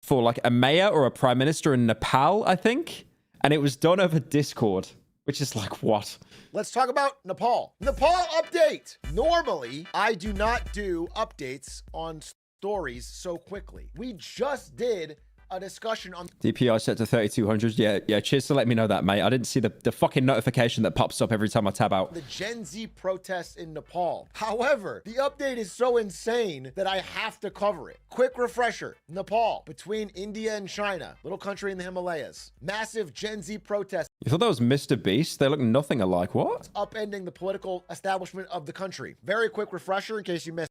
for like a mayor or a prime minister in Nepal, I think. And it was done over Discord, which is like, what? Let's talk about Nepal. Nepal update. Normally, I do not do updates on stories so quickly. We just did a discussion on DPI set to 3200. Yeah. Cheers to let me know that, mate. I didn't see the fucking notification that pops up every time I tab out. the Gen Z protests in Nepal. However, the update is so insane that I have to cover it. Quick refresher. Nepal, between India and China, little country in the Himalayas. Massive Gen Z protests. You thought that was Mr. Beast? They look nothing alike. What? Upending the political establishment of the country. Very quick refresher in case you missed.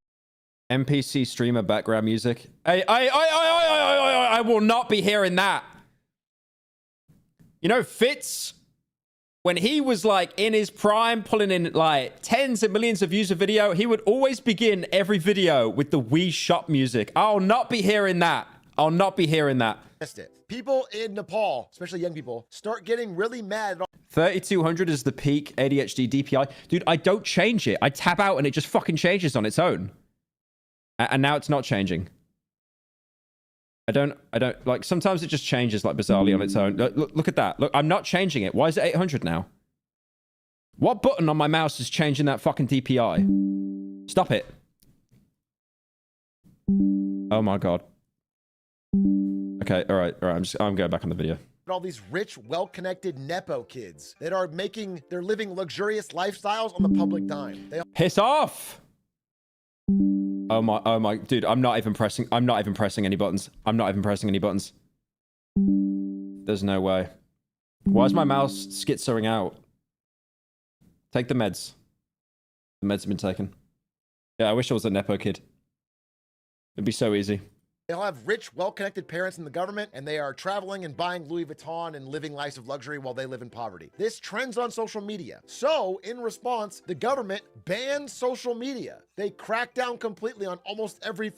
NPC streamer background music. I will not be hearing that. You know, Fitz, when he was like in his prime, pulling in like tens of millions of views a video, he would always begin every video with the Wii Shop music. I'll not be hearing that. I'll not be hearing that. Missed it. People in Nepal, especially young people, start getting really mad. 3200 is the peak ADHD DPI. Dude, I don't change it. I tap out and it just fucking changes on its own. And now it's not changing. I don't, like, sometimes it just changes, like, bizarrely on its own. Look at that. Look, I'm not changing it. Why is it 800 now? What button on my mouse is changing that fucking DPI? Stop it. Oh my God. Okay, all right. I'm going back on the video. All these rich, well-connected Nepo kids that are they're living luxurious lifestyles on the public dime. Piss off! Oh my, dude, I'm not even pressing any buttons. I'm not even pressing any buttons. There's no way. Why is my mouse schizoing out? Take the meds. The meds have been taken. Yeah, I wish I was a Nepo kid. It'd be so easy. They They all have rich, well-connected parents in the government, and they are traveling and buying Louis Vuitton and living lives of luxury while they live in poverty. This trends on social media. So, in response, the government banned social media. They cracked down completely on almost every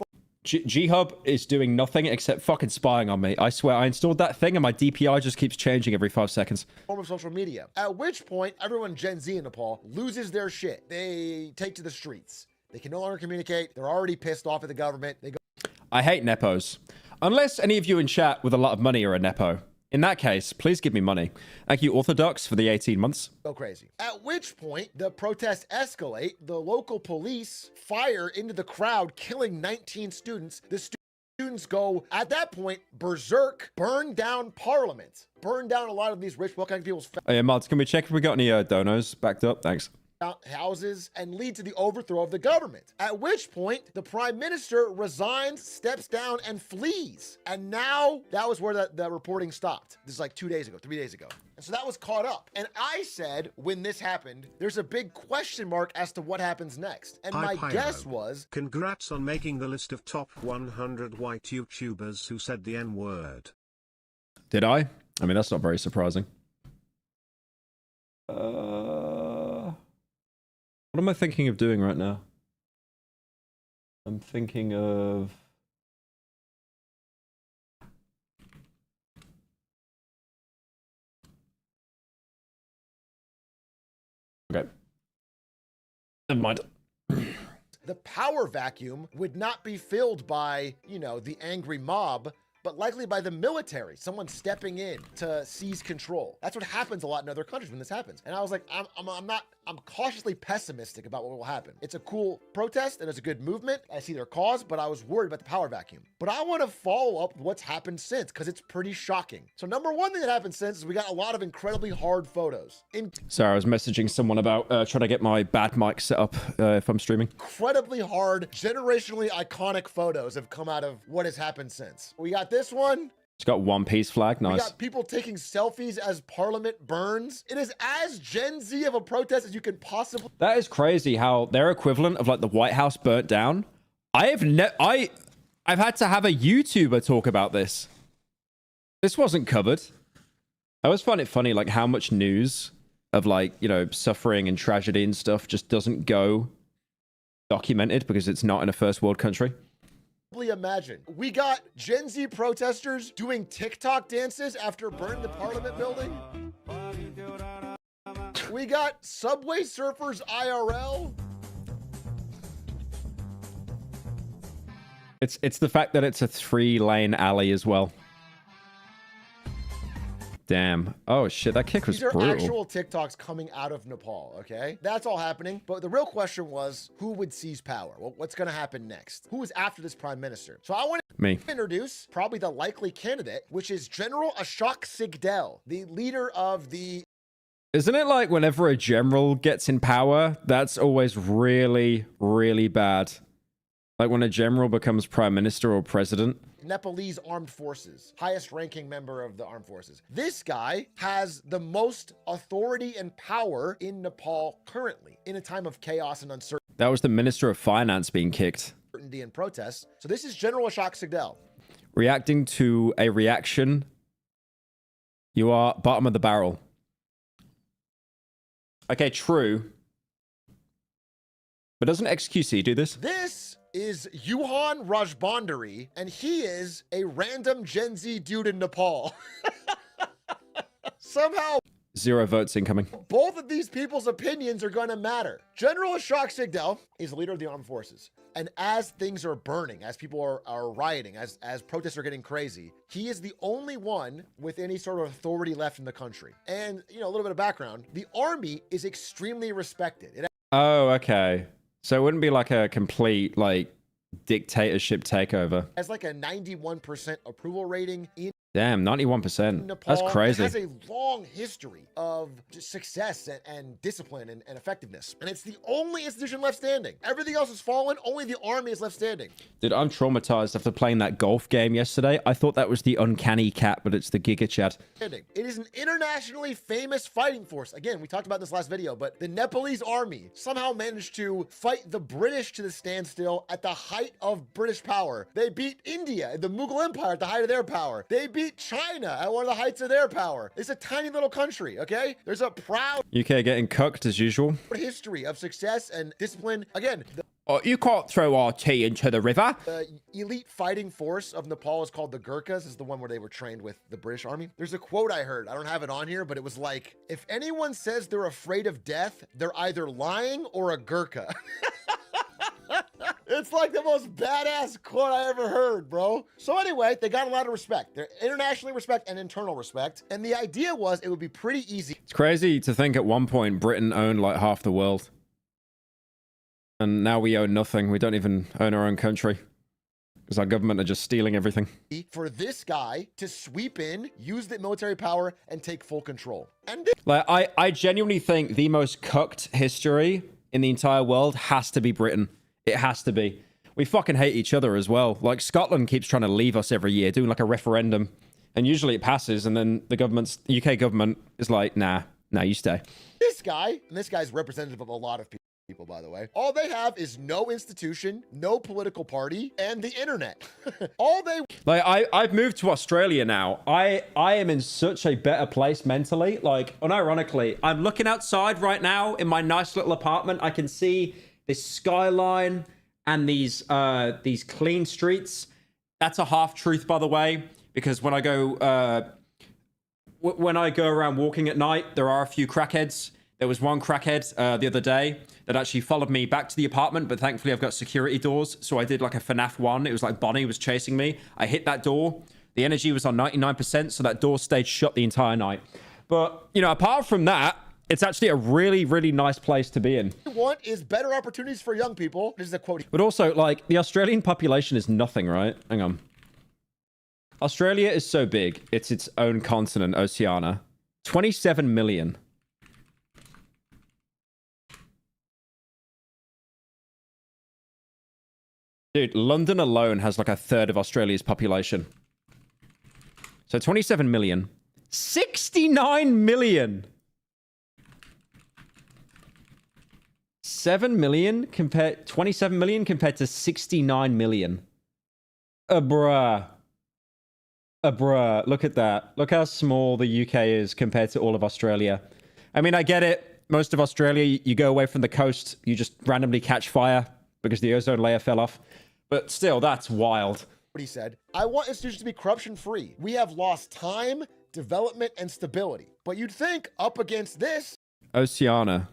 G-Hub is doing nothing except fucking spying on me. I swear, I installed that thing and my DPI just keeps changing every 5 seconds. form of social media. At which point, everyone Gen Z in Nepal loses their shit. They take to the streets. They can no longer communicate. They're already pissed off at the government. They go. I hate Nepos. Unless any of you in chat with a lot of money are a Nepo. In that case, please give me money. Thank you, Orthodox, for the 18 months. Go crazy. At which point, the protests escalate. The local police fire into the crowd, killing 19 students. The students go, at that point, berserk, burn down parliament, burn down a lot of these rich, well-connected people's Oh yeah, Mods, can we check if we got any donos backed up? Thanks. houses and lead to the overthrow of the government. At which point, the prime minister resigns, steps down, and flees. And now, that was where the reporting stopped. This is like 2 days ago, 3 days ago. And so that was caught up. And I said, when this happened, there's a big question mark as to what happens next. And Hi, my Pyro. guess was... Congrats on making the list of top 100 white YouTubers who said the N-word. Did I? I mean, that's not very surprising. What am I thinking of doing right now? I'm thinking of... Okay. Never mind. The power vacuum would not be filled by, you know, the angry mob, but likely by the military, someone stepping in to seize control. That's what happens a lot in other countries when this happens. And I was like, I'm cautiously pessimistic about what will happen. It's a cool protest and it's a good movement. I see their cause, but I was worried about the power vacuum. But I want to follow up what's happened since, because it's pretty shocking. So number one thing that happened since is we got a lot of incredibly hard photos. Sorry, I was messaging someone about trying to get my bad mic set up if I'm streaming. Incredibly hard, generationally iconic photos have come out of what has happened since. We got this one. It's got One Piece flag. Nice. We got people taking selfies as Parliament burns. It is as Gen Z of a protest as you can possibly. That is crazy how their equivalent of like the White House burnt down. I've had to have a YouTuber talk about this. This wasn't covered. I always find it funny like how much news of like, you know, suffering and tragedy and stuff just doesn't go documented because it's not in a first world country. Imagine. We got Gen Z protesters doing TikTok dances after burning the Parliament building. We got Subway Surfers IRL. It's the fact that it's a 3-lane alley as well. Damn. Oh shit, that kick was brutal. These are actual TikToks coming out of Nepal, okay? That's all happening. But the real question was, who would seize power? Well, what's going to happen next? Who is after this prime minister? So I want to introduce probably the likely candidate, which is General Ashok Sigdel, the leader of the... Isn't it like whenever a general gets in power, that's always really, really bad? Like when a general becomes prime minister or president? Nepalese armed forces, highest ranking member of the armed forces. This guy has the most authority and power in Nepal currently, in a time of chaos and uncertainty. That was the Minister of Finance being kicked. And protests. So this is General Ashok Sigdel. Reacting to a reaction. You are bottom of the barrel. Okay, true. But doesn't XQC do this? This is Yuhan Rajbandari, and he is a random Gen Z dude in Nepal. Somehow, 0 votes incoming. Both of these people's opinions are going to matter. General Ashok Sigdel is the leader of the armed forces. And as things are burning, as people are rioting, as protests are getting crazy, he is the only one with any sort of authority left in the country. And, you know, a little bit of background, the army is extremely respected. Oh, okay. So it wouldn't be like a complete, like, dictatorship takeover. Has like a 91% approval rating in Damn, 91%. Nepal That's crazy. has a long history of success and discipline and effectiveness. And it's the only institution left standing. Everything else has fallen. Only the army is left standing. Dude, I'm traumatized after playing that golf game yesterday. I thought that was the uncanny cat, but it's the Giga Chat. It is an internationally famous fighting force. Again, we talked about this last video, but the Nepalese army somehow managed to fight the British to the standstill at the height of British power. They beat India, the Mughal Empire, at the height of their power. They beat China at one of the heights of their power. It's a tiny little country, okay? There's a proud UK getting cucked as usual. history of success and discipline. Again, You can't throw our tea into the river. the elite fighting force of Nepal is called the Gurkhas. Is the one where they were trained with the British army. There's a quote I heard. I don't have it on here, but it was like, if anyone says they're afraid of death, they're either lying or a Gurkha. It's like the most badass quote I ever heard, bro. So anyway, they got a lot of respect. They're internationally respect and internal respect. And the idea was it would be pretty easy. It's crazy to think at one point Britain owned like half the world. And now we own nothing. We don't even own our own country. Because our government are just stealing everything. For this guy to sweep in, use the military power, and take full control. And Like, I genuinely think the most cucked history in the entire world has to be Britain. It has to be. We fucking hate each other as well. Like, Scotland keeps trying to leave us every year, doing like a referendum. And usually it passes, and then the UK government is like, nah, you stay. this guy, and this guy's representative of a lot of people, by the way, all they have is no institution, no political party, and the internet. All they... Like, I've moved to Australia now. I am in such a better place mentally. Like, unironically, I'm looking outside right now in my nice little apartment. I can see this skyline and these clean streets. That's a half truth, by the way, because when I go around walking at night, there are a few crackheads. There was one crackhead the other day that actually followed me back to the apartment, but thankfully I've got security doors, so I did like a FNAF 1. It was like Bonnie was chasing me. I hit that door. The energy was on 99%, so that door stayed shut the entire night. But, you know, apart from that, it's actually a really, really nice place to be in. What we want is better opportunities for young people. This is a quote. But also, like, the Australian population is nothing, right? Hang on. Australia is so big. It's its own continent, Oceania. 27 million. Dude, London alone has like a third of Australia's population. So 27 million. 69 million! 27 million compared to 69 million. Bruh. Look at that. Look how small the UK is compared to all of Australia. I mean, I get it. Most of Australia, you go away from the coast, you just randomly catch fire because the ozone layer fell off. But still, that's wild. What he said, I want institutions to be corruption-free. We have lost time, development, and stability. But you'd think up against this... Oceania,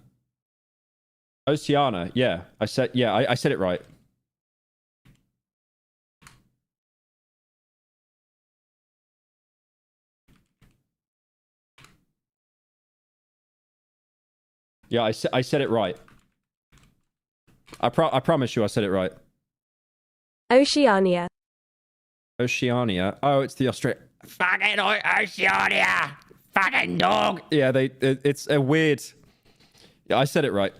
yeah. I said it right. Yeah, I said it right. I promise you I said it right. Oceania. Oceania. Oh, it's the Australia. Fucking Oceania! Fucking dog! Yeah, it's a weird... Yeah, I said it right.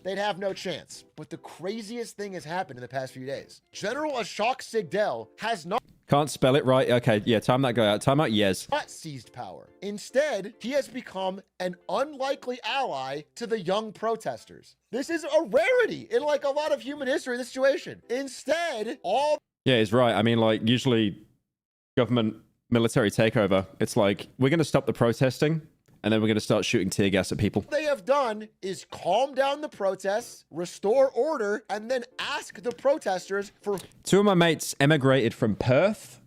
They'd have no chance. But the craziest thing has happened in the past few days. General Ashok Sigdel has not... Can't spell it right? Okay, yeah, time that guy out. Time out, yes. Not seized power. Instead, he has become an unlikely ally to the young protesters. This is a rarity in like a lot of human history in this situation. Instead, all... Yeah, he's right. I mean, like, usually government military takeover, it's like, we're going to stop the protesting, and then we're going to start shooting tear gas at people. What they have done is calm down the protests, restore order, and then ask the protesters for... Two of my mates emigrated from Perth,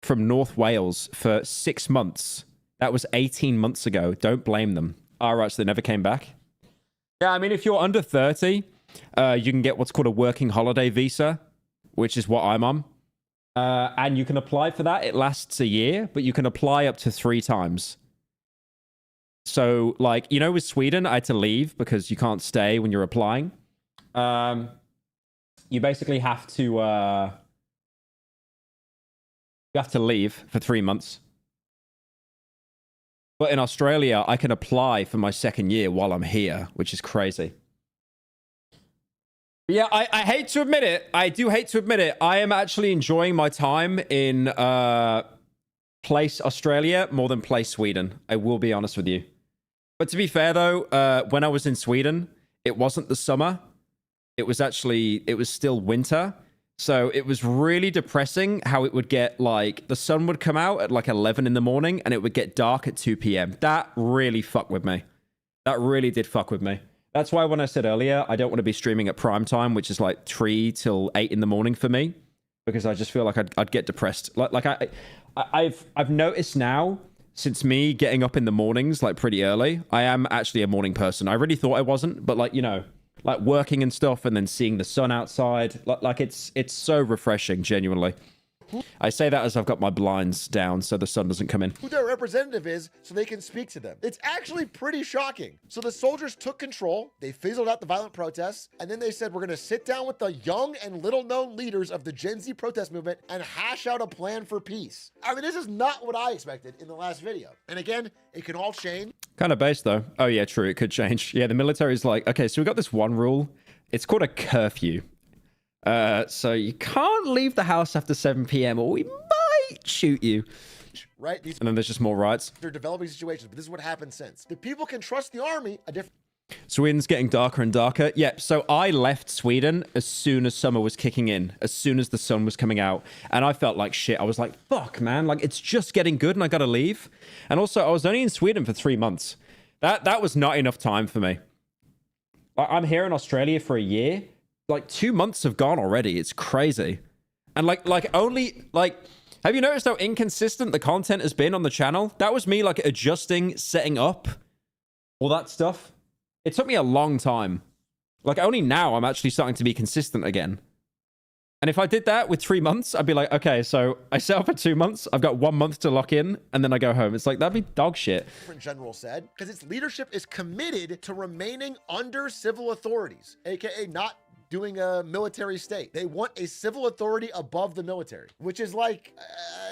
from North Wales, for 6 months. That was 18 months ago. Don't blame them. All right, so they never came back. Yeah, I mean, if you're under 30, you can get what's called a working holiday visa, which is what I'm on. And you can apply for that. It lasts a year, but you can apply up to 3 times. So, like, you know, with Sweden, I had to leave because you can't stay when you're applying. You basically have to You have to leave for 3 months. But in Australia, I can apply for my second year while I'm here, which is crazy. But yeah, I hate to admit it. I do hate to admit it. I am actually enjoying my time in place Australia more than place Sweden. I will be honest with you. But to be fair, though, when I was in Sweden, it wasn't the summer. It was still winter. So it was really depressing how it would get, like, the sun would come out at like 11 in the morning and it would get dark at 2 p.m. That really fucked with me. That really did fuck with me. That's why when I said earlier, I don't want to be streaming at prime time, which is like 3 till 8 in the morning for me, because I just feel like I'd get depressed. I've noticed now, since me getting up in the mornings, like pretty early, I am actually a morning person. I really thought I wasn't, but like, you know, like working and stuff and then seeing the sun outside, like it's so refreshing, genuinely. I say that as I've got my blinds down so the sun doesn't come in. Who their representative is so they can speak to them. It's actually pretty shocking. So the soldiers took control, they fizzled out the violent protests, and then they said, we're gonna sit down with the young and little known leaders of the Gen Z protest movement and hash out a plan for peace. I mean, this is not what I expected in the last video. And again, it can all change. Kind of based though. Oh yeah, true, it could change. Yeah, the military's like, okay, so we got this one rule. It's called a curfew. So you can't leave the house after 7 p.m. or we might shoot you. Right? And then there's just more riots. They're developing situations, but this is what happened since. The people can trust the army a different... Sweden's getting darker and darker. Yep, so I left Sweden as soon as summer was kicking in, as soon as the sun was coming out. And I felt like shit. I was like, fuck, man. Like, it's just getting good and I gotta leave. And also, I was only in Sweden for 3 months. That was not enough time for me. I'm here in Australia for a year. Like 2 months have gone already. It's crazy. And like have you noticed how inconsistent the content has been on the channel? That was me like adjusting, setting up, all that stuff. It took me a long time. Like only now I'm actually starting to be consistent again. And if I did that with 3 months, I'd be like, okay, so I set up for 2 months. I've got 1 month to lock in and then I go home. It's like, that'd be dog shit. General said, because its leadership is committed to remaining under civil authorities, aka not doing a military state. They want a civil authority above the military, which is like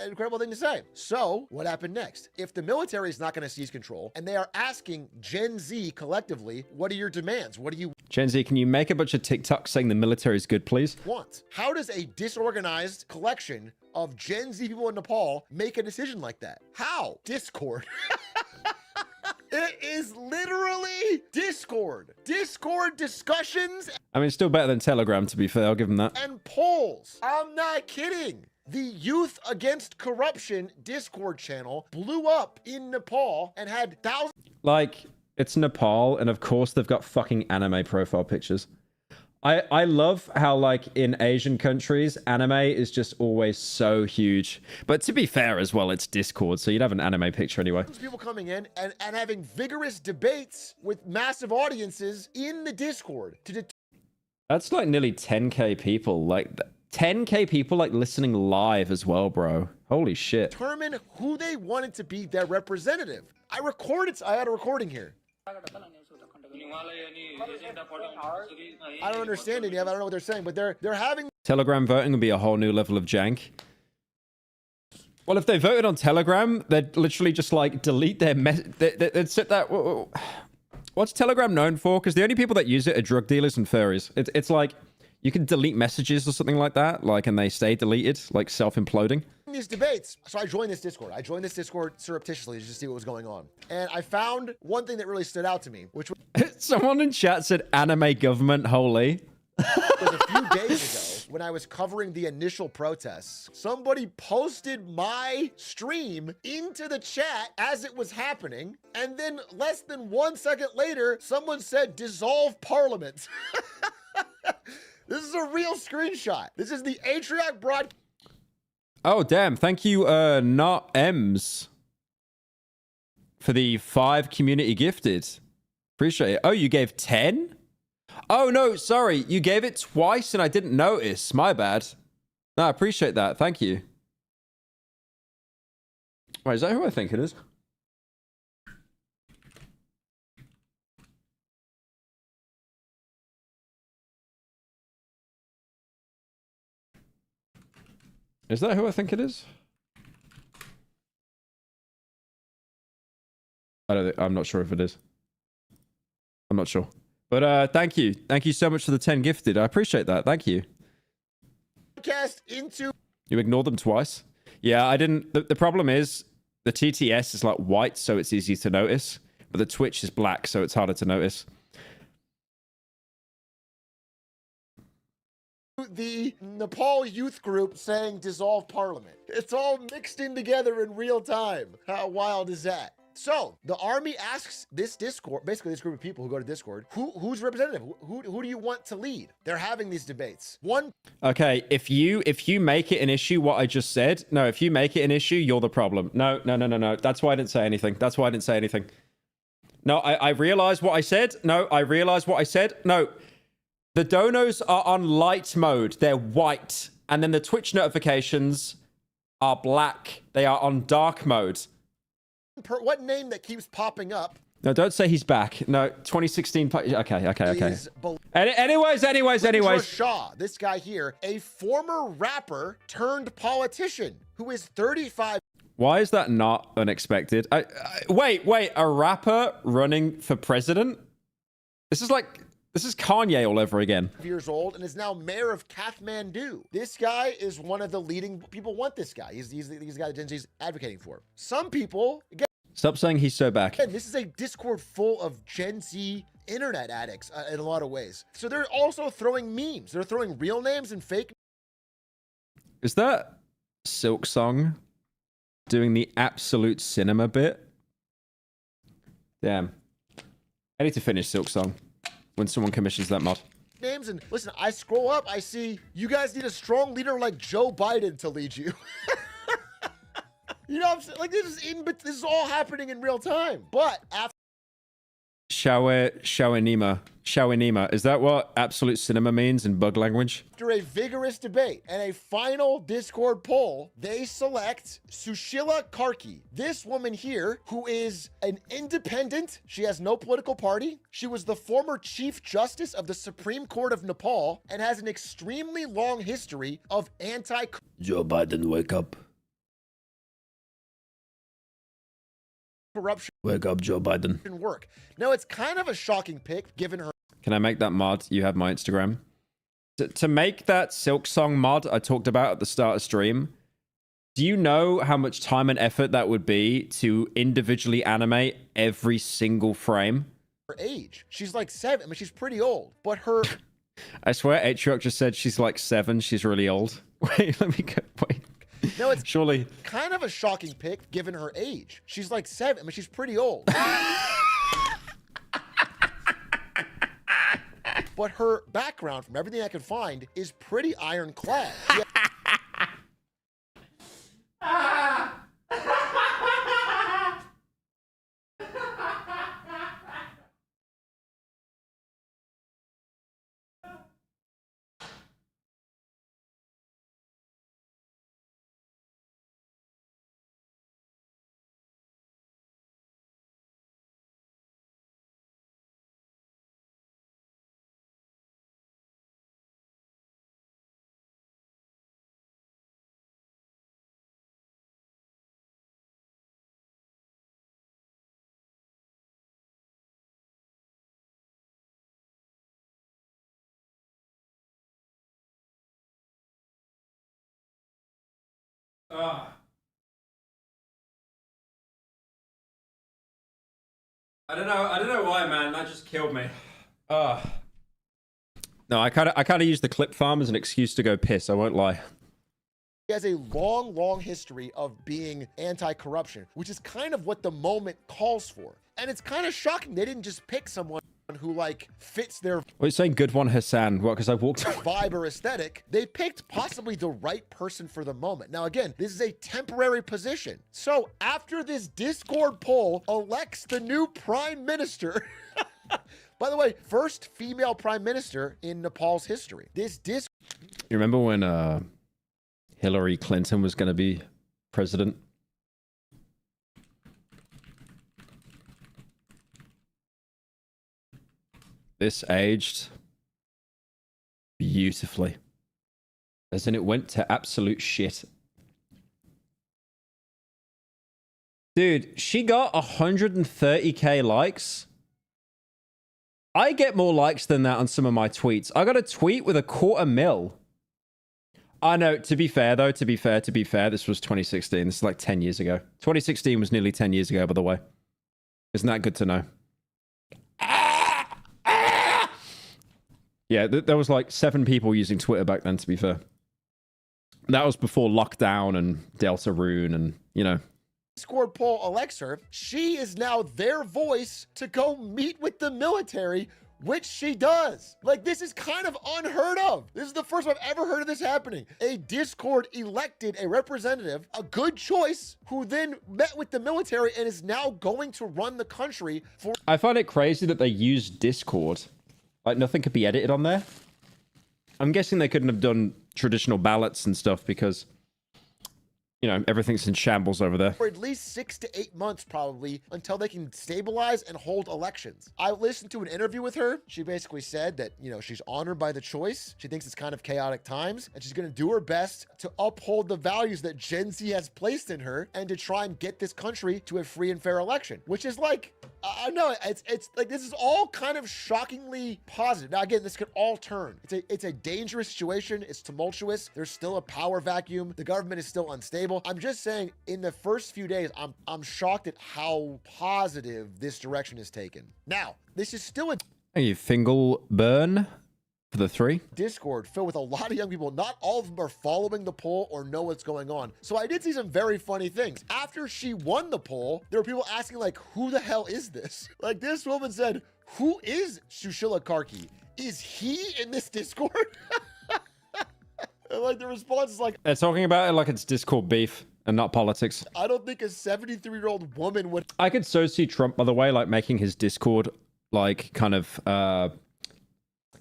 an incredible thing to say. So what happened next? If the military is not going to seize control and they are asking Gen Z collectively, what are your demands? What do you Gen Z, can you make a bunch of TikToks saying the military is good, please? want? How does a disorganized collection of Gen Z people in Nepal make a decision like that? How? Discord. It is literally Discord. Discord discussions. I mean, it's still better than Telegram, to be fair. I'll give them that. And polls. I'm not kidding. The Youth Against Corruption Discord channel blew up in Nepal and had thousands. Like, it's Nepal, and of course they've got fucking anime profile pictures. I love how, like, in Asian countries, anime is just always so huge. But to be fair as well, it's Discord, so you'd have an anime picture anyway. People coming in and having vigorous debates with massive audiences in the Discord. That's like nearly 10k people. Like, 10k people, like, listening live as well, bro. Holy shit. Determine who they wanted to be their representative. I had a recording here. I don't understand it yet. I don't know what they're saying, but they're having Telegram voting would be a whole new level of jank. Well, if they voted on Telegram, they'd literally just like delete their they'd sit that. What's Telegram known for? Because the only people that use it are drug dealers and furries. It's like you can delete messages or something like that, like, and they stay deleted, like self-imploding. These debates. So I joined this Discord. I joined this Discord surreptitiously just to see what was going on. And I found one thing that really stood out to me, which was someone in chat said anime government holy. was a few days ago when I was covering the initial protests. Somebody posted my stream into the chat as it was happening. And then less than 1 second later, someone said dissolve parliament. This is a real screenshot. This is the Atriac broadcast. Oh, damn. Thank you, Not M's, for the 5 community gifted. Appreciate it. Oh, you gave 10? Oh, no, sorry. You gave it twice and I didn't notice. My bad. No, I appreciate that. Thank you. Wait, is that who I think it is? Is that who I think it is? I'm not sure if it is. I'm not sure. But thank you. Thank you so much for the 10 gifted. I appreciate that. Thank you. Into You ignored them twice. Yeah, I didn't. The problem is the TTS is like white, so it's easy to notice. But the Twitch is black, so it's harder to notice. the Nepal youth group saying dissolve parliament. It's all mixed in together in real time. How wild is that? So the army asks this Discord, basically this group of people who go to Discord, who's representative? Who do you want to lead? They're having these debates. Okay, if you make it an issue, what I just said, no, if you make it an issue, you're the problem. No. That's why I didn't say anything. That's why I didn't say anything. No, I realized what I said. No, I realized what I said. No, the donos are on light mode. They're white. And then the Twitch notifications are black. They are on dark mode. What name that keeps popping up? No, don't say he's back. No, 2016. Okay. Anyways. Shaw, this guy here, a former rapper turned politician who is 35. Why is that not unexpected? Wait, a rapper running for president? This is Kanye all over again. Years old and is now mayor of Kathmandu. This guy is one of the leading people want this guy. He's the guy that Gen Z's advocating for. Some people, again, stop saying he's so back. This is a Discord full of Gen Z internet addicts in a lot of ways. So they're also throwing memes. They're throwing real names and fake. Is that Silksong doing the absolute cinema bit? Damn. I need to finish Silksong when someone commissions that mod. Names and listen, I scroll up, I see you guys need a strong leader like Joe Biden to lead you. You know what I'm saying? Like this is all happening in real time. But after Shawenima. Is that what absolute cinema means in bug language? After a vigorous debate and a final Discord poll, they select Sushila Karki. This woman here, who is an independent, she has no political party. She was the former Chief Justice of the Supreme Court of Nepal and has an extremely long history of Joe Biden, wake up. Corruption. Wake up, Joe Biden. Work. Now, it's kind of a shocking pick given her. Can I make that mod? You have my Instagram. To make that Silksong mod I talked about at the start of stream, do you know how much time and effort that would be to individually animate every single frame? Her age. She's like 7. I mean, she's pretty old. But her... I swear Atriarch just said she's like 7. She's really old. Wait, let me go. Wait. No, it's surely kind of a shocking pick given her age. She's like 7. I mean, she's pretty old. But her background, from everything I can find, is pretty ironclad. I don't know why, man. That just killed me. No, I kind of use the clip farm as an excuse to go piss. I won't lie. He has a long history of being anti-corruption, which is kind of what the moment calls for. And it's kind of shocking they didn't just pick someone who like fits their What are you saying? Good one, Hassan. What? Because I walked vibe or aesthetic. They picked possibly the right person for the moment. Now, again, this is a temporary position. So after this Discord poll elects the new prime minister, by the way, first female prime minister in Nepal's history. You remember when Hillary Clinton was going to be president? This aged beautifully. As in it went to absolute shit. Dude, she got 130k likes. I get more likes than that on some of my tweets. I got a tweet with 250,000. I know, to be fair, though, to be fair, this was 2016. This is like 10 years ago. 2016 was nearly 10 years ago, by the way. Isn't that good to know? Yeah, there was like 7 people using Twitter back then, to be fair. That was before lockdown and Deltarune and, you know. Discord poll elects her. She is now their voice to go meet with the military, which she does. Like, this is kind of unheard of. This is the first time I've ever heard of this happening. A Discord elected a representative, a good choice, who then met with the military and is now going to run the country for... I find it crazy that they use Discord. Like, nothing could be edited on there. I'm guessing they couldn't have done traditional ballots and stuff because, you know, everything's in shambles over there. For at least 6 to 8 months, probably, until they can stabilize and hold elections. I listened to an interview with her. She basically said that, you know, she's honored by the choice. She thinks it's kind of chaotic times, and she's going to do her best to uphold the values that Gen Z has placed in her and to try and get this country to a free and fair election, which is like, I know it's like, this is all kind of shockingly positive. Now, again, this could all turn. It's a dangerous situation. It's tumultuous. There's still a power vacuum. The government is still unstable. I'm just saying, in the first few days, I'm shocked at how positive this direction is taken. Now, this is still a Thank you, Fingal Burn, for the 3. Discord filled with a lot of young people. Not all of them are following the poll or know what's going on. So I did see some very funny things. After she won the poll, there were people asking, like, who the hell is this? Like, this woman said, who is Sushila Karki? Is he in this Discord? And like, the response is like, They're talking about it like it's Discord beef and not politics. I don't think a 73-year-old woman would... I could so see Trump, by the way, like making his Discord, like, kind of,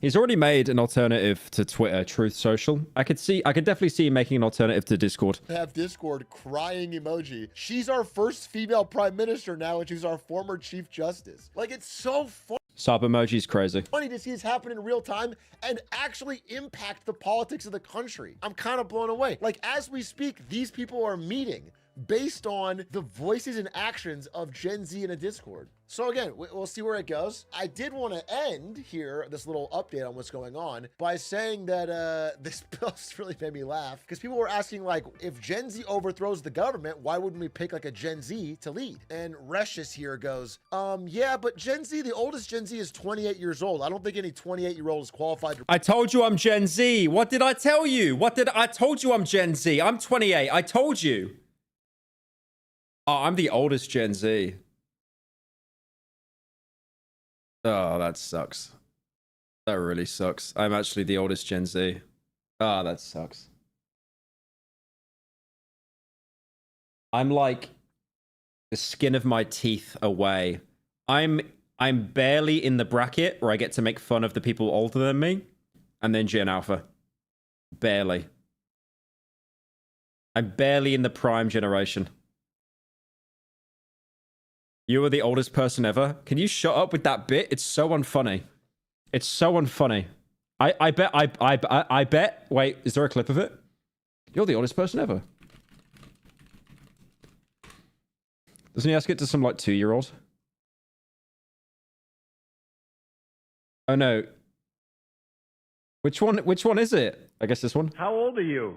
he's already made an alternative to Twitter, Truth Social. I could definitely see him making an alternative to Discord. Have Discord crying emoji. She's our first female prime minister now, and she's our former chief justice. Like, it's so fun. Sub emoji's crazy. Funny to see this happen in real time and actually impact the politics of the country. I'm kind of blown away. Like, as we speak, these people are meeting based on the voices and actions of Gen Z in a Discord. So again, we'll see where it goes. I did want to end here, this little update on what's going on, by saying that this post really made me laugh, because people were asking, like, if Gen Z overthrows the government, why wouldn't we pick like a Gen Z to lead? And Reshis here goes, yeah, but Gen Z, the oldest Gen Z is 28 years old. I don't think any 28-year-old is qualified to... I told you I'm Gen Z. What did I tell you? I told you I'm Gen Z. I'm 28. I told you. Oh, I'm the oldest Gen Z. Oh, that sucks. That really sucks. I'm actually the oldest Gen Z. Oh, that sucks. I'm like the skin of my teeth away. I'm barely in the bracket where I get to make fun of the people older than me, and then Gen Alpha. Barely. I'm barely in the prime generation. You are the oldest person ever. Can you shut up with that bit? It's so unfunny. It's so unfunny. I bet. Wait, is there a clip of it? You're the oldest person ever. Doesn't he ask it to some like 2-year-old? Oh no. Which one is it? I guess this one. How old are you?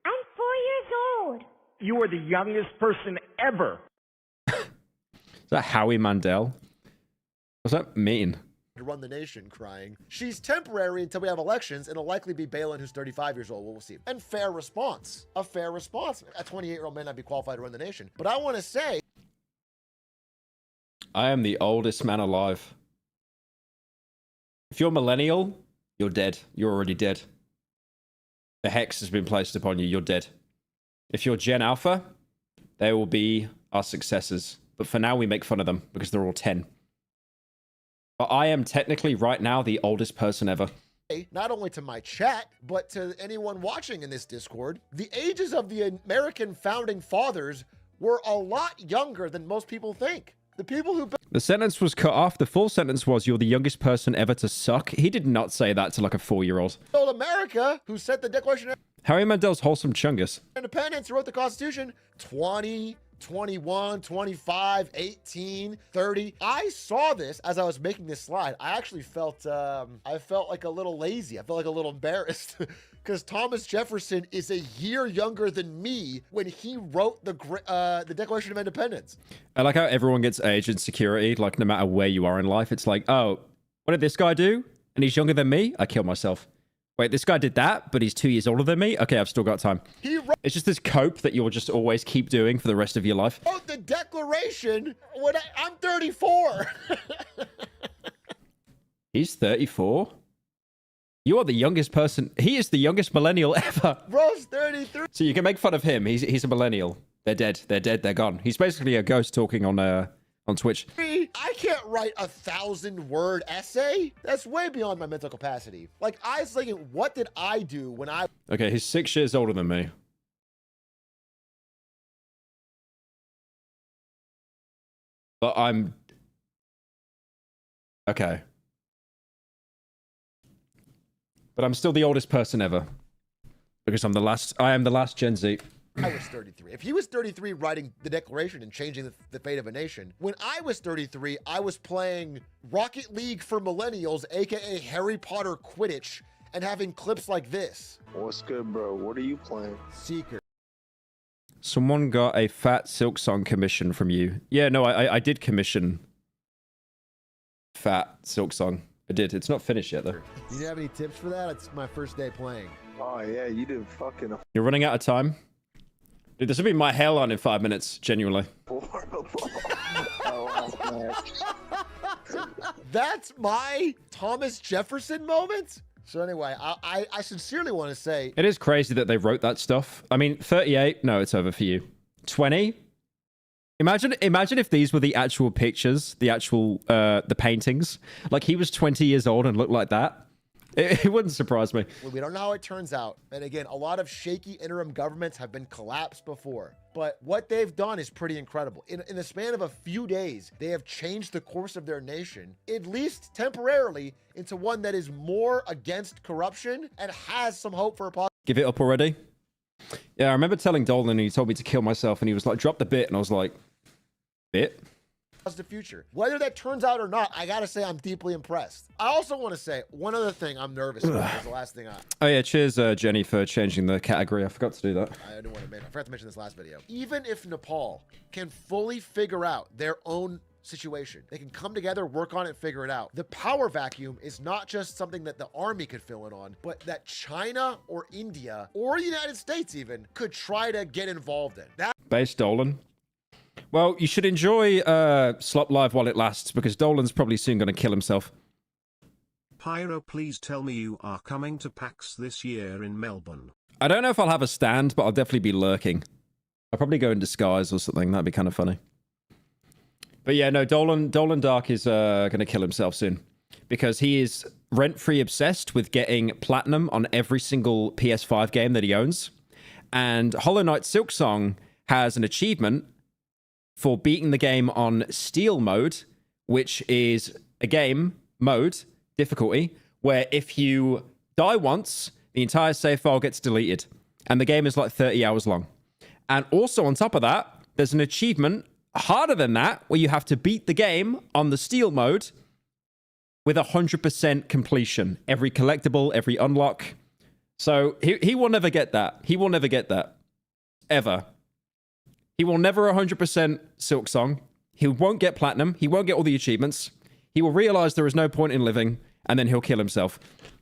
I'm 4 years old. You are the youngest person ever. Is that Howie Mandel? What's that mean? To run the nation, crying. She's temporary until we have elections, and it'll likely be Balin, who's 35 years old. We'll see. And fair response. A fair response. A 28-year-old may not be qualified to run the nation. But I want to say... I am the oldest man alive. If you're millennial, you're dead. You're already dead. The hex has been placed upon you. You're dead. If you're Gen Alpha, they will be our successors. But for now, we make fun of them because they're all 10. But I am technically right now the oldest person ever. Not only to my chat, but to anyone watching in this Discord, the ages of the American founding fathers were a lot younger than most people think. The people who... The sentence was cut off. The full sentence was, you're the youngest person ever to suck. He did not say that to like a 4-year-old. Built America, who set the Declaration of Howie Mandel's wholesome chungus. Independence, who wrote the Constitution, 20 21, 25, 18, 30. I saw this as I was making this slide. I actually felt, I felt like a little lazy. I felt like a little embarrassed because Thomas Jefferson is a year younger than me when he wrote the Declaration of Independence. I like how everyone gets age insecurity, like no matter where you are in life. It's like, oh, what did this guy do? And he's younger than me? I kill myself. Wait, this guy did that, but he's 2 years older than me? Okay, I've still got time. It's just this cope that you'll just always keep doing for the rest of your life. Oh, the Declaration when I'm 34. He's 34? You are the youngest person. He is the youngest millennial ever. Bro's 33. So you can make fun of him. He's a millennial. They're dead. They're dead. They're gone. He's basically a ghost talking on Twitch. I can't write a 1,000-word essay. That's way beyond my mental capacity. Like, I was thinking, what did I do when I... Okay, he's 6 years older than me. But I'm... Okay. But I'm still the oldest person ever. Because I am the last Gen Z. I was 33. If he was 33 writing the Declaration and changing the fate of a nation, when I was 33, I was playing Rocket League for Millennials, aka Harry Potter Quidditch, and having clips like this. What's good, bro? What are you playing? Seeker. Someone got a fat Silksong commission from you. Yeah, no, I did commission fat Silksong. I did. It's not finished yet, though. Do you have any tips for that? It's my first day playing. Oh, yeah, you did fucking... You're running out of time? Dude, this will be my hairline in 5 minutes, genuinely. That's my Thomas Jefferson moment? So anyway, I sincerely want to say... It is crazy that they wrote that stuff. I mean, 38, no, it's over for you. 20? Imagine if these were the actual pictures, the actual, the paintings. Like, he was 20 years old and looked like that. It wouldn't surprise me. Well, we don't know how it turns out. And again, a lot of shaky interim governments have been collapsed before. But what they've done is pretty incredible. In the span of a few days, they have changed the course of their nation, at least temporarily, into one that is more against corruption and has some hope for a positive. Give it up already? Yeah, I remember telling Dolan, he told me to kill myself, and he was like, drop the bit. And I was like, bit? The future. Whether that turns out or not, I gotta say I'm deeply impressed. I also want to say one other thing I'm nervous about is the last thing Oh yeah, cheers Jenny for changing the category. I forgot to do that. I forgot to mention this last video. Even if Nepal can fully figure out their own situation, they can come together, work on it, figure it out. The power vacuum is not just something that the army could fill in on, but that China or India or the United States even could try to get involved in. That Base Dolan. Well, you should enjoy Slop Live while it lasts, because Dolan's probably soon going to kill himself. Pyro, please tell me you are coming to PAX this year in Melbourne. I don't know if I'll have a stand, but I'll definitely be lurking. I'll probably go in disguise or something. That'd be kind of funny. But yeah, no, Dolan Dark is going to kill himself soon, because he is rent-free obsessed with getting platinum on every single PS5 game that he owns. And Hollow Knight Silksong has an achievement for beating the game on Steel mode, which is a game mode difficulty where if you die once, the entire save file gets deleted. And the game is like 30 hours long. And also on top of that, there's an achievement harder than that where you have to beat the game on the Steel mode with 100% completion. Every collectible, every unlock. So he will never get that. He will never get that. Ever. He will never 100% Silksong. He won't get platinum. He won't get all the achievements. He will realize there is no point in living, and then he'll kill himself.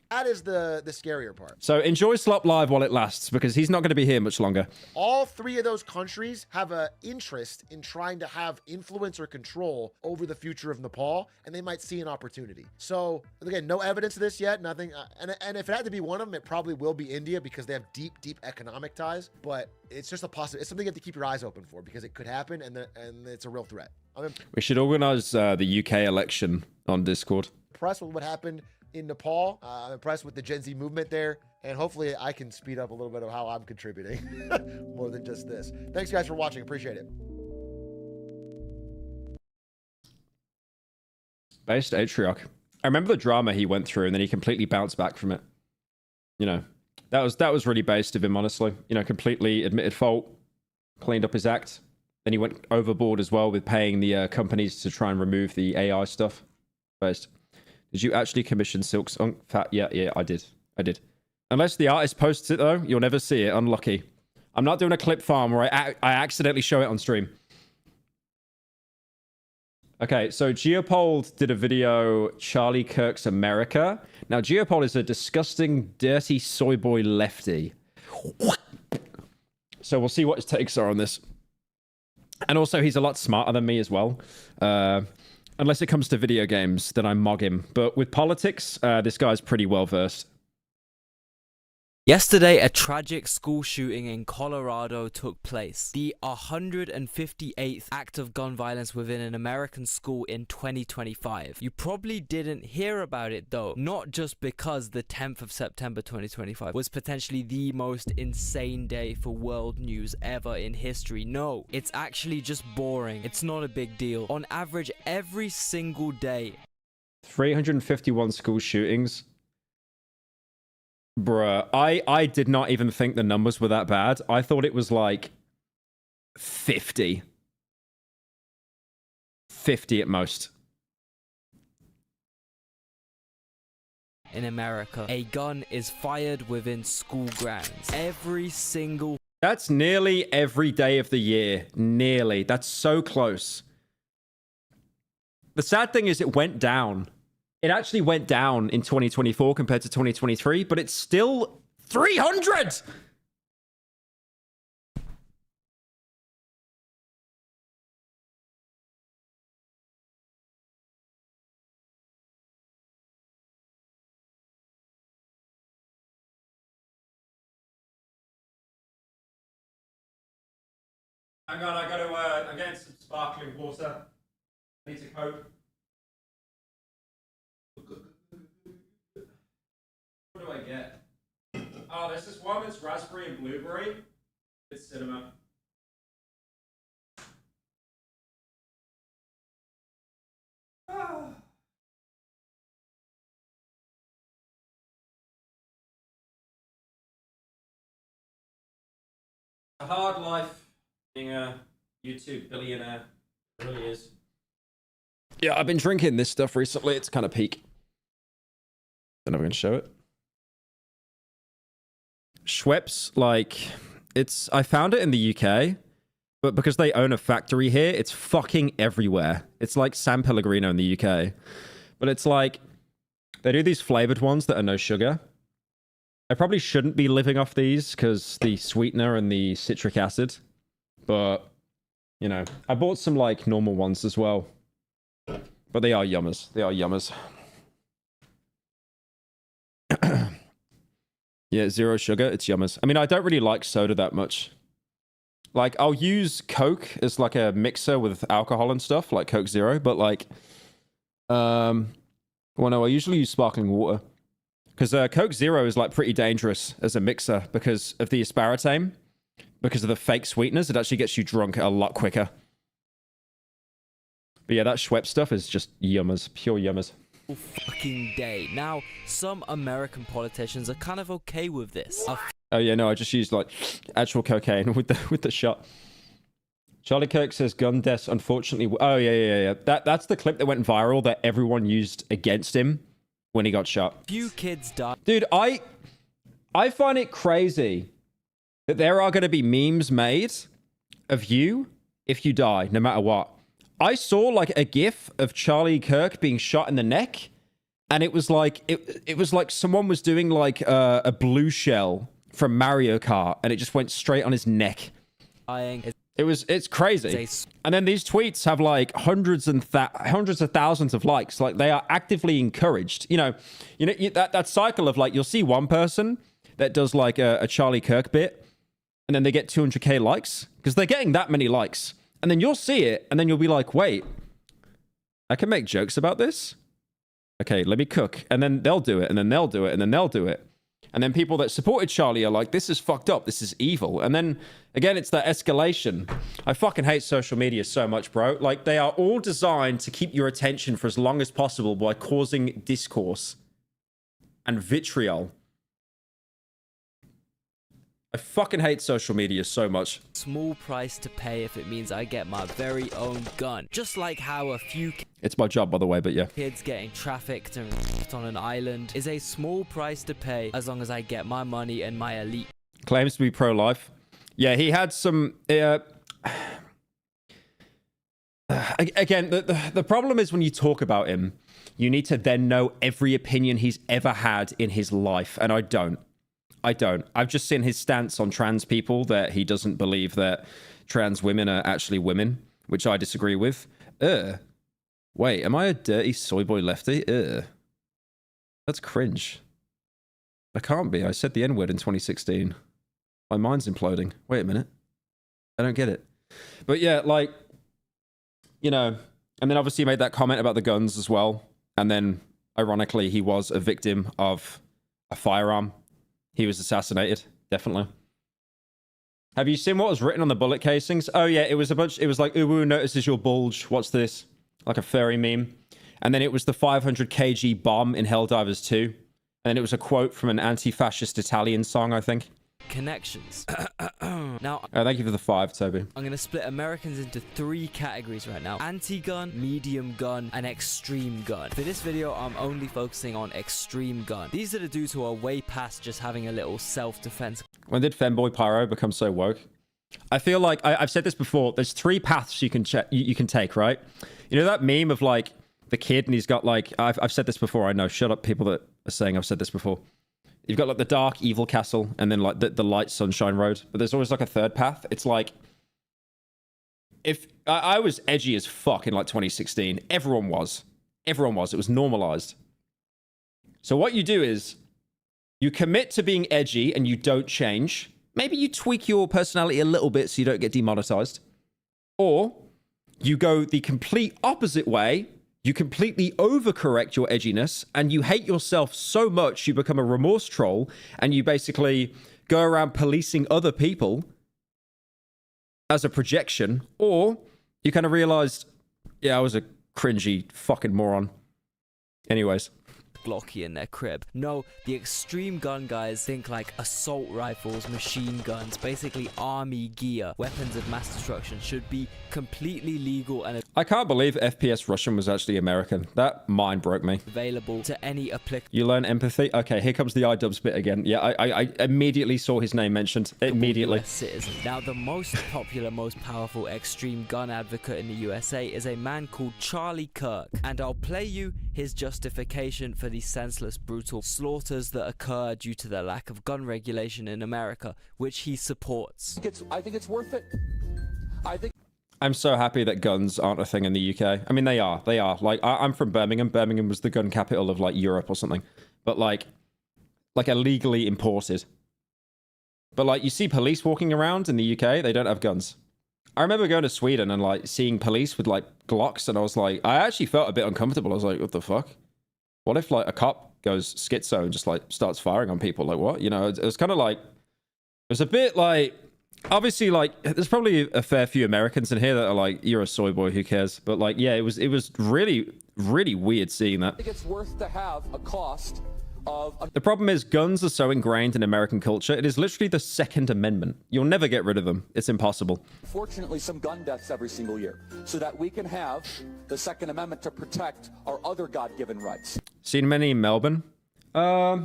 That is the scarier part. So enjoy Slop Live while it lasts, because he's not going to be here much longer. All three of those countries have an interest in trying to have influence or control over the future of Nepal, and they might see an opportunity. So again, no evidence of this yet, nothing. And if it had to be one of them, it probably will be India, because they have deep, deep economic ties. But it's just a possibility. It's something you have to keep your eyes open for, because it could happen, and it's a real threat. I'm We should organize the UK election on Discord. impressed with what happened in Nepal. I'm impressed with the Gen Z movement there, and hopefully I can speed up a little bit of how I'm contributing more than just this. Thanks guys for watching. Appreciate it. Based Atriarch. I remember the drama he went through, and then he completely bounced back from it. You know, that was really based of him, honestly. You know, completely admitted fault, cleaned up his act. Then he went overboard as well with paying the companies to try and remove the AI stuff. First, did you actually commission Silksong? Yeah, I did. Unless the artist posts it though, you'll never see it. Unlucky. I'm not doing a clip farm where I accidentally show it on stream. Okay, so Geopold did a video, Charlie Kirk's America. Now, Geopold is a disgusting, dirty soy boy lefty. So we'll see what his takes are on this. And also, he's a lot smarter than me as well. Unless it comes to video games, then I mog him. But with politics, this guy's pretty well versed. Yesterday, a tragic school shooting in Colorado took place. The 158th act of gun violence within an American school in 2025. You probably didn't hear about it though, not just because the 10th of September 2025 was potentially the most insane day for world news ever in history. No, it's actually just boring. It's not a big deal. On average, every single day. 351 school shootings. Bruh, I did not even think the numbers were that bad. I thought it was like 50. 50 at most. In America, a gun is fired within school grounds. Every single... That's nearly every day of the year. Nearly. That's so close. The sad thing is it went down. It actually went down in 2024 compared to 2023, but it's still 300! Hang on, I'm getting some sparkling water. I need to cope. What do I get? Oh, there's this one that's raspberry and blueberry. It's cinema. A hard life being a YouTube billionaire. It really is. Yeah, I've been drinking this stuff recently. It's kind of peak. Then I'm going to show it. Schweppes, like, it's... I found it in the UK, but because they own a factory here, it's fucking everywhere. It's like San Pellegrino in the UK. But it's like... They do these flavored ones that are no sugar. I probably shouldn't be living off these because the sweetener and the citric acid. But, you know, I bought some, like, normal ones as well. But they are yummers. They are yummers. Yeah, zero sugar. It's yummers. I mean, I don't really like soda that much. Like, I'll use Coke as like a mixer with alcohol and stuff, like Coke Zero. But like, well, no, I usually use sparkling water. Because Coke Zero is like pretty dangerous as a mixer because of the aspartame. Because of the fake sweeteners, it actually gets you drunk a lot quicker. But yeah, that Schweppes stuff is just yummers. Pure yummers. Fucking day. Now, some American politicians are kind of okay with this. Oh yeah, no, I just used like actual cocaine with the shot. Charlie Kirk says gun deaths, unfortunately. Oh yeah. That's the clip that went viral that everyone used against him when he got shot. Few kids died. Dude, I find it crazy that there are going to be memes made of you if you die, no matter what. I saw like a gif of Charlie Kirk being shot in the neck, and it was like it was like someone was doing like a blue shell from Mario Kart, and it just went straight on his neck. It's crazy. And then these tweets have like hundreds of thousands of likes. Like they are actively encouraged. You know that cycle of like you'll see one person that does like a Charlie Kirk bit, and then they get 200k likes because they're getting that many likes. And then you'll see it, and then you'll be like, wait, I can make jokes about this? Okay, let me cook. And then they'll do it, and then they'll do it, and then they'll do it. And then people that supported Charlie are like, this is fucked up, this is evil. And then, again, it's that escalation. I fucking hate social media so much, bro. Like, they are all designed to keep your attention for as long as possible by causing discourse and vitriol. I fucking hate social media so much. Small price to pay if it means I get my very own gun. Just like how a few It's my job, by the way, but yeah. kids getting trafficked and on an island is a small price to pay as long as I get my money and my elite. Claims to be pro-life. Yeah, he had some... Again, the problem is when you talk about him, you need to then know every opinion he's ever had in his life, and I don't. I've just seen his stance on trans people, that he doesn't believe that trans women are actually women, which I disagree with. Wait, am I a dirty soy boy lefty? That's cringe. I can't be. I said the N-word in 2016. My mind's imploding. Wait a minute. I don't get it. But yeah, like, you know, and then obviously he made that comment about the guns as well. And then, ironically, he was a victim of a firearm. He was assassinated, definitely. Have you seen what was written on the bullet casings? Oh yeah, it was like, Uwu notices your bulge. What's this? Like a furry meme. And then it was the 500 kg bomb in Helldivers 2. And then it was a quote from an anti-fascist Italian song, I think. Connections. Now, thank you for the 5, Toby. I'm going to split Americans into 3 categories right now. Anti-gun, medium gun, and extreme gun. For this video, I'm only focusing on extreme gun. These are the dudes who are way past just having a little self-defense. When did Femboy Pyro become so woke? I feel like, I've said this before, there's 3 paths you can take, right? You know that meme of like the kid and he's got like, I've said this before, I know, shut up people that are saying I've said this before. You've got like the dark evil castle and then like the light sunshine road. But there's always like a third path. It's like, if I was edgy as fuck in like 2016, everyone was. It was normalized. So what you do is you commit to being edgy and you don't change. Maybe you tweak your personality a little bit so you don't get demonetized. Or you go the complete opposite way. You completely overcorrect your edginess and you hate yourself so much you become a remorse troll and you basically go around policing other people as a projection. Or you kind of realized, yeah, I was a cringy fucking moron. Anyways. Glocky in their crib. No, the extreme gun guys think like assault rifles, machine guns, basically army gear, weapons of mass destruction should be completely legal and I can't believe FPS Russian was actually American. That mind broke me. Available to any applicable. You learn empathy? Okay, here comes the iDubbbz bit again. Yeah, I immediately saw his name mentioned. Immediately. Citizen. Now, the most popular, most powerful extreme gun advocate in the USA is a man called Charlie Kirk. And I'll play you his justification for the senseless, brutal slaughters that occur due to the lack of gun regulation in America, which he supports. I think it's worth it. I'm so happy that guns aren't a thing in the UK. I mean, they are. Like, I'm from Birmingham. Birmingham was the gun capital of, like, Europe or something. But, like illegally imported. But, like, you see police walking around in the UK, they don't have guns. I remember going to Sweden and, like, seeing police with, like, Glocks, and I was like, I actually felt a bit uncomfortable. I was like, what the fuck? What if, like, a cop goes schizo and just, like, starts firing on people? Like, what? You know, it was kind of like... It was a bit, like... Obviously, like, there's probably a fair few Americans in here that are like, you're a soy boy, who cares? But, like, yeah, it was really, really weird seeing that. I think it's worth to have a cost of... The problem is guns are so ingrained in American culture. It is literally the Second Amendment. You'll never get rid of them. It's impossible. Fortunately, some gun deaths every single year so that we can have the Second Amendment to protect our other God-given rights. Seen many in Melbourne? I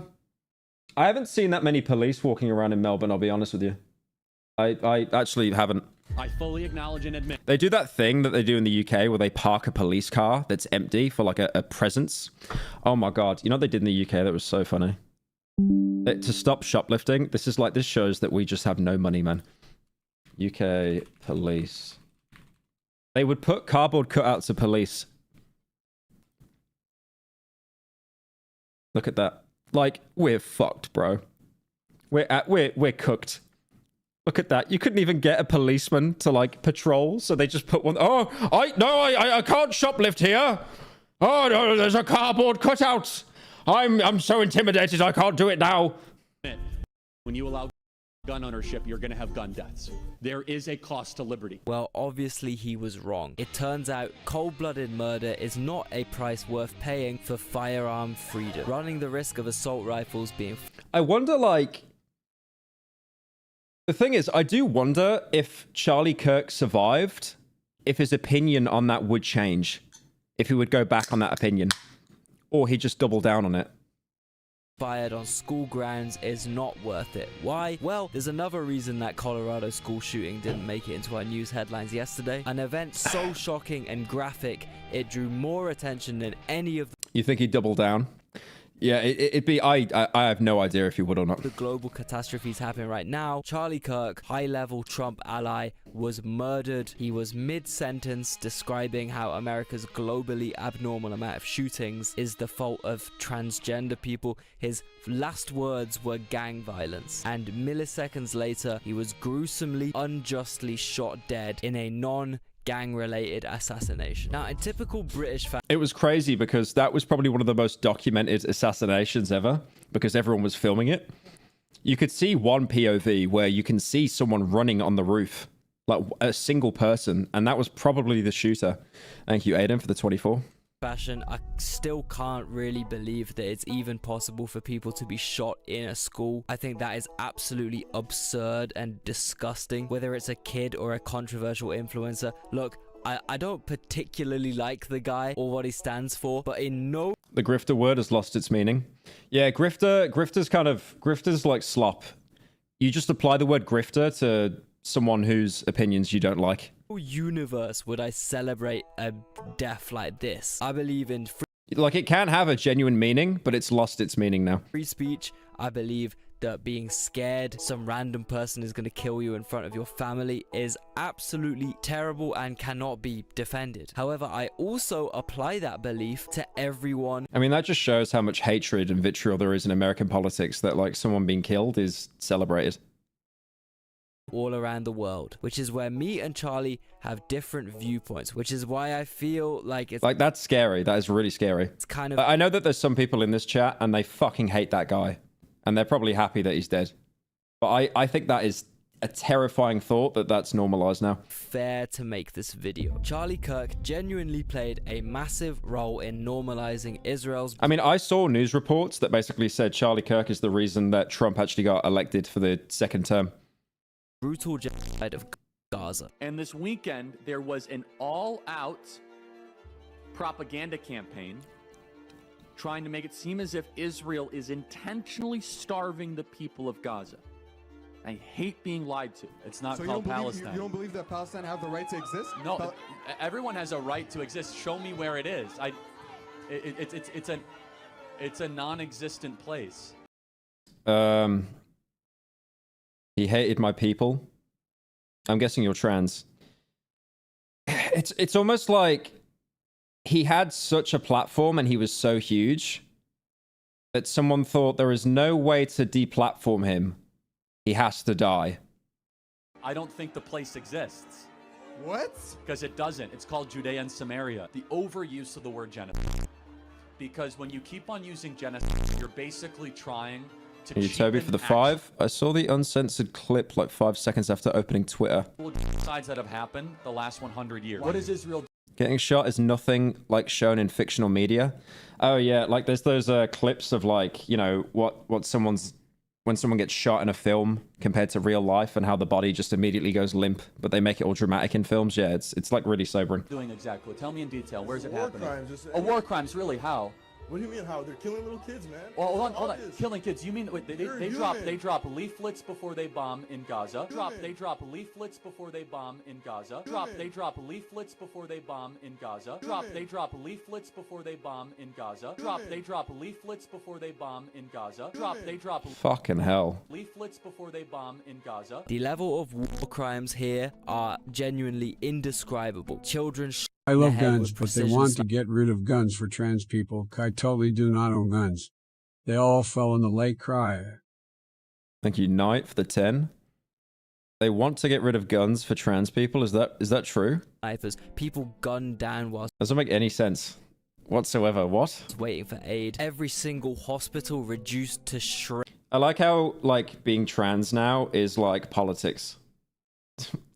haven't seen that many police walking around in Melbourne, I'll be honest with you. I actually haven't. I fully acknowledge and admit. They do that thing that they do in the UK where they park a police car that's empty for like a presence. Oh my God. You know what they did in the UK that was so funny? To stop shoplifting. This shows that we just have no money, man. UK police. They would put cardboard cutouts of police. Look at that. Like, we're fucked, bro. We're cooked. Look at that. You couldn't even get a policeman to, like, patrol, so they just put one... Oh, I can't shoplift here. Oh, no, there's a cardboard cutout. I'm so intimidated, I can't do it now. When you allow gun ownership, you're going to have gun deaths. There is a cost to liberty. Well, obviously he was wrong. It turns out cold-blooded murder is not a price worth paying for firearm freedom. Running the risk of assault rifles being... I wonder, like... The thing is, I do wonder if Charlie Kirk survived, if his opinion on that would change. If he would go back on that opinion. Or he'd just double down on it. Fired on school grounds is not worth it. Why? Well, there's another reason that Colorado school shooting didn't make it into our news headlines yesterday. An event so shocking and graphic, it drew more attention than any of the... You think he'd double down? Yeah, it'd be... I have no idea if he would or not. The global catastrophes happening right now. Charlie Kirk, high-level Trump ally, was murdered. He was mid-sentence describing how America's globally abnormal amount of shootings is the fault of transgender people. His last words were gang violence. And milliseconds later, he was gruesomely, unjustly shot dead in a non-gang-related assassination. Now, in typical British fashion... It was crazy because that was probably one of the most documented assassinations ever because everyone was filming it. You could see one POV where you can see someone running on the roof. Like a single person, and that was probably the shooter. Thank you, Aiden, for the 24. Fashion, I still can't really believe that it's even possible for people to be shot in a school. I think that is absolutely absurd and disgusting, whether it's a kid or a controversial influencer. Look, I don't particularly like the guy or what he stands for, but in no... The grifter word has lost its meaning. Yeah, grifter's like slop. You just apply the word grifter to someone whose opinions you don't like. Universe would I celebrate a death like this? I believe in like it can have a genuine meaning, but it's lost its meaning now. Free speech. I believe that being scared some random person is going to kill you in front of your family is absolutely terrible and cannot be defended. However, I also apply that belief to everyone. I mean, that just shows how much hatred and vitriol there is in American politics, that like someone being killed is celebrated. All around the world, which is where me and Charlie have different viewpoints, which is why I feel like it's... Like, that's scary. That is really scary. It's kind of... I know that there's some people in this chat and they fucking hate that guy. And they're probably happy that he's dead. But I think that is a terrifying thought that that's normalized now. Fair to make this video. Charlie Kirk genuinely played a massive role in normalizing Israel's... I mean, I saw news reports that basically said Charlie Kirk is the reason that Trump actually got elected for the second term. Brutal genocide of Gaza. And this weekend, there was an all-out propaganda campaign trying to make it seem as if Israel is intentionally starving the people of Gaza. I hate being lied to. It's not called Palestine. You don't believe that Palestine have the right to exist? No, everyone has a right to exist. Show me where it is. It's a non-existent place. He hated my people. I'm guessing you're trans. It's almost like he had such a platform and he was so huge that someone thought there is no way to deplatform him. He has to die. I don't think the place exists. What? Because it doesn't. It's called Judea and Samaria. The overuse of the word genocide. Because when you keep on using genocide, you're basically trying to... Thank you, Toby, for the 5. I saw the uncensored clip like 5 seconds after opening Twitter. Genocides that have happened the last 100 years. What is Israel? Getting shot is nothing like shown in fictional media. Oh yeah, like there's those clips of like, you know, when someone gets shot in a film compared to real life and how the body just immediately goes limp, but they make it all dramatic in films. Yeah, it's like really sobering. Doing exactly. Tell me in detail. Where's it happening? Crimes. War crimes, really? How? What do you mean how? They're killing little kids, man. Well, hold on. Killing kids. You mean wait, they drop leaflets before they bomb in Gaza? They drop leaflets before they bomb in Gaza. They drop leaflets before they bomb in Gaza. They drop leaflets before they bomb in Gaza. They drop leaflets before they bomb in Gaza. They drop fucking hell. Leaflets before they bomb in Gaza. The level of war crimes here are genuinely indescribable. Children... I love guns, but they want to get rid of guns for trans people. I totally do not own guns. They all fell in the lake cry. Thank you, Knight, for the 10. They want to get rid of guns for trans people. Is that true? People gunned down whilst... Doesn't make any sense whatsoever. What? Waiting for aid. Every single hospital reduced to shreds. I like how like being trans now is like politics.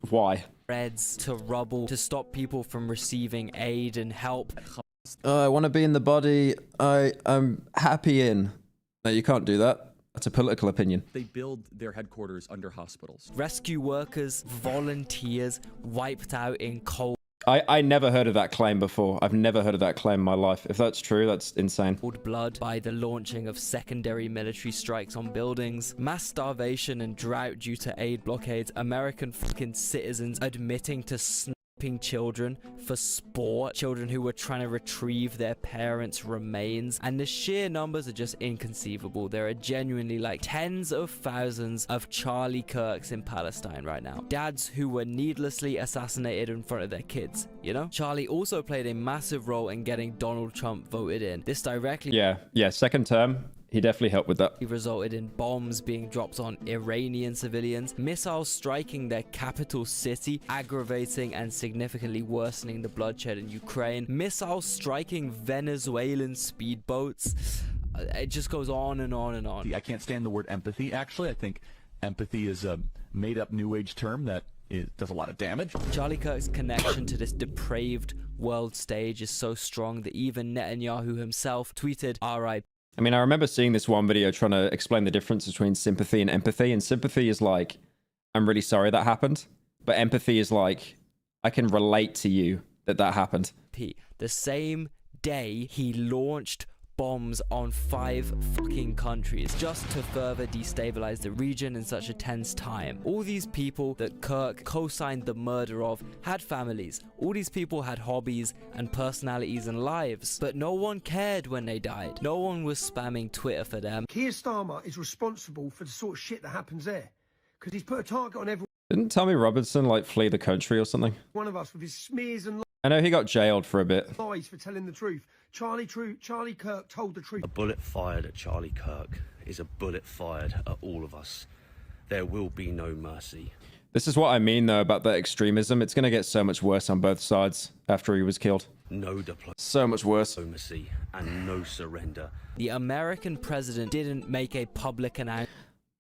Why? To rubble to stop people from receiving aid and help. I want to be in the body I'm happy in. No, you can't do that. That's a political opinion. They build their headquarters under hospitals. Rescue workers, volunteers wiped out in cold I never heard of that claim before. I've never heard of that claim in my life. If that's true, that's insane. blood by the launching of secondary military strikes on buildings, mass starvation and drought due to aid blockades, American fucking citizens admitting to sniping children for sport, children who were trying to retrieve their parents' remains, and the sheer numbers are just inconceivable. There are genuinely like tens of thousands of Charlie Kirks in Palestine right now. Dads who were needlessly assassinated in front of their kids, you know? Charlie also played a massive role in getting Donald Trump voted in. This directly second term. He definitely helped with that. Resulted in bombs being dropped on Iranian civilians, missiles striking their capital city, aggravating and significantly worsening the bloodshed in Ukraine, missiles striking Venezuelan speedboats. It just goes on and on and on. I can't stand the word empathy, actually. I think empathy is a made-up new age term that does a lot of damage. Charlie Kirk's connection to this depraved world stage is so strong that even Netanyahu himself tweeted, "R.I." I mean, I remember seeing this one video trying to explain the difference between sympathy and empathy. And sympathy is like, I'm really sorry that happened. But empathy is like, I can relate to you that happened. The same day he launched bombs on 5 fucking countries just to further destabilize the region in such a tense time. All these people that Kirk co-signed the murder of had families. All these people had hobbies and personalities and lives, but no one cared when they died. No one was spamming Twitter for them. Keir Starmer is responsible for the sort of shit that happens there, because he's put a target on every Didn't Tommy Robertson like flee the country or something? one of us with his smears and I know he got jailed for a bit. lies for telling the truth. Charlie Kirk told the truth. A bullet fired at Charlie Kirk is a bullet fired at all of us. There will be no mercy. This is what I mean, though, about that extremism. It's going to get so much worse on both sides after he was killed. No diplomacy. So much worse. Diplomacy and no surrender. The American president didn't make a public announcement.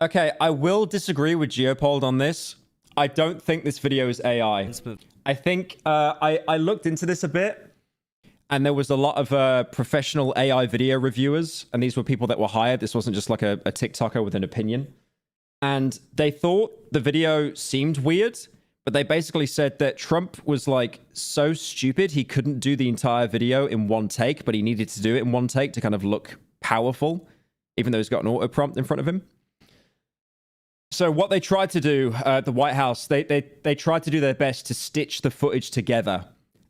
Okay, I will disagree with Geopold on this. I don't think this video is AI. I think I looked into this a bit, and there was a lot of professional AI video reviewers, and these were people that were hired. This wasn't just like a TikToker with an opinion. And they thought the video seemed weird, but they basically said that Trump was like so stupid he couldn't do the entire video in one take, but he needed to do it in one take to kind of look powerful, even though he's got an auto prompt in front of him. So what they tried to do at the White House, they tried to do their best to stitch the footage together.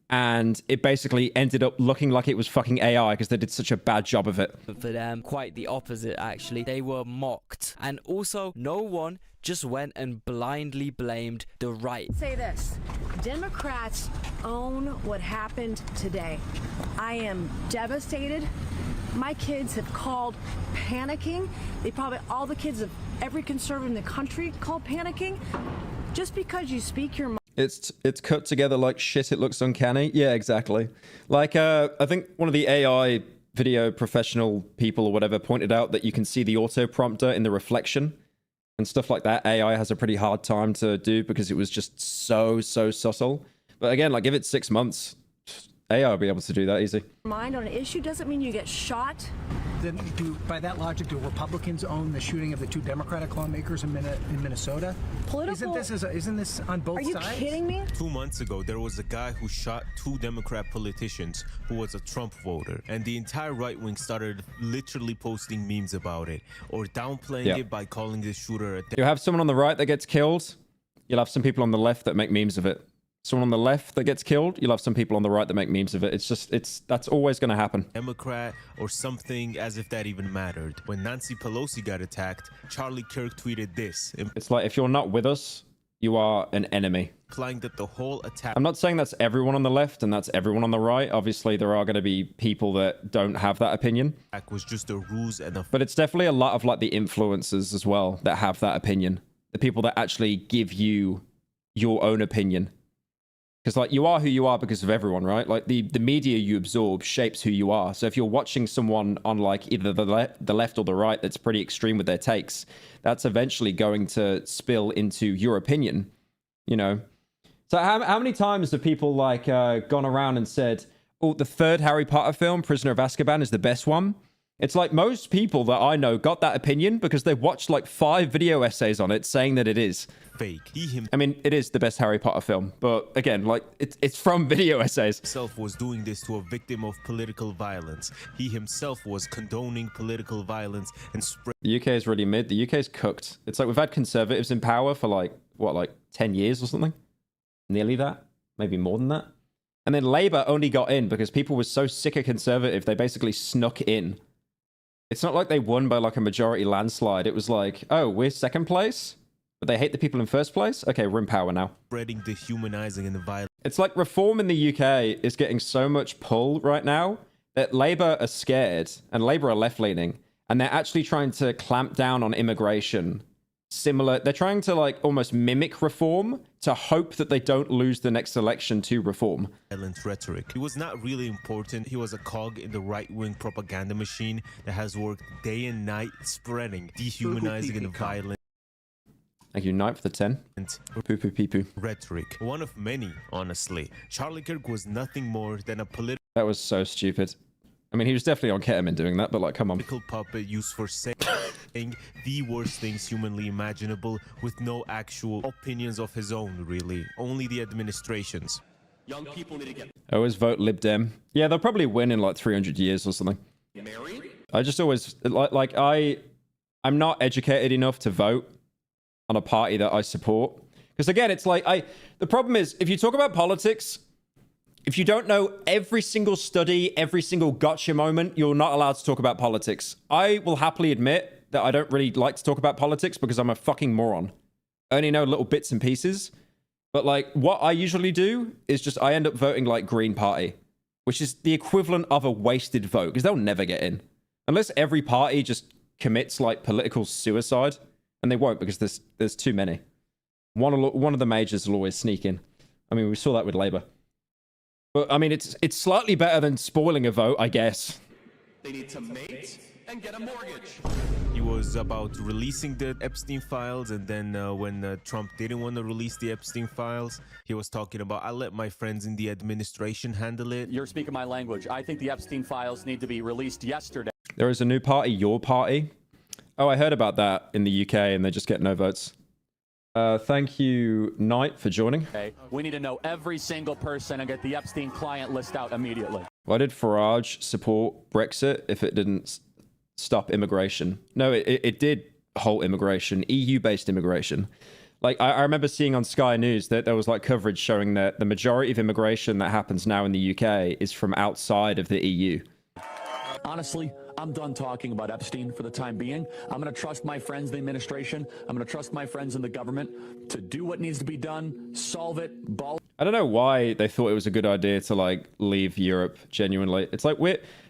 And it basically ended up looking like it was fucking AI because they did such a bad job of it. For them, quite the opposite, actually. They were mocked. And also, no one just went and blindly blamed the right. Say this, Democrats own what happened today. I am devastated. My kids have called panicking. They probably, all the kids of every conservative in the country call panicking. Just because you speak your mind. It's cut together like shit. It looks uncanny. Yeah, exactly. Like, I think one of the AI video professional people or whatever pointed out that you can see the auto prompter in the reflection and stuff like that. AI has a pretty hard time to do because it was just so subtle. But again, like, give it 6 months, AI will be able to do that easy. Mind on an issue doesn't mean you get shot. Then by that logic, do Republicans own the shooting of the 2 Democratic lawmakers in Minnesota? Political. Isn't this on both sides? Are you kidding me? 2 months ago, there was a guy who shot 2 Democrat politicians who was a Trump voter, and the entire right wing started literally posting memes about it or downplaying it by calling the shooter a. You'll have someone on the right that gets killed. You'll have some people on the left that make memes of it. Someone on the left that gets killed, you'll have some people on the right that make memes of it. That's always going to happen. Democrat or something, as if that even mattered. When Nancy Pelosi got attacked, Charlie Kirk tweeted this. It's like, if you're not with us, you are an enemy. Implying that the whole attack. I'm not saying that's everyone on the left and that's everyone on the right. Obviously, there are going to be people that don't have that opinion. Was just a ruse and a. But it's definitely a lot of like the influencers as well that have that opinion. The people that actually give you your own opinion. Because, like, you are who you are because of everyone, right? Like, the media you absorb shapes who you are. So if you're watching someone on, like, either the left or the right that's pretty extreme with their takes, that's eventually going to spill into your opinion, you know? So how many times have people, like, gone around and said, oh, the 3rd Harry Potter film, Prisoner of Azkaban, is the best one? It's like most people that I know got that opinion because they watched like 5 video essays on it saying that it is fake. I mean, it is the best Harry Potter film, but again, like it's from video essays. Himself was doing this to a victim of political violence. He himself was condoning political violence and spread. The UK is really mid. The UK is cooked. It's like we've had conservatives in power for like, what, like 10 years or something? Nearly that? Maybe more than that? And then Labour only got in because people were so sick of conservative, they basically snuck in. It's not like they won by like a majority landslide. It was like, oh, we're second place? But they hate the people in first place? Okay, we're in power now. Spreading dehumanizing and violence. It's like reform in the UK is getting so much pull right now that Labour are scared, and Labour are left-leaning, and they're actually trying to clamp down on immigration. They're trying to like almost mimic reform to hope that they don't lose the next election to reform. Violent rhetoric. He was not really important. He was a cog in the right-wing propaganda machine that has worked day and night spreading dehumanizing and violent. Thank you, Knight, for the 10. Poo-poo, pee-poo. Rhetoric. One of many, honestly. Charlie Kirk was nothing more than a political... That was so stupid. I mean, he was definitely on ketamine doing that, but like, come on. Puppet used for saying the worst things humanly imaginable with no actual opinions of his own, really. Only the administration's. Young people need to get I always vote Lib Dem. Yeah, they'll probably win in like 300 years or something. married. I just always, I'm not educated enough to vote on a party that I support. Because again, it's like, the problem is, if you talk about politics, if you don't know every single study, every single gotcha moment, you're not allowed to talk about politics. I will happily admit that I don't really like to talk about politics because I'm a fucking moron. I only know little bits and pieces. But like, what I usually do is just, I end up voting like Green Party, which is the equivalent of a wasted vote, because they'll never get in. Unless every party just commits like political suicide, and they won't because there's too many. One of the majors will always sneak in. I mean, we saw that with Labour. But I mean, it's slightly better than spoiling a vote, I guess. They need to mate and get a mortgage. He was about releasing the Epstein files, and then when Trump didn't want to release the Epstein files, he was talking about, I let my friends in the administration handle it. You're speaking my language. I think the Epstein files need to be released yesterday. There is a new party, Your Party. Oh, I heard about that in the UK, and they just get no votes. Thank you, Knight, for joining. Okay. We need to know every single person and get the Epstein client list out immediately. Why did Farage support Brexit if it didn't stop immigration? No, it did halt immigration, EU-based immigration. Like, I remember seeing on Sky News that there was like coverage showing that the majority of immigration that happens now in the UK is from outside of the EU. Honestly, I'm done talking about Epstein for the time being. I'm going to trust my friends in the administration. I'm going to trust my friends in the government to do what needs to be done, solve it, I don't know why they thought it was a good idea to like leave Europe, genuinely. It's like,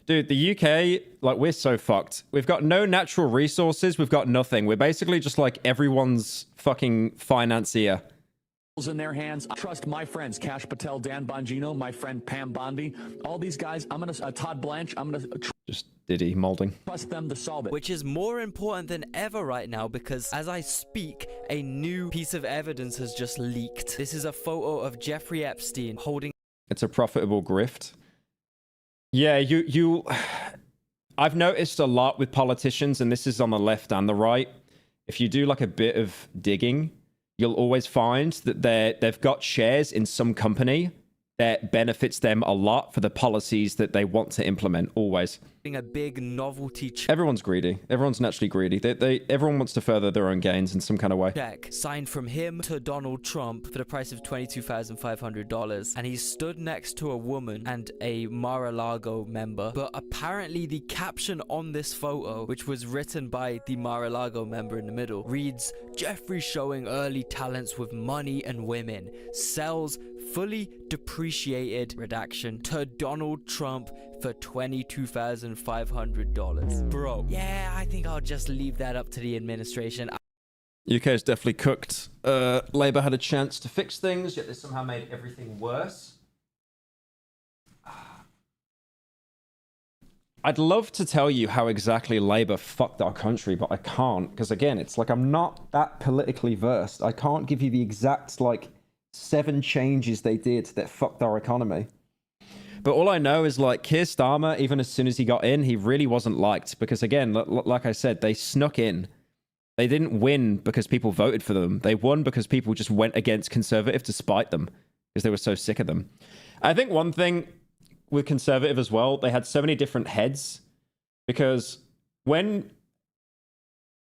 dude, the UK, like, we're so fucked. We've got no natural resources. We've got nothing. We're basically just like everyone's fucking financier. in their hands. I trust my friends, Kash Patel, Dan Bongino, my friend Pam Bondi, all these guys. I'm going to, Todd Blanche, I'm going to just Diddy molding. Trust them to solve it. Which is more important than ever right now because as I speak, a new piece of evidence has just leaked. This is a photo of Jeffrey Epstein holding... It's a profitable grift. Yeah, I've noticed a lot with politicians, and this is on the left and the right. If you do like a bit of digging, you'll always find that they've got shares in some company that benefits them a lot for the policies that they want to implement, always. A big novelty Everyone's greedy. Everyone's naturally greedy. Everyone wants to further their own gains in some kind of way. Check signed from him to Donald Trump for the price of $22,500, and he stood next to a woman and a Mar-a-Lago member. But apparently the caption on this photo, which was written by the Mar-a-Lago member in the middle, reads, "Jeffrey showing early talents with money and women, sells fully depreciated redaction to Donald Trump for $22,500. Bro, yeah, I think I'll just leave that up to the administration. UK is definitely cooked. Labour had a chance to fix things, yet they somehow made everything worse. I'd love to tell you how exactly Labour fucked our country, but I can't, because again, it's like I'm not that politically versed. I can't give you the exact, like, 7 changes they did that fucked our economy. But all I know is like Keir Starmer, even as soon as he got in, he really wasn't liked because again, like I said, they snuck in. They didn't win because people voted for them. They won because people just went against Conservative to spite them because they were so sick of them. I think one thing with Conservative as well, they had so many different heads because when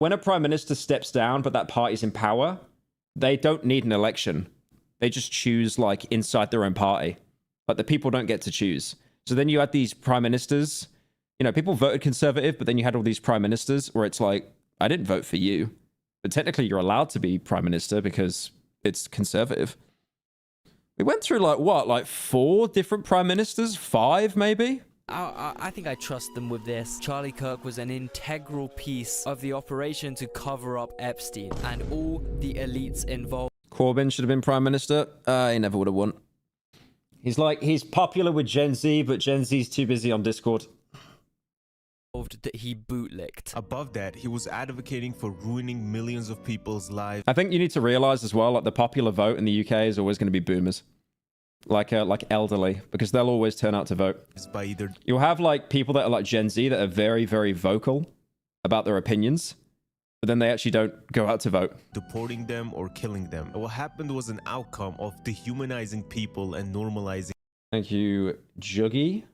a prime minister steps down but that party's in power, they don't need an election. They just choose like inside their own party. Like the people don't get to choose. So then you had these prime ministers, you know, people voted Conservative, but then you had all these prime ministers where it's like, I didn't vote for you, but technically you're allowed to be prime minister because it's Conservative. We went through like what, like 4 different prime ministers, 5 maybe? I think I trust them with this. Charlie Kirk was an integral piece of the operation to cover up Epstein and all the elites involved. Corbyn should have been prime minister. He never would have won. He's popular with Gen Z, but Gen Z's too busy on Discord. That he bootlicked. Above that, he was advocating for ruining millions of people's lives. I think you need to realize as well, like the popular vote in the UK is always going to be boomers. Like elderly, because they'll always turn out to vote. By either you'll have like people that are like Gen Z that are very, very vocal about their opinions, but then they actually don't go out to vote. Deporting them or killing them. What happened was an outcome of dehumanizing people and normalizing. Thank you, Juggy,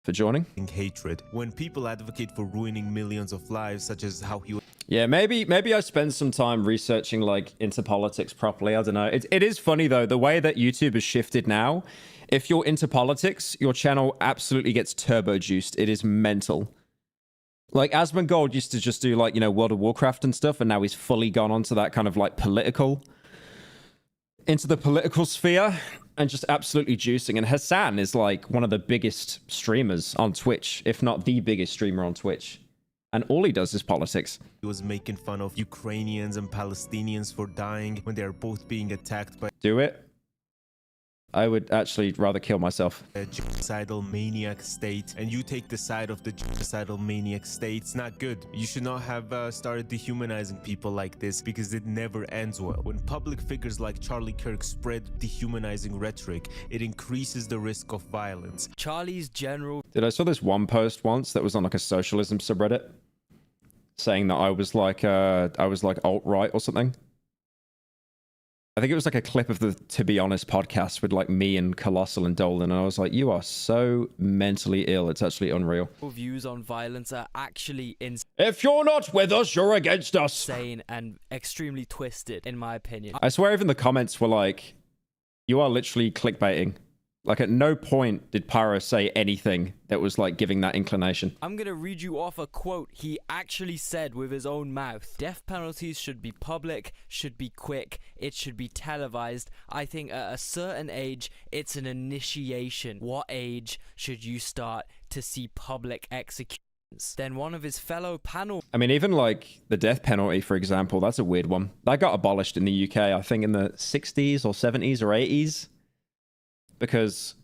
for joining. Hatred. When people advocate for ruining millions of lives, such as how he... Yeah, maybe I spend some time researching like into politics properly. I don't know. It is funny though, the way that YouTube has shifted now. If you're into politics, your channel absolutely gets turbo juiced. It is mental. Like Asmongold used to just do like, you know, World of Warcraft and stuff, and now he's fully gone onto that kind of like into the political sphere and just absolutely juicing. And Hassan is like one of the biggest streamers on Twitch, if not the biggest streamer on Twitch. And all he does is politics. He was making fun of Ukrainians and Palestinians for dying when they're both being attacked by... Do it. I would actually rather kill myself. A genocidal maniac state, and you take the side of the genocidal maniac state. It's not good. You should not have started dehumanizing people like this because it never ends well. When public figures like Charlie Kirk spread dehumanizing rhetoric, it increases the risk of violence. Charlie's general... Dude, I saw this one post once that was on like a socialism subreddit saying that I was like alt-right or something. I think it was like a clip of the To Be Honest podcast with like me and Colossal and Dolan, and I was like, you are so mentally ill. It's actually unreal. Views on violence are actually If you're not with us, you're against us. Insane and extremely twisted, in my opinion. I swear even the comments were like, you are literally clickbaiting. Like at no point did Pyro say anything that was like giving that inclination. I'm gonna read you off a quote he actually said with his own mouth. Death penalties should be public, should be quick, it should be televised. I think at a certain age, it's an initiation. What age should you start to see public executions? Then one of his fellow panel... I mean, even like the death penalty, for example, that's a weird one. That got abolished in the UK, I think in the 60s or 70s or 80s. Because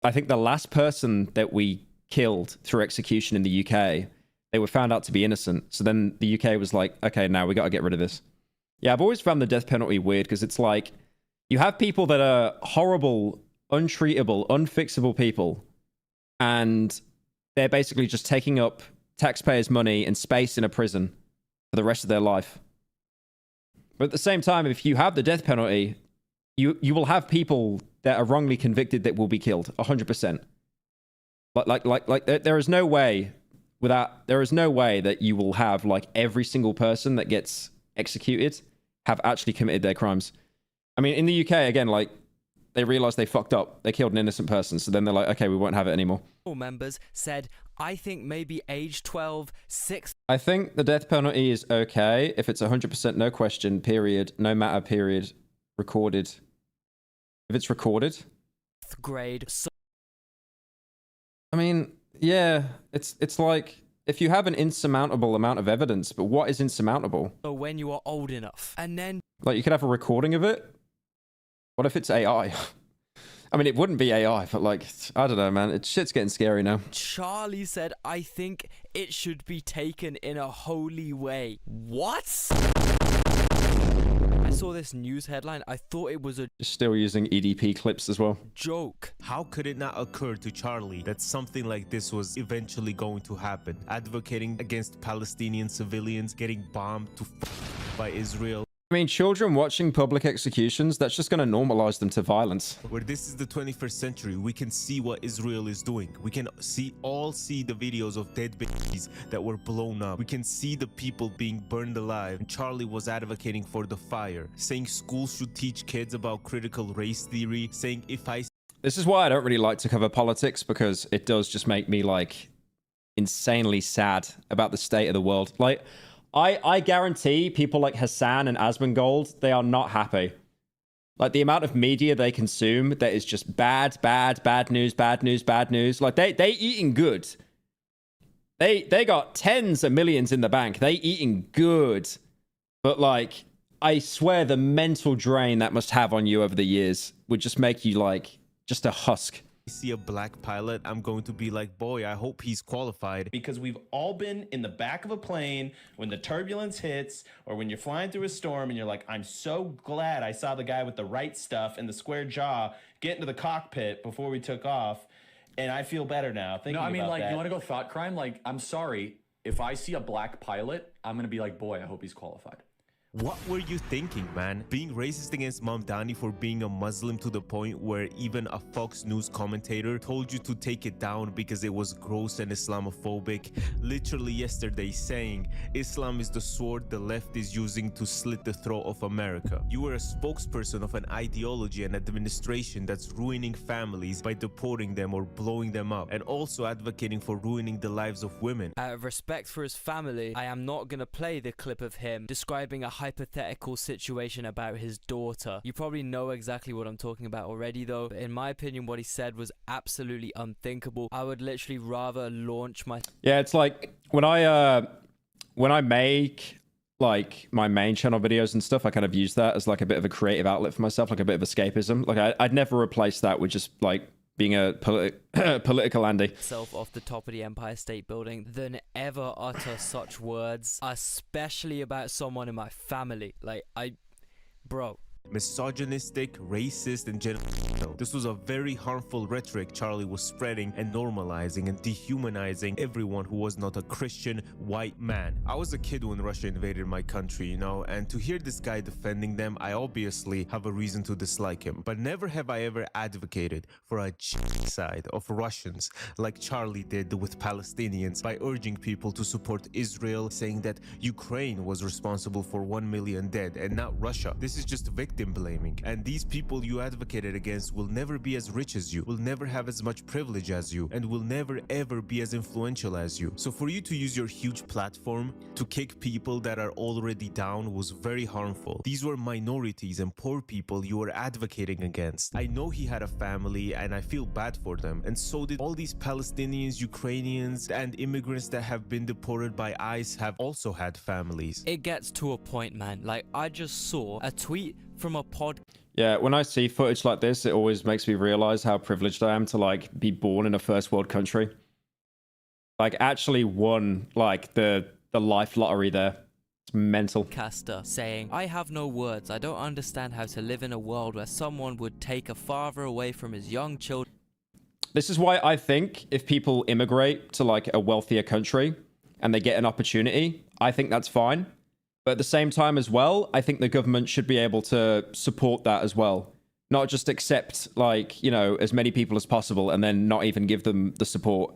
I think the last person that we killed through execution in the UK, they were found out to be innocent. So then the UK was like, okay, now we got to get rid of this. Yeah, I've always found the death penalty weird because it's like, you have people that are horrible, untreatable, unfixable people, and they're basically just taking up taxpayers' money and space in a prison for the rest of their life. But at the same time, if you have the death penalty, you will have people that are wrongly convicted that will be killed 100%. Like there is no way that you will have like every single person that gets executed have actually committed their crimes. I mean, in the UK, again, like they realized they fucked up. They killed an innocent person. So then they're like, okay, we won't have it anymore. Members said, I think maybe age 12, 6. I think the death penalty is okay if it's 100% no question, period, no matter, period, recorded. If it's recorded. Grade. I mean, yeah, it's like if you have an insurmountable amount of evidence, but what is insurmountable? So when you are old enough, and then like you could have a recording of it. What if it's AI? I mean, it wouldn't be AI, but like I don't know, man. Shit's getting scary now. Charlie said, "I think it should be taken in a holy way." What? saw this news headline, I thought it was a Still using EDP clips as well. joke. How could it not occur to Charlie that something like this was eventually going to happen? Advocating against Palestinian civilians getting bombed to by Israel. I mean, children watching public executions, that's just going to normalize them to violence. Where this is the 21st century, we can see what Israel is doing. We can all see the videos of dead babies that were blown up. We can see the people being burned alive. And Charlie was advocating for the fire, saying schools should teach kids about critical race theory, saying if I... This is why I don't really like to cover politics, because it does just make me like insanely sad about the state of the world. Like, I guarantee people like Hassan and Asmongold, they are not happy. Like, the amount of media they consume that is just bad news. Like, they eating good. They got tens of millions in the bank. They eating good. But like, I swear the mental drain that must have on you over the years would just make you like just a husk. See a black pilot, I'm going to be like, boy, I hope he's qualified. Because we've all been in the back of a plane when the turbulence hits, or when you're flying through a storm and you're like, I'm so glad I saw the guy with the right stuff and the square jaw get into the cockpit before we took off, and I feel better now thinking about that. No, I mean, like, you want to go thought crime? Like, I'm sorry, if I see a black pilot, I'm going to be like, boy, I hope he's qualified. What were you thinking, man? Being racist against Mamdani for being a Muslim to the point where even a Fox News commentator told you to take it down because it was gross and Islamophobic. Literally yesterday saying Islam is the sword the left is using to slit the throat of America. You were a spokesperson of an ideology and administration that's ruining families by deporting them or blowing them up, and also advocating for ruining the lives of women. Out of respect for his family, I am not gonna play the clip of him describing a hypothetical situation about his daughter. You probably know exactly what I'm talking about already though. But in my opinion, what he said was absolutely unthinkable. I would literally rather launch my... Yeah, it's like when I make like my main channel videos and stuff, I kind of use that as like a bit of a creative outlet for myself, like a bit of escapism. Like I'd never replace that with just like being a political Andy. ...self off the top of the Empire State Building than ever utter such words, especially about someone in my family. Like, bro. Misogynistic, racist, and genocidal. This was a very harmful rhetoric Charlie was spreading and normalizing and dehumanizing everyone who was not a Christian white man. I was a kid when Russia invaded my country, you know, and to hear this guy defending them, I obviously have a reason to dislike him. But never have I ever advocated for a genocide of Russians like Charlie did with Palestinians by urging people to support Israel, saying that Ukraine was responsible for 1 million dead and not Russia. This is just victim blaming, and these people you advocated against will never be as rich as you, will never have as much privilege as you, and will never ever be as influential as you. So for you to use your huge platform to kick people that are already down was very harmful. These were minorities and poor people you were advocating against. I know he had a family and I feel bad for them, and so did all these Palestinians, Ukrainians, and immigrants that have been deported by ICE have also had families. It gets to a point, man. Like, I just saw a tweet from a pod. Yeah, when I see footage like this, it always makes me realize how privileged I am to like be born in a first world country. Like, actually won like the life lottery there. It's mental. Caster saying, I have no words. I don't understand how to live in a world where someone would take a father away from his young children. This is why I think if people immigrate to like a wealthier country and they get an opportunity, I think that's fine. But at the same time as well, I think the government should be able to support that as well. Not just accept, like, you know, as many people as possible and then not even give them the support.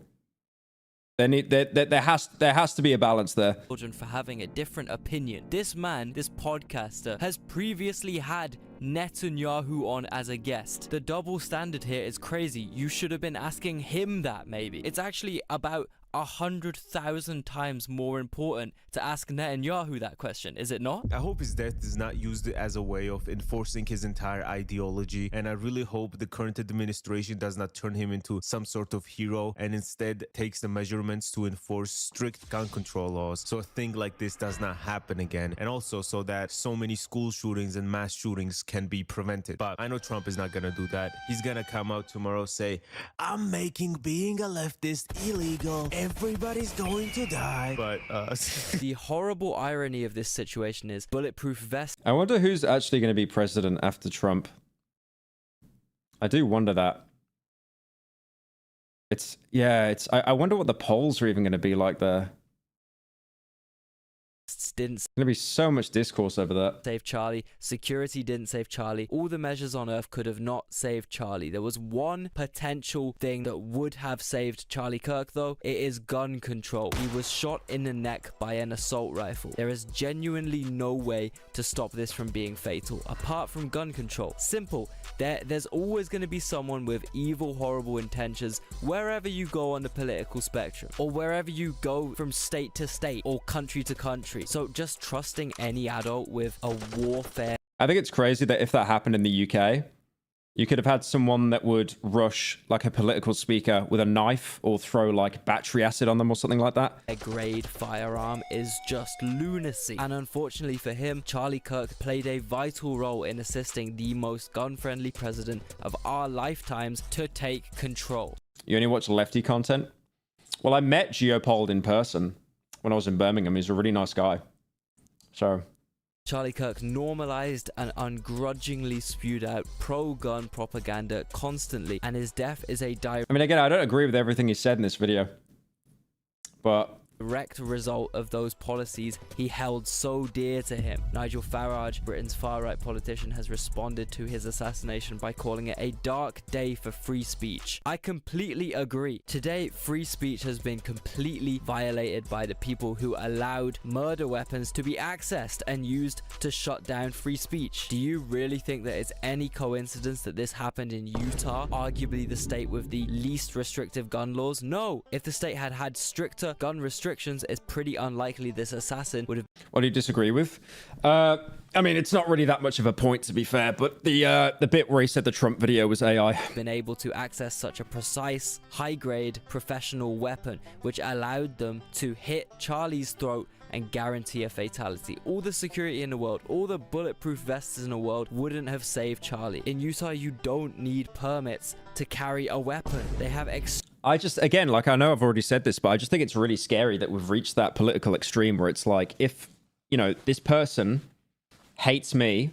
There has to be a balance there. Children for having a different opinion. This man, this podcaster, has previously had Netanyahu on as a guest. The double standard here is crazy. You should have been asking him that, maybe. It's actually about 100,000 times more important to ask Netanyahu that question, is it not? I hope his death is not used as a way of enforcing his entire ideology, and I really hope the current administration does not turn him into some sort of hero and instead takes the measurements to enforce strict gun control laws so a thing like this does not happen again, and also so that so many school shootings and mass shootings can be prevented. But I know Trump is not gonna do that. He's gonna come out tomorrow, say, I'm making being a leftist illegal. everybody's going to die. But The horrible irony of this situation is bulletproof vests. I wonder who's actually going to be president after Trump. I do wonder that. I wonder what the polls are even going to be like there. Didn't There's going to be so much discourse over that. save Charlie. Security didn't save Charlie. All the measures on Earth could have not saved Charlie. There was one potential thing that would have saved Charlie Kirk, though. It is gun control. He was shot in the neck by an assault rifle. There is genuinely no way to stop this from being fatal, apart from gun control. Simple. There's always going to be someone with evil, horrible intentions wherever you go on the political spectrum, or wherever you go from state to state or country to country. So just trusting any adult with a warfare. I think it's crazy that if that happened in the UK, you could have had someone that would rush like a political speaker with a knife or throw like battery acid on them or something like that. A grade firearm is just lunacy. And unfortunately for him, Charlie Kirk played a vital role in assisting the most gun-friendly president of our lifetimes to take control. You only watch lefty content? Well, I met Geopold in person when I was in Birmingham. He's a really nice guy. So Charlie Kirk normalized and ungrudgingly spewed out pro-gun propaganda constantly, and his death is a direct... I mean, again, I don't agree with everything he said in this video, but... direct result of those policies he held so dear to him. Nigel Farage, Britain's far-right politician, has responded to his assassination by calling it a dark day for free speech. I completely agree. Today, free speech has been completely violated by the people who allowed murder weapons to be accessed and used to shut down free speech. Do you really think that it's any coincidence that this happened in Utah, arguably the state with the least restrictive gun laws? No. If the state had had stricter gun restrictions, it's pretty unlikely this assassin would have... What do you disagree with? I mean, it's not really that much of a point, to be fair, but the bit where he said the Trump video was AI. Been able to access such a precise, high-grade, professional weapon, which allowed them to hit Charlie's throat and guarantee a fatality. All the security in the world, all the bulletproof vests in the world wouldn't have saved Charlie. In Utah, you don't need permits to carry a weapon. They have I just, again, like, I know I've already said this, but I just think it's really scary that we've reached that political extreme where it's like, if, you know, this person hates me,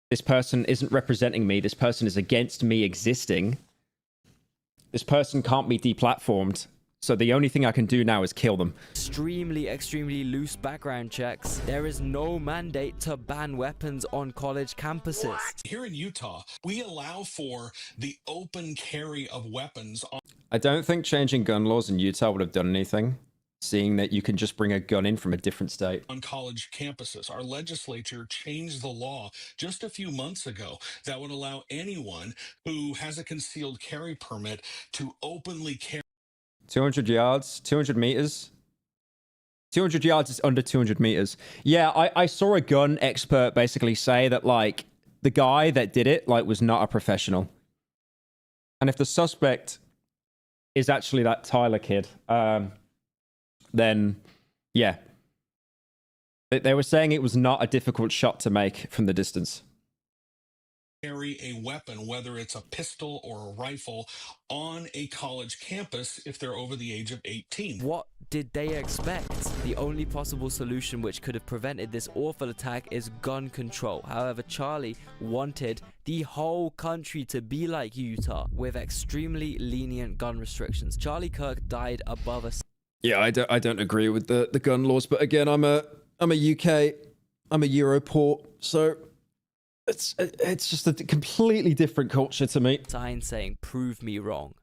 this person isn't representing me, this person is against me existing, this person can't be deplatformed, so the only thing I can do now is kill them. Extremely loose background checks. There is no mandate to ban weapons on college campuses. What? Here in Utah, we allow for the open carry of weapons on... I don't think changing gun laws in Utah would have done anything, seeing that you can just bring a gun in from a different state. On college campuses. Our legislature changed the law just a few months ago that would allow anyone who has a concealed carry permit to openly carry... 200 yards, 200 meters. 200 yards is under 200 meters. Yeah, I saw a gun expert basically say that, like, the guy that did it, like, was not a professional. And if the suspect is actually that Tyler kid, then, yeah. They were saying it was not a difficult shot to make from the distance. Carry a weapon, whether it's a pistol or a rifle, on a college campus if they're over the age of 18. What did they expect? The only possible solution which could have prevented this awful attack is gun control. However, Charlie wanted the whole country to be like Utah, with extremely lenient gun restrictions. Charlie Kirk died above us. Yeah, I don't agree with the gun laws, but again, I'm a UK, I'm a Europort, so it's just a completely different culture to me. Sign saying, prove me wrong.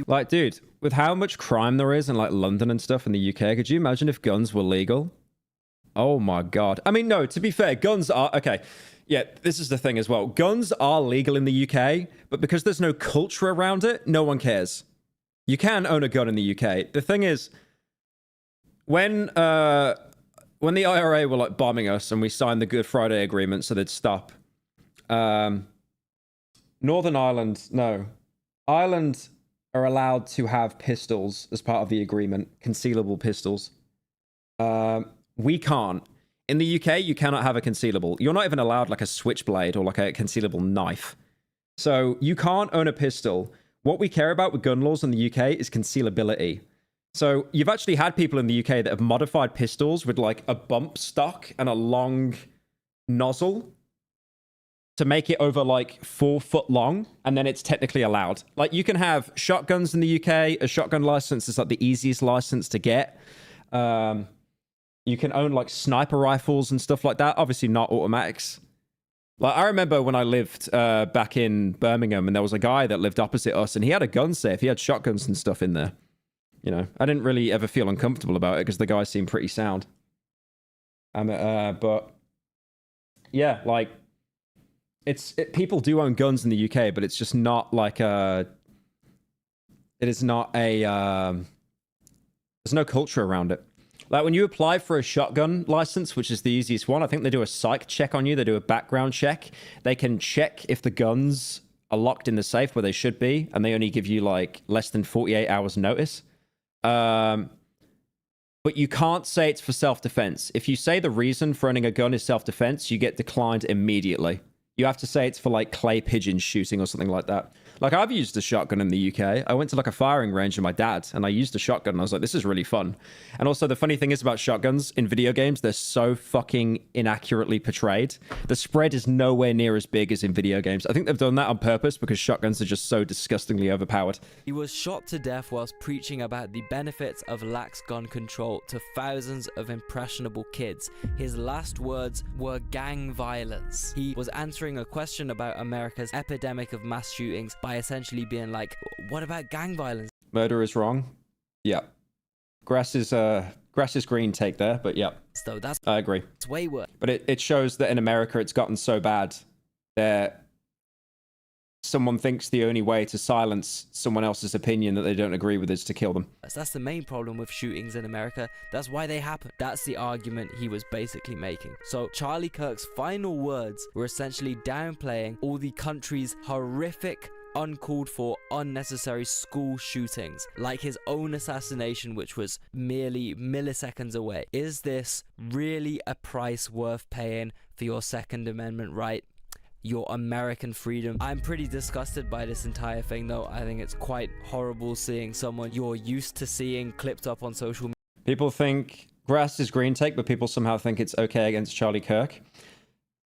Like, dude, with how much crime there is in, like, London and stuff in the UK, could you imagine if guns were legal? Oh my God. I mean, no, to be fair, guns are... Okay, yeah, this is the thing as well. Guns are legal in the UK, but because there's no culture around it, no one cares. You can own a gun in the UK. The thing is, when the IRA were, like, bombing us and we signed the Good Friday Agreement so they'd stop, Northern Ireland, no. Ireland are allowed to have pistols as part of the agreement, concealable pistols. We can't. In the UK, you cannot have a concealable. You're not even allowed, like, a switchblade or, like, a concealable knife. So you can't own a pistol. What we care about with gun laws in the UK is concealability. So you've actually had people in the UK that have modified pistols with like a bump stock and a long nozzle to make it over like 4 foot long, and then it's technically allowed. Like you can have shotguns in the UK. A shotgun license is like the easiest license to get. You can own like sniper rifles and stuff like that. Obviously not automatics. Like I remember when I lived back in Birmingham, and there was a guy that lived opposite us, and he had a gun safe. He had shotguns and stuff in there. You know, I didn't really ever feel uncomfortable about it because the guy seemed pretty sound. But yeah, like people do own guns in the UK, but it's just not like it is not a there's no culture around it. Like when you apply for a shotgun license, which is the easiest one, I think they do a psych check on you. They do a background check. They can check if the guns are locked in the safe where they should be, and they only give you like less than 48 hours notice. But you can't say it's for self-defense. If you say the reason for owning a gun is self-defense, you get declined immediately. You have to say it's for like clay pigeon shooting or something like that. Like I've used a shotgun in the UK. I went to like a firing range with my dad and I used a shotgun and I was like, this is really fun. And also the funny thing is about shotguns in video games, they're so fucking inaccurately portrayed. The spread is nowhere near as big as in video games. I think they've done that on purpose because shotguns are just so disgustingly overpowered. He was shot to death whilst preaching about the benefits of lax gun control to thousands of impressionable kids. His last words were gang violence. He was answering a question about America's epidemic of mass shootings by essentially being like, what about gang violence? Murder is wrong. Yeah. Grass is green take there, but yeah. So I agree. It's way worse. But it shows that in America it's gotten so bad that someone thinks the only way to silence someone else's opinion that they don't agree with is to kill them. That's the main problem with shootings in America. That's why they happen. That's the argument he was basically making. So Charlie Kirk's final words were essentially downplaying all the country's horrific, uncalled for, unnecessary school shootings, like his own assassination, which was merely milliseconds away. Is this really a price worth paying for your Second Amendment right? Your American freedom? I'm pretty disgusted by this entire thing though. I think it's quite horrible seeing someone you're used to seeing clipped up on social media. People think grass is green take, but people somehow think it's okay against Charlie Kirk.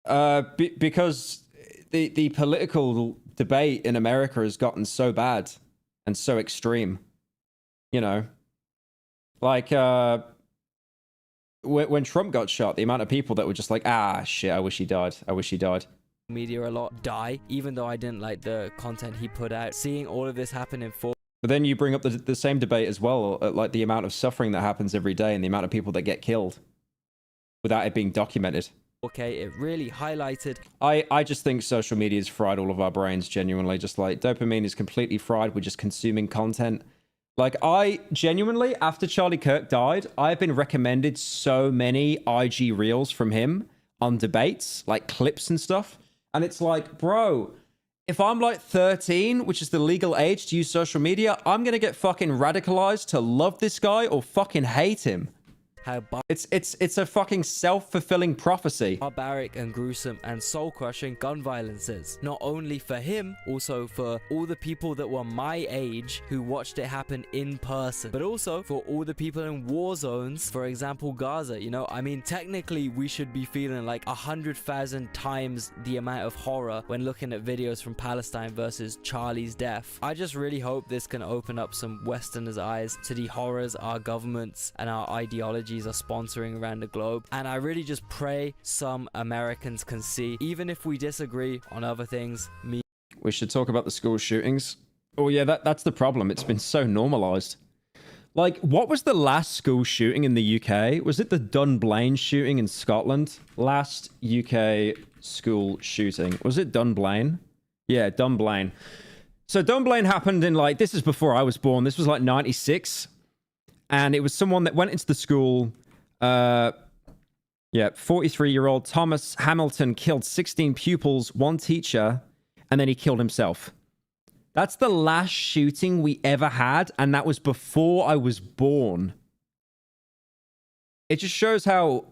Because the political debate in America has gotten so bad and so extreme. You know? Like, when Trump got shot, the amount of people that were just like, ah, shit, I wish he died. I wish he died. Media a lot die, even though I didn't like the content he put out. Seeing all of this happen in full. But then you bring up the same debate as well, like the amount of suffering that happens every day and the amount of people that get killed without it being documented. Okay, it really highlighted. I just think social media has fried all of our brains, genuinely. Just like dopamine is completely fried. We're just consuming content. Like I genuinely, after Charlie Kirk died, I've been recommended so many IG reels from him on debates, like clips and stuff. And it's like, bro, if I'm like 13, which is the legal age to use social media, I'm going to get fucking radicalized to love this guy or fucking hate him. How it's a fucking self-fulfilling prophecy. Barbaric and gruesome and soul-crushing gun violence is. Not only for him, also for all the people that were my age who watched it happen in person, but also for all the people in war zones, for example, Gaza. You know, I mean, technically we should be feeling like 100,000 times the amount of horror when looking at videos from Palestine versus Charlie's death. I just really hope this can open up some Westerners' eyes to the horrors our governments and our ideologies are sponsoring around the globe, and I really just pray some Americans can see, even if we disagree on other things. We should talk about the school shootings. Oh yeah, that's the problem. It's been so normalized. Like, what was the last school shooting in the UK? Was it the Dunblane shooting in Scotland? Last UK school shooting. Was it Dunblane? Yeah, Dunblane. So Dunblane happened in like, this is before I was born. This was like 96. And it was someone that went into the school. 43-year-old Thomas Hamilton killed 16 pupils, one teacher, and then he killed himself. That's the last shooting we ever had, and that was before I was born. It just shows how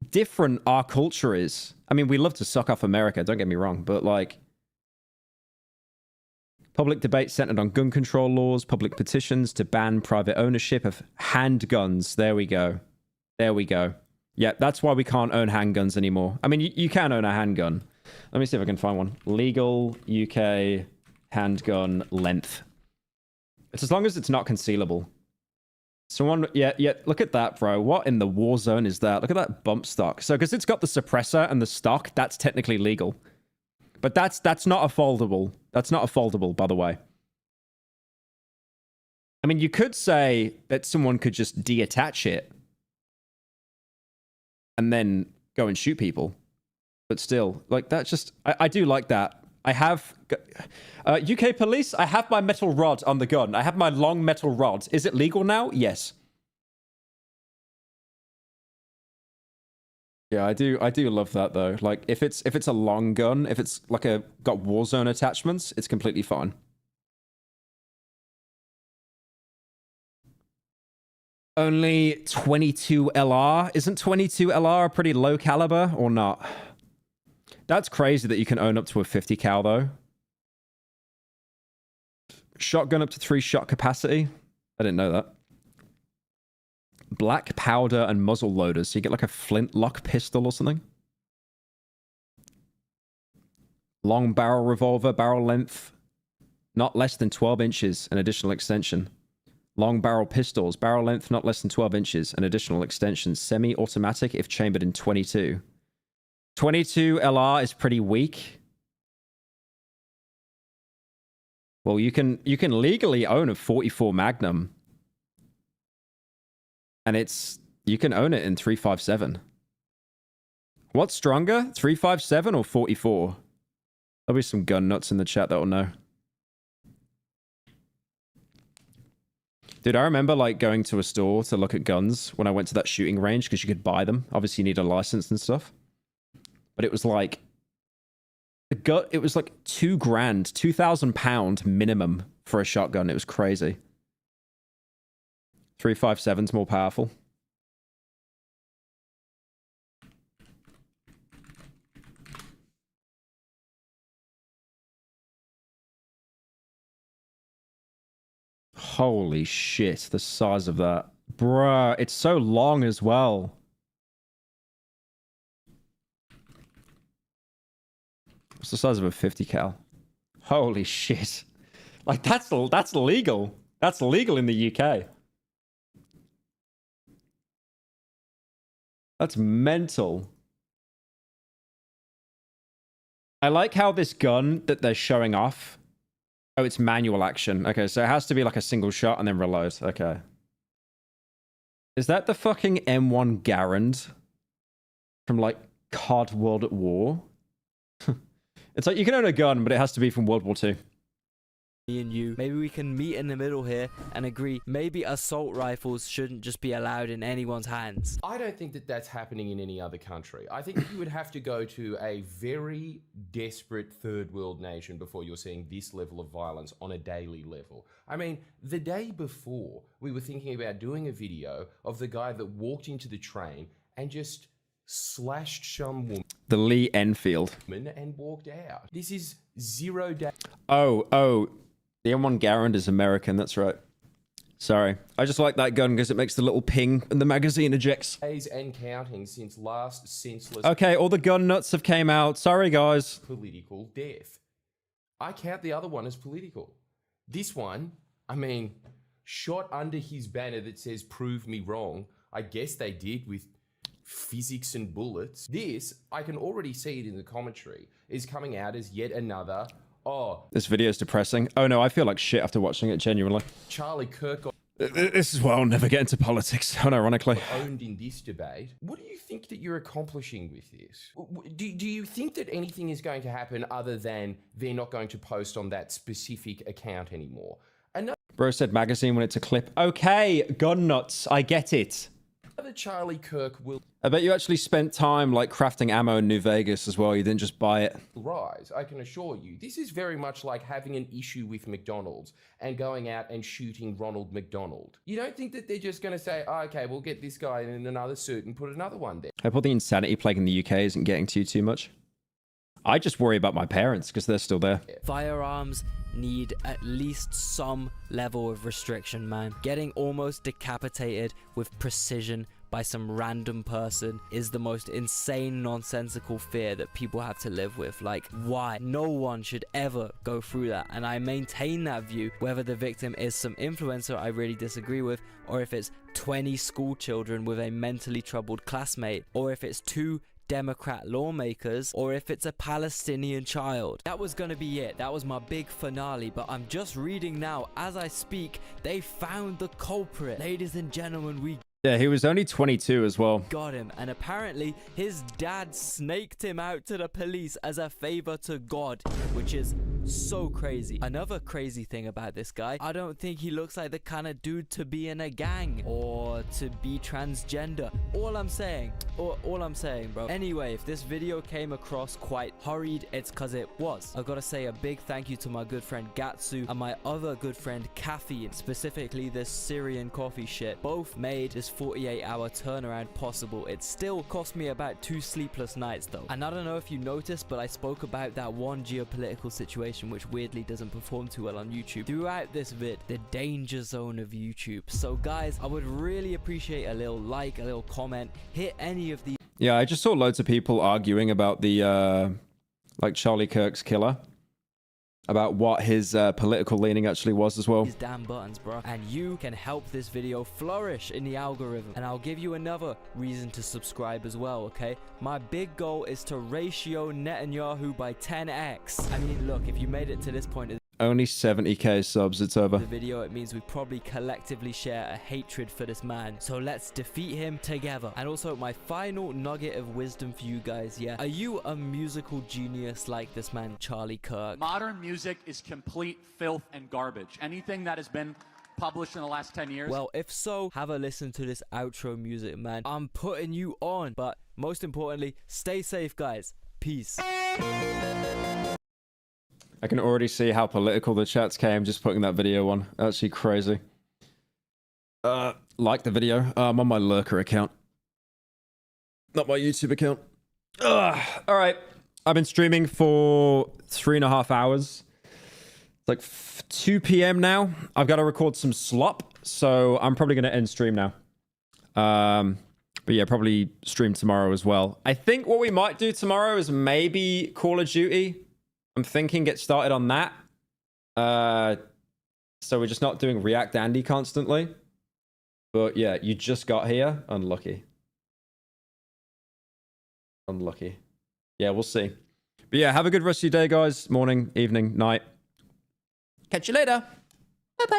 different our culture is. I mean, we love to suck off America, don't get me wrong, but like, Public debate centered on gun control laws, public petitions to ban private ownership of handguns. There we go. There we go. Yeah, that's why we can't own handguns anymore. I mean, you can own a handgun. Let me see if I can find one. Legal UK handgun length. It's as long as it's not concealable. Someone, yeah, look at that, bro. What in the war zone is that? Look at that bump stock. So, because it's got the suppressor and the stock, that's technically legal. But that's not a foldable. That's not a foldable, by the way. I mean, you could say that someone could just deattach it and then go and shoot people. But still, like, that's just... I do like that. I have... UK police, I have my metal rod on the gun. I have my long metal rod. Is it legal now? Yes. Yeah, I do love that though. Like if it's a long gun, if it's like got Warzone attachments, it's completely fine. Only 22 LR. Isn't 22 LR a pretty low caliber or not? That's crazy that you can own up to a 50 cal though. Shotgun up to 3 shot capacity. I didn't know that. Black powder and muzzle loaders. So you get like a flintlock pistol or something. Long barrel revolver, barrel length. Not less than 12 inches, an additional extension. Long barrel pistols, barrel length not less than 12 inches, an additional extension. Semi-automatic if chambered in 22. 22 LR is pretty weak. Well, you can legally own a 44 Magnum. And you can own it in 357. What's stronger? 357 or 44? There'll be some gun nuts in the chat that will know. Dude, I remember like going to a store to look at guns when I went to that shooting range because you could buy them. Obviously, you need a license and stuff. But it was like it was like $2,000, £2,000 minimum for a shotgun. It was crazy. 357's more powerful. Holy shit, the size of that. Bruh, it's so long as well. What's the size of a 50 cal? Holy shit. Like, that's legal. That's legal in the UK. That's mental. I like how this gun that they're showing off... Oh, it's manual action. Okay, so it has to be like a single shot and then reload. Okay. Is that the fucking M1 Garand? From like COD World at War? It's like you can own a gun, but it has to be from World War II. Me and you, maybe we can meet in the middle here and agree maybe assault rifles shouldn't just be allowed in anyone's hands. I don't think that that's happening in any other country. I think that you would have to go to a very desperate third world nation before you're seeing this level of violence on a daily level. I mean, the day before, we were thinking about doing a video of the guy that walked into the train and just slashed some woman. The Lee Enfield. And walked out. This is 0 day. Oh. The M1 Garand is American, that's right. Sorry. I just like that gun because it makes the little ping and the magazine ejects. Days and counting since last senseless... Okay, all the gun nuts have came out. Sorry, guys. ...political death. I count the other one as political. This one, I mean, shot under his banner that says, "Prove me wrong." I guess they did with physics and bullets. This, I can already see it in the commentary, is coming out as yet another... Oh, this video is depressing. Oh no, I feel like shit after watching it, genuinely. Charlie Kirk got... This is why I'll never get into politics, unironically. ...owned in this debate. What do you think that you're accomplishing with this? Do you think that anything is going to happen other than they're not going to post on that specific account anymore? Bro said magazine when it's a clip. Okay, gun nuts, I get it. Another Charlie Kirk will... I bet you actually spent time like crafting ammo in New Vegas as well. You didn't just buy it. Rise, I can assure you. This is very much like having an issue with McDonald's and going out and shooting Ronald McDonald. You don't think that they're just going to say, oh, okay, we'll get this guy in another suit and put another one there. I hope the insanity plague in the UK isn't getting to you too much. I just worry about my parents because they're still there. Firearms need at least some level of restriction, man. Getting almost decapitated with precision by some random person is the most insane, nonsensical fear that people have to live with. Like, why? No one should ever go through that. And I maintain that view, whether the victim is some influencer I really disagree with, or if it's 20 school children with a mentally troubled classmate, or if it's 2 Democrat lawmakers, or if it's a Palestinian child. That was gonna be it. That was my big finale, but I'm just reading now as I speak, they found the culprit. Ladies and gentlemen, we Yeah, he was only 22 as well. got him, and apparently his dad snaked him out to the police as a favor to God, which is so crazy. Another crazy thing about this guy, I don't think he looks like the kind of dude to be in a gang or to be transgender. All I'm saying, bro. Anyway, if this video came across quite hurried, it's because it was. I've got to say a big thank you to my good friend Gatsu and my other good friend Caffeine, specifically this Syrian coffee shit. Both made this 48-hour turnaround possible. It still cost me about 2 sleepless nights though. And I don't know if you noticed, but I spoke about that one geopolitical situation which weirdly doesn't perform too well on YouTube throughout this vid, the danger zone of YouTube. So guys, I would really appreciate a little like, a little comment, hit any of these. Yeah, I just saw loads of people arguing about the like Charlie Kirk's killer, about what his political leaning actually was as well. These damn buttons, bro. And you can help this video flourish in the algorithm. And I'll give you another reason to subscribe as well, okay? My big goal is to ratio Netanyahu by 10x. I mean, look, if you made it to this point of Only 70k subs, it's over. the video, it means we probably collectively share a hatred for this man. So let's defeat him together. And also, my final nugget of wisdom for you guys, yeah? Are you a musical genius like this man, Charlie Kirk? Modern music is complete filth and garbage. Anything that has been published in the last 10 years. Well, if so, have a listen to this outro music, man. I'm putting you on. But most importantly, stay safe, guys. Peace. I can already see how political the chats came just putting that video on. Actually crazy. Like the video. I'm on my lurker account. Not my YouTube account. Alright. I've been streaming for 3.5 hours. It's like 2 p.m. now. I've got to record some slop, so I'm probably going to end stream now. But yeah, probably stream tomorrow as well. I think what we might do tomorrow is maybe Call of Duty. I'm thinking get started on that. So we're just not doing React Andy constantly. But yeah, you just got here. Unlucky. Unlucky. Yeah, we'll see. But yeah, have a good rest of your day, guys. Morning, evening, night. Catch you later.